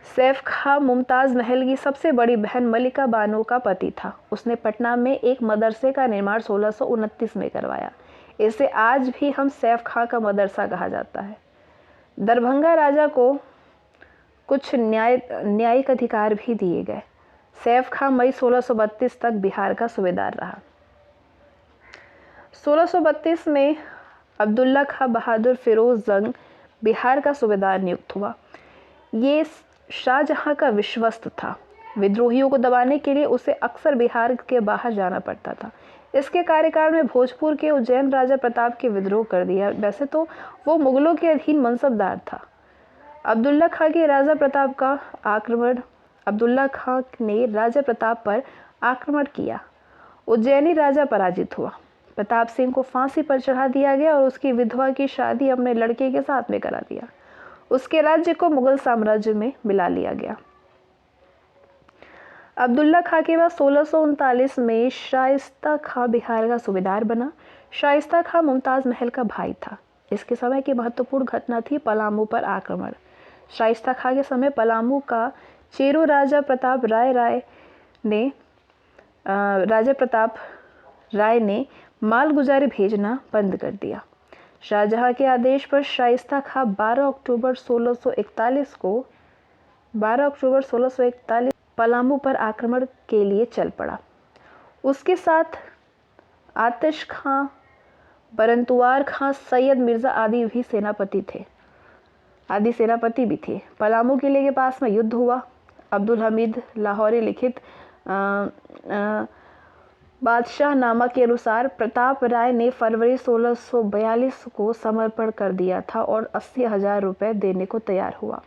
सैफ खां मुमताज़ महल की सबसे बड़ी बहन मलिका बानो का पति था। उसने पटना में एक मदरसे का निर्माण 1629 में करवाया। इसे आज भी हम सैफ खां का मदरसा कहा जाता है। दरभंगा राजा को कुछ न्यायिक अधिकार भी दिए गए। सैफ खां मई 1632 तक बिहार का सूबेदार रहा। 1632 में अब्दुल्ला खां बहादुर फिरोज जंग बिहार का सूबेदार नियुक्त हुआ। ये शाहजहां का विश्वस्त था। विद्रोहियों को दबाने के लिए उसे अक्सर बिहार के बाहर जाना पड़ता था। इसके कार्यकाल में भोजपुर के उज्जैन राजा प्रताप के विद्रोह कर दिया। वैसे तो वो मुगलों के अधीन मनसबदार था। अब्दुल्ला खां ने राजा प्रताप पर आक्रमण किया उज्जैनी राजा पराजित हुआ। प्रताप सिंह को फांसी पर चढ़ा दिया गया और उसकी विधवा की शादी अपने लड़के के साथ में करा दिया। उसके राज्य को मुगल साम्राज्य में मिला लिया गया। अब्दुल्ला खां के बाद 1639 में शाइस्ता खां बिहार का सूबेदार बना। शाइस्ता खां मुमताज महल का भाई था। इसके समय की महत्वपूर्ण घटना थी पलामू पर आक्रमण। शाइस्ता खां के समय पलामू का चेरो राजा प्रताप राय ने मालगुजारी भेजना बंद कर दिया। शाहजहां के आदेश पर शाइस्ता खां 12 अक्टूबर 1641 पलामू पर आक्रमण के लिए चल पड़ा। उसके साथ आतिश खां, बरंतुआर खां, सैयद मिर्जा आदि सेनापति भी थे। पलामू किले के पास में युद्ध हुआ। अब्दुल हमीद लाहौरी लिखित बादशाहनामा के अनुसार प्रताप राय ने फरवरी 1642 को समर्पण कर दिया था और 80,000 रुपये देने को तैयार हुआ।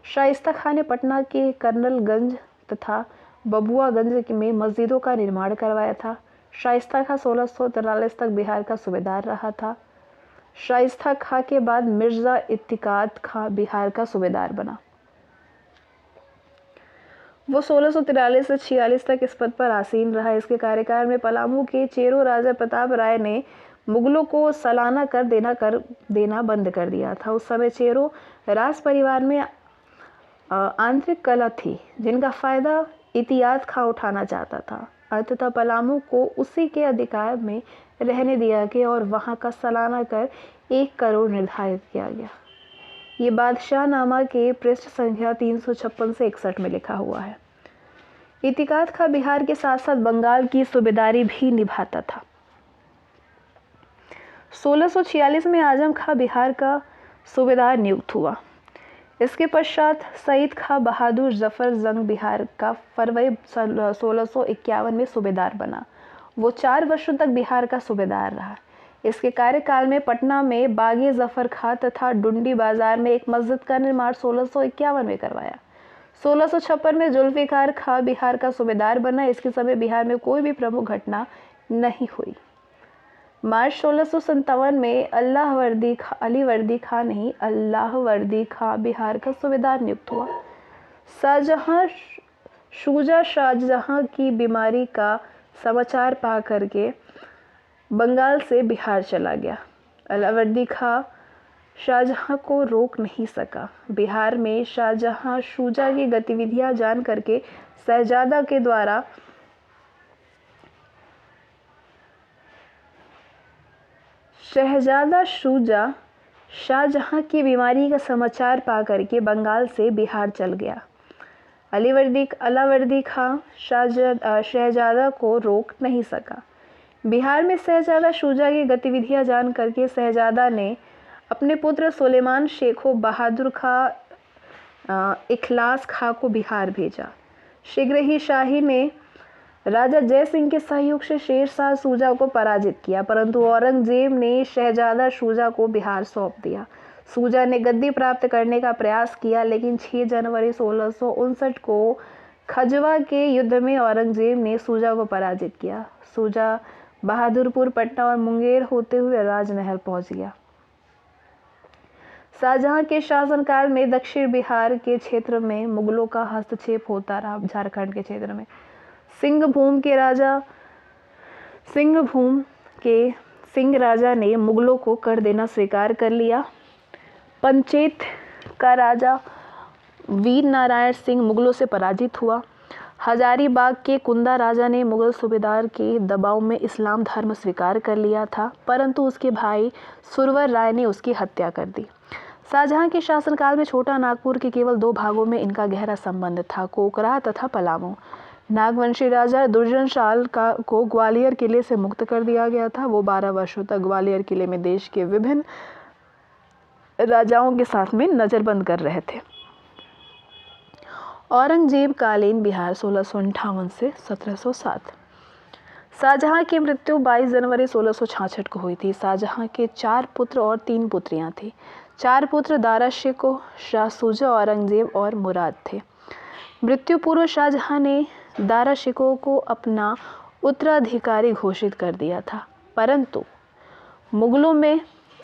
शाइस्ता खां ने पटना के कर्नलगंज तथा बबुआगंज में मस्जिदों का निर्माण करवाया था। शाइस्ता खां 1643 तक बिहार का सूबेदार रहा था। शाइस्ता खां के बाद मिर्जा इत्तिकाद खां बिहार का सूबेदार बना। वो 1643 से 46 तक इस पद पर आसीन रहा। इसके कार्यकाल में पलामू के चेरो राजा प्रताप राय ने मुगलों को सालाना कर देना बंद कर दिया था। उस समय चेरो राज परिवार में आंतरिक कलह थी जिनका फायदा इतियाद खां उठाना चाहता था। अंततः पलामू को उसी के अधिकार में रहने दिया गया और वहां का सालाना कर 1 करोड़ निर्धारित किया गया। ये बादशाहनामा के पृष्ठ संख्या 356 से 61 में लिखा हुआ है। इत्तिकाद खां बिहार के साथ साथ बंगाल की सूबेदारी भी निभाता था। 1646 में आजम खां बिहार का सूबेदार नियुक्त हुआ। इसके पश्चात सईद खां बहादुर जफर जंग बिहार का फरवरी 1651 में सूबेदार बना। वो 4 वर्षों तक बिहार का सूबेदार रहा। इसके कार्यकाल में पटना में बागे जफर खां तथा डुंडी बाजार में एक मस्जिद का निर्माण 1651 में करवाया। 1656 में जुल्फिकार खां बिहार का सूबेदार बना। इसके समय बिहार में कोई भी प्रमुख घटना नहीं हुई। मार्च 1657 में अल्लाहवर्दी खां बिहार का सूबेदार नियुक्त हुआ। शाहजहां की बीमारी का समाचार पा करके बंगाल से बिहार चला गया। अलावर्दी खां शाहजहां को रोक नहीं सका। बिहार में शाहजहां शुजा की गतिविधियां जान करके शहजादा शुजा शाहजहां की बीमारी का समाचार पा करके बंगाल से बिहार चल गया। अलावर्दी खां शहजादा को रोक नहीं सका। बिहार में शहजादा शुजा की गतिविधियां जान करके शहजादा ने अपने पुत्र सुलेमान शेखो बहादुर खां इखलास खां को बिहार भेजा। शीघ्र ही शाही ने राजा जय सिंह के सहयोग से शेर शाह शुजा को पराजित किया, परंतु औरंगजेब ने शहजादा शुजा को बिहार सौंप दिया। शुजा ने गद्दी प्राप्त करने का प्रयास किया, लेकिन 6 जनवरी 1659 को खजवा के युद्ध में औरंगजेब ने शुजा को पराजित किया। शुजा बहादुरपुर, पटना और मुंगेर होते हुए राजमहल पहुंच गया। शाहजहां के शासनकाल में दक्षिण बिहार के क्षेत्र में मुगलों का हस्तक्षेप होता रहा। झारखंड के क्षेत्र में सिंहभूम के सिंह राजा ने मुगलों को कर देना स्वीकार कर लिया। पंचेत का राजा वीर नारायण सिंह मुगलों से पराजित हुआ। हजारीबाग के कुंदा राजा ने मुगल सूबेदार के दबाव में इस्लाम धर्म स्वीकार कर लिया था, परंतु उसके भाई सुरवर राय ने उसकी हत्या कर दी। शाहजहां के शासनकाल में छोटा नागपुर के केवल 2 भागों में इनका गहरा संबंध था, कोकरा तथा पलामू। नागवंशी राजा दुर्जनशाल को ग्वालियर किले से मुक्त कर दिया गया था। वो 12 वर्षों तक ग्वालियर किले में देश के विभिन्न राजाओं के साथ में नजरबंद कर रहे थे। औरंगजेब कालीन बिहार 1658 से 1707। शाहजहां की मृत्यु 22 जनवरी 1666 को हुई थी। शाहजहां के 4 पुत्र और 3 पुत्रियां थी। 4 पुत्र दारा शिकोह, शाह शुजा, औरंगजेब और मुराद थे। मृत्यु पूर्व शाहजहां ने दारा शिकोह को अपना उत्तराधिकारी घोषित कर दिया था, परंतु मुगलों में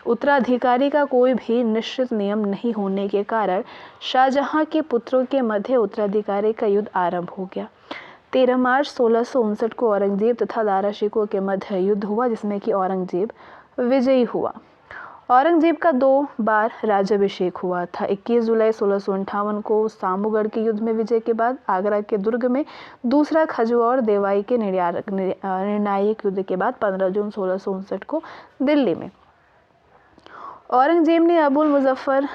उत्तराधिकारी का कोई भी निश्चित नियम नहीं होने के कारण शाहजहां के पुत्रों के मध्य उत्तराधिकारी का युद्ध आरंभ हो गया। 13 मार्च 1659 को औरंगजेब तथा दारा शिकोह के मध्य युद्ध हुआ, जिसमें कि औरंगजेब विजयी हुआ। औरंगजेब का 2 बार राज्याभिषेक हुआ था। 21 जुलाई 1658 को सामूगढ़ के युद्ध में विजय के बाद आगरा के दुर्ग में, दूसरा खजुआ और देवाई के निर्णायक युद्ध के बाद 15 जून 1659 को दिल्ली में औरंगजेब ने अबुल मुजफ्फर,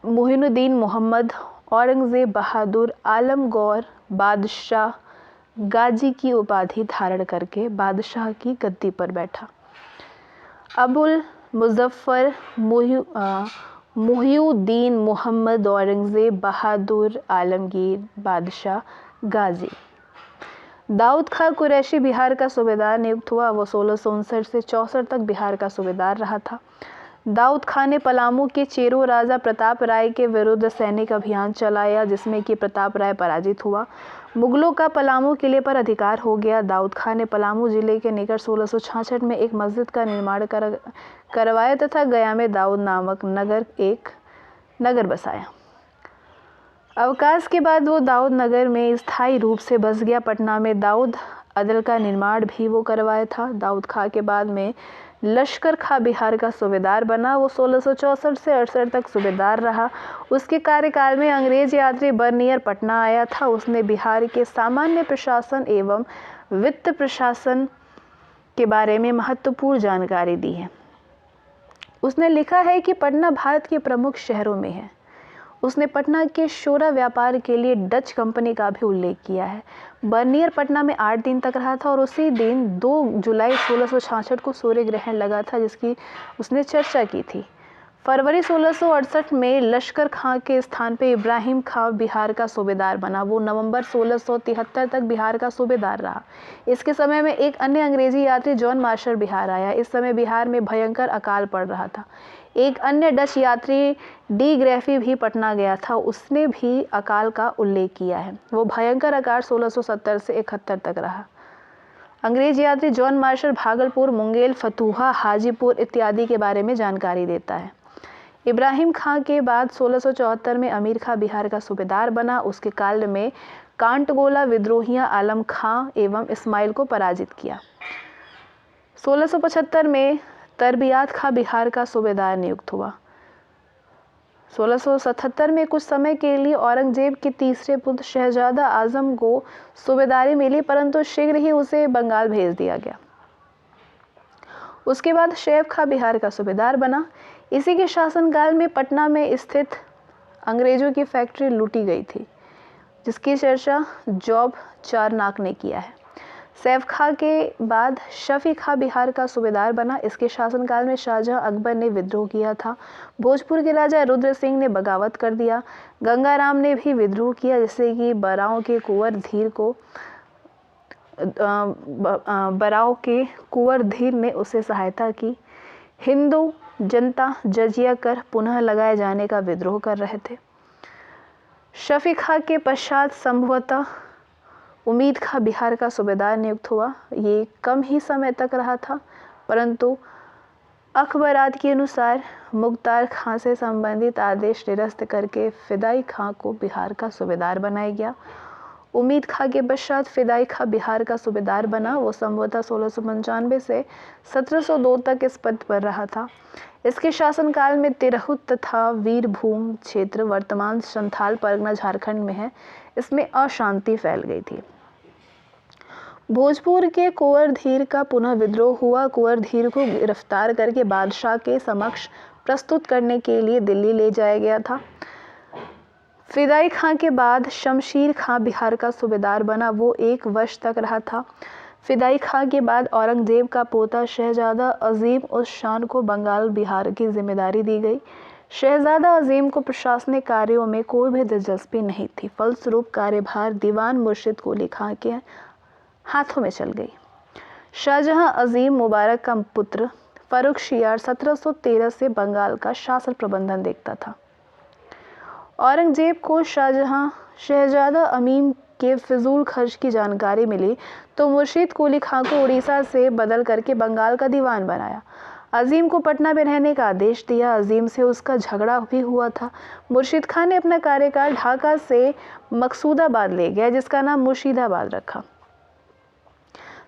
मोहिनुद्दीन मोहम्मद, औरंगजेब बहादुर, आलमगौर बादशाह गाजी की उपाधि धारण करके बादशाह की गद्दी पर बैठा। अबुल मुजफ्फर, मोहिउद्दीन मोहम्मद, औरंगजेब बहादुर, आलमगीर बादशाह गाजी। दाऊद खां कुरैशी बिहार का सूबेदार नियुक्त हुआ। वो 1659 से 64 तक बिहार का सूबेदार रहा था। दाऊद खां ने पलामू के चेरो राजा प्रताप राय के विरुद्ध सैनिक अभियान चलाया, जिसमें कि प्रताप राय पराजित हुआ। मुगलों का पलामू किले पर अधिकार हो गया। दाऊद खां ने पलामू जिले के निकट 1666 में एक मस्जिद का निर्माण करवाया तथा गया में दाऊद नामक एक नगर बसाया। अवकाश के बाद वो दाऊद नगर में स्थायी रूप से बस गया। पटना में दाऊद अदल का निर्माण भी वो करवाया था। दाऊद खां के बाद में लश्कर खां बिहार का सूबेदार बना। वो 1664 से 68 तक सूबेदार रहा। उसके कार्यकाल में अंग्रेज यात्री बर्नियर पटना आया था। उसने बिहार के सामान्य प्रशासन एवं वित्त प्रशासन के बारे में महत्वपूर्ण जानकारी दी है। उसने लिखा है कि पटना भारत के प्रमुख शहरों में है। उसने पटना के शोरा व्यापार के लिए डच कंपनी का भी उल्लेख किया है। बर्नियर पटना में 8 दिन तक रहा था और उसी दिन 2 जुलाई 1666 को सूर्य ग्रहण लगा था, जिसकी उसने चर्चा की थी। फरवरी 1668 में लश्कर खां के स्थान पर इब्राहिम खां बिहार का सूबेदार बना। वो नवंबर 1673 तक बिहार का सूबेदार रहा। इसके समय में एक अन्य अंग्रेजी यात्री जॉन मार्शल बिहार आया। इस समय बिहार में भयंकर अकाल पड़ रहा था। एक अन्य डच यात्री डी ग्रैफी भी पटना गया था। उसने भी अकाल का उल्लेख किया है। वो भयंकर अकाल 1670 से 71 तक रहा। अंग्रेज यात्री जॉन मार्शल भागलपुर, मुंगेर, फतुहा, हाजीपुर इत्यादि के बारे में जानकारी देता है। इब्राहिम खां के बाद 1674 में अमीर खां बिहार का सूबेदार बना। उसके काल में कांटगोला विद्रोहियों आलम खां एवं इस्माइल को पराजित किया। 1675 में तरबियात खां बिहार का सूबेदार नियुक्त हुआ। 1677 में कुछ समय के लिए औरंगजेब के तीसरे पुत्र शहजादा आजम को सूबेदारी मिली, परंतु शीघ्र ही उसे बंगाल भेज दिया गया। उसके बाद शैफ खां बिहार का सूबेदार बना। इसी के शासनकाल में पटना में स्थित अंग्रेजों की फैक्ट्री लूटी गई थी, जिसकी चर्चा जॉब चारनाक ने किया है। सैफ खां के बाद शफी खां बिहार का सूबेदार बना। इसके शासनकाल में शाहजहां अकबर ने विद्रोह किया था। भोजपुर के राजा रुद्र सिंह ने बगावत कर दिया। गंगाराम ने भी विद्रोह किया, जिससे कि बराव के कुंवर धीर ने उसे सहायता की। हिंदू जनता जजिया कर पुनः लगाए जाने का विद्रोह कर रहे थे। शफी खां के पश्चात संभवतः उम्मीद खां बिहार का सूबेदार नियुक्त हुआ। ये कम ही समय तक रहा था, परंतु अखबारात के अनुसार मुख्तार खां से संबंधित आदेश निरस्त करके फिदाई खां को बिहार का सूबेदार बनाया गया। उम्मीद खां के पश्चात फिदाई खां बिहार का सूबेदार बना। वो संभवतः 1695 से 1702 तक इस पद पर रहा था। इसके शासनकाल में तिरहुत तथा वीरभूम क्षेत्र, वर्तमान संथाल परगना झारखंड में है, इसमें अशांति फैल गई थी। भोजपुर के कुंवर धीर का पुनः विद्रोह हुआ। कुंवर धीर को गिरफ्तार करके बादशाह के समक्ष प्रस्तुत करने के लिए दिल्ली ले जाया गया था। फिदाई खां के बाद शमशीर खां बिहार का सूबेदार बना। वो 1 वर्ष तक रहा था। फिदाई खां के बाद औरंगजेब का पोता शहजादा अजीम उस शान को बंगाल बिहार की जिम्मेदारी दी गई। शहजादा अजीम को प्रशासनिक कार्यों में कोई भी दिलचस्पी नहीं थी। फलस्वरूप कार्यभार दीवान मुर्शिद कुली खां के हाथों में चल गई। शाहजहां अजीम मुबारक का पुत्र फर्रुखशियार 1713 से बंगाल का शासन प्रबंधन देखता था। औरंगजेब को शहजादा के फिजूल खर्च की जानकारी मिली तो मुर्शीद कुली खां को उड़ीसा से बदल करके बंगाल का दीवान बनाया। अजीम को पटना में रहने का आदेश दिया। अजीम से उसका झगड़ा भी हुआ था। मुर्शीद खान ने अपना कार्यकाल ढाका से मकसूदाबाद ले गया, जिसका नाम मुर्शीदाबाद रखा।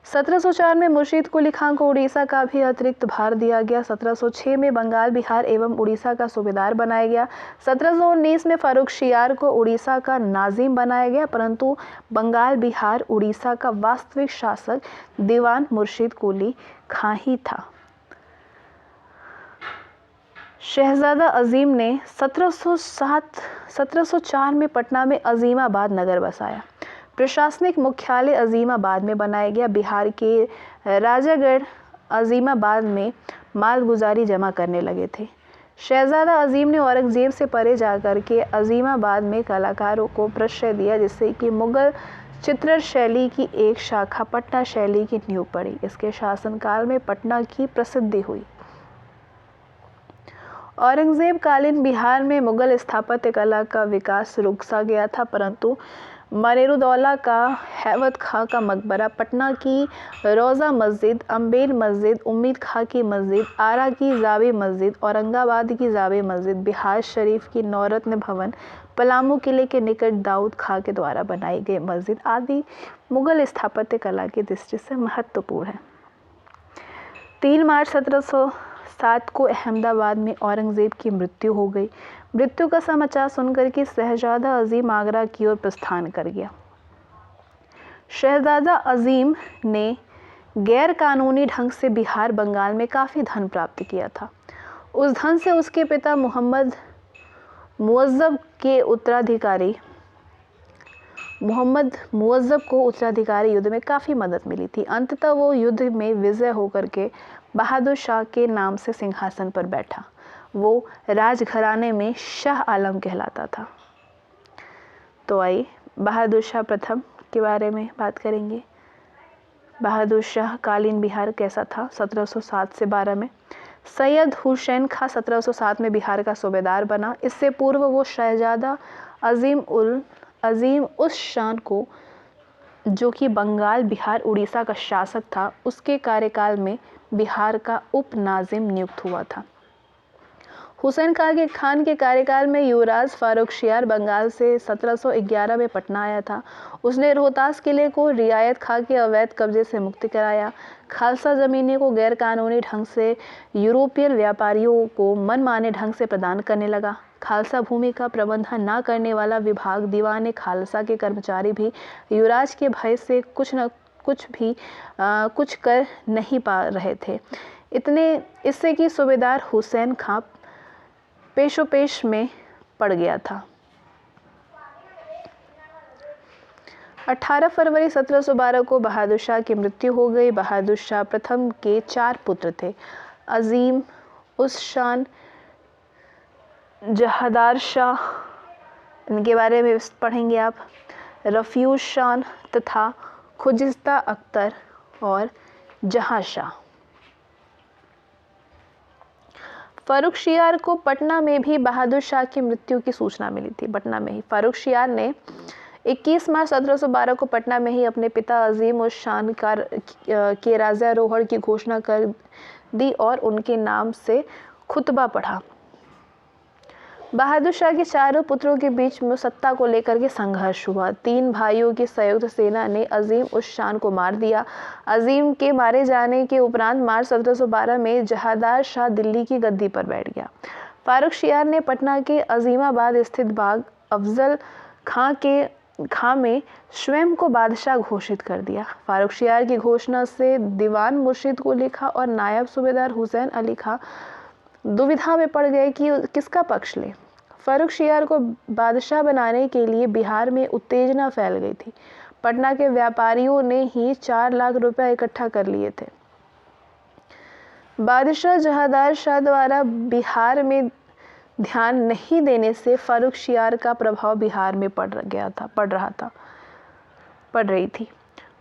1704 में मुर्शीद कुली खां को उड़ीसा का भी अतिरिक्त भार दिया गया। 1706 में बंगाल, बिहार एवं उड़ीसा का सूबेदार बनाया गया। 1719 में फारुखशियार को उड़ीसा का नाजिम बनाया गया, परंतु बंगाल, बिहार, उड़ीसा का वास्तविक शासक दीवान मुर्शीद कुली खां ही था। शहजादा अजीम ने 1704 में पटना में अजीमाबाद नगर बसाया। प्रशासनिक मुख्यालय अजीमाबाद में बनाया गया। बिहार के राजागढ़ अजीमाबाद में मालगुजारी जमा करने लगे थे। शहजादा अजीम ने औरंगजेब से परे जाकर के अजीमाबाद में कलाकारों को प्रश्रय दिया, जिससे कि मुगल चित्रण शैली की एक शाखा पटना शैली की नींव पड़ी। इसके शासनकाल में पटना की प्रसिद्धि हुई। औरंगजेब कालीन बिहार में मुगल स्थापत्य कला का विकास रुक सा गया था, परंतु मनेरुद्दौला का हैवत खां का मकबरा, पटना की रोज़ा मस्जिद, अम्बेर मस्जिद, उम्मीद खां की मस्जिद, आरा की जावे मस्जिद, औरंगाबाद की जावे मस्जिद, बिहार शरीफ की नौरत्न भवन, पलामू किले के निकट दाऊद खां के द्वारा बनाई गई मस्जिद आदि मुगल स्थापत्य कला की दृष्टि से महत्वपूर्ण है। 3 मार्च 1707 को अहमदाबाद में औरंगजेब की मृत्यु हो गई। मृत्यु का समाचार सुनकर के शहजादा अजीम आगरा की ओर प्रस्थान कर गया। शहजादा अजीम ने गैर कानूनी ढंग से बिहार, बंगाल में काफ़ी धन प्राप्त किया था। उस धन से उसके पिता मोहम्मद मुअज्जब को उत्तराधिकारी युद्ध में काफ़ी मदद मिली थी। अंततः वो युद्ध में विजय होकर के बहादुर शाह के नाम से सिंहासन पर बैठा। वो राजघराने में शाह आलम कहलाता था। तो आइए बहादुर शाह प्रथम के बारे में बात करेंगे। बहादुर शाह कालीन बिहार कैसा था? 1707 से 12 में सैयद हुसैन खां 1707 में बिहार का सूबेदार बना। इससे पूर्व वो शहजादा अजीम उस शान को, जो कि बंगाल, बिहार, उड़ीसा का शासक था, उसके कार्यकाल में बिहार का उप नाजिम नियुक्त हुआ था। हुसैन खान के कार्यकाल में युवराज फारुखशियार बंगाल से 1711 में पटना आया था। उसने रोहतास किले को रियायत खां के अवैध कब्जे से मुक्त कराया। खालसा ज़मीनें को गैर कानूनी ढंग से यूरोपियन व्यापारियों को मनमाने ढंग से प्रदान करने लगा। खालसा भूमि का प्रबंधन न करने वाला विभाग दीवान खालसा के कर्मचारी भी युवराज के भय से कुछ कर नहीं पा रहे थे। इससे कि सूबेदार हुसैन खां पेशोपेश में पड़ गया था। 18 फरवरी 1712 को बहादुर शाह की मृत्यु हो गई। बहादुर शाह प्रथम के 4 पुत्र थे। अजीम उस शान, जहादार शाह, इनके बारे में पढ़ेंगे आप, रफ़ीउज शान तथा खुजिस्ता अख्तर और जहां शाह। फारुखशियार को पटना में भी बहादुर शाह की मृत्यु की सूचना मिली थी। पटना में ही फारुखशियार ने 21 मार्च 1712 को पटना में ही अपने पिता अजीम उस शान के राज्यारोहण की घोषणा कर दी और उनके नाम से खुतबा पढ़ा। बहादुर शाह के चारों पुत्रों के बीच में सत्ता को लेकर के संघर्ष हुआ। 3 भाइयों की संयुक्त सेना ने अजीम उस शान को मार दिया। अजीम के मारे जाने के उपरांत मार्च 1712 में जहादार शाह दिल्ली की गद्दी पर बैठ गया। फारुखशियार ने पटना के अजीमाबाद स्थित बाग अफजल खां में स्वयं को बादशाह घोषित कर दिया। फारुखशियार की घोषणा से दीवान मुर्शीद कुली खां और नायब सूबेदार हुसैन अली खां दुविधा में पड़ गए कि किसका पक्ष ले। फारुखशियार को बादशाह बनाने के लिए बिहार में उत्तेजना फैल गई थी। पटना के व्यापारियों ने ही 4 लाख रुपए इकट्ठा कर लिए थे। बादशाह जहादार शाह द्वारा बिहार में ध्यान नहीं देने से फारुखशियार का प्रभाव बिहार में पड़ रही थी।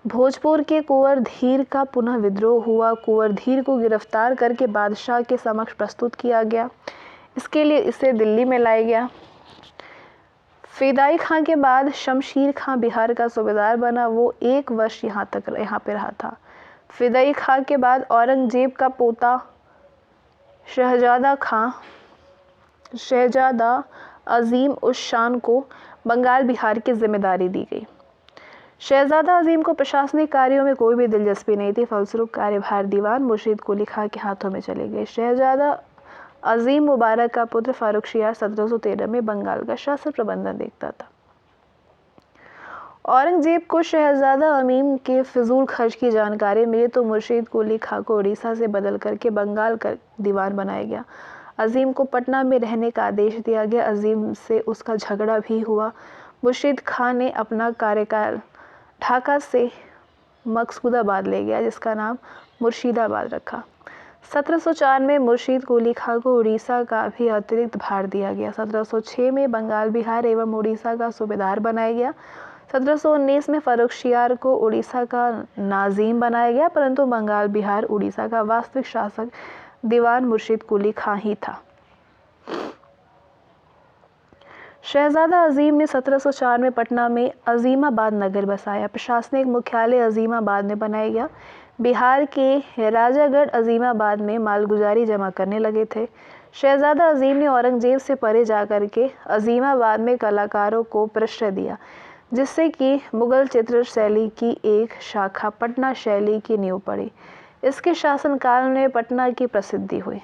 भोजपुर के कुंवर धीर का पुनः विद्रोह हुआ। कुंवर धीर को गिरफ्तार करके बादशाह के समक्ष प्रस्तुत किया गया। इसके लिए इसे दिल्ली में लाया गया। फिदाई खां के बाद शमशीर खां बिहार का सूबेदार बना, वो 1 वर्ष यहाँ पे रहा था। फिदाई खां के बाद औरंगजेब का पोता शहजादा अजीम उस शान को बंगाल बिहार की जिम्मेदारी दी गई। शहजादा अजीम को प्रशासनिक कार्यों में कोई भी दिलचस्पी नहीं थी, फलस्वरूप कार्यभार दीवान मुर्शीद कुली खां के हाथों में चले गए। शहजादा अजीम मुबारक का पुत्र फारुखशियार 1713 में बंगाल का शासन प्रबंधन देखता था। औरंगजेब को शहजादा अमीम के फिजूल खर्च की जानकारी मिली तो मुर्शीद कुली खां को उड़ीसा से बदल करके बंगाल का दीवान बनाया गया। अजीम को पटना में रहने का आदेश दिया गया। अजीम से उसका झगड़ा भी हुआ। मुर्शीद खां ने अपना कार्यकाल ढाका से मकसूदाबाद ले गया, जिसका नाम मुर्शीदाबाद रखा। 1704 में मुर्शीद कुली खां को उड़ीसा का भी अतिरिक्त भार दिया गया। 1706 में बंगाल बिहार एवं उड़ीसा का सूबेदार बनाया गया। 1719 में फारुखशियार को उड़ीसा का नाज़ीम बनाया गया, परंतु बंगाल बिहार उड़ीसा का वास्तविक शासक दीवान मुर्शीद कुली खां ही था। शहजादा अजीम ने 1704 में पटना में अजीमाबाद नगर बसाया। प्रशासनिक मुख्यालय अजीमाबाद में बनाया गया। बिहार के राजागढ़ अजीमाबाद में मालगुजारी जमा करने लगे थे। शहजादा अजीम ने औरंगजेब से परे जाकर के अजीमाबाद में कलाकारों को प्रश्रय दिया, जिससे कि मुगल चित्र शैली की एक शाखा पटना शैली की नींव पड़ी। इसके शासनकाल में पटना की प्रसिद्धि हुई।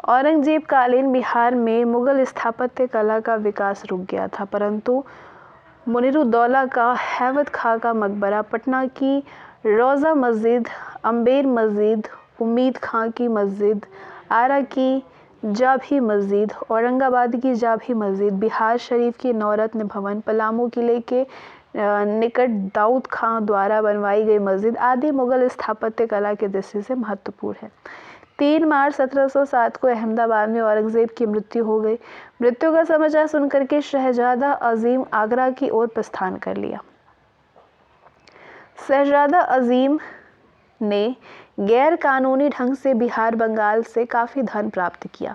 औरंगजेब कालीन बिहार में मुगल स्थापत्य कला का विकास रुक गया था, परंतु मुनीरुद्दौला का हैबत खां का मकबरा, पटना की रोज़ा मस्जिद, अम्बेर मस्जिद, उम्मीद खां की मस्जिद, आरा की जाभी मस्जिद, औरंगाबाद की जाभी मस्जिद, बिहार शरीफ की नवरत्न भवन, पलामू किले के निकट दाऊद खां द्वारा बनवाई गई मस्जिद आदि मुगल स्थापत्य कला की दृष्टि से महत्वपूर्ण है। 3 मार्च 1707 को अहमदाबाद में औरंगजेब की मृत्यु हो गई। मृत्यु का समाचार सुनकर के शहजादा अजीम आगरा की ओर प्रस्थान कर लिया। शहजादा अजीम ने गैर कानूनी ढंग से बिहार बंगाल से काफ़ी धन प्राप्त किया।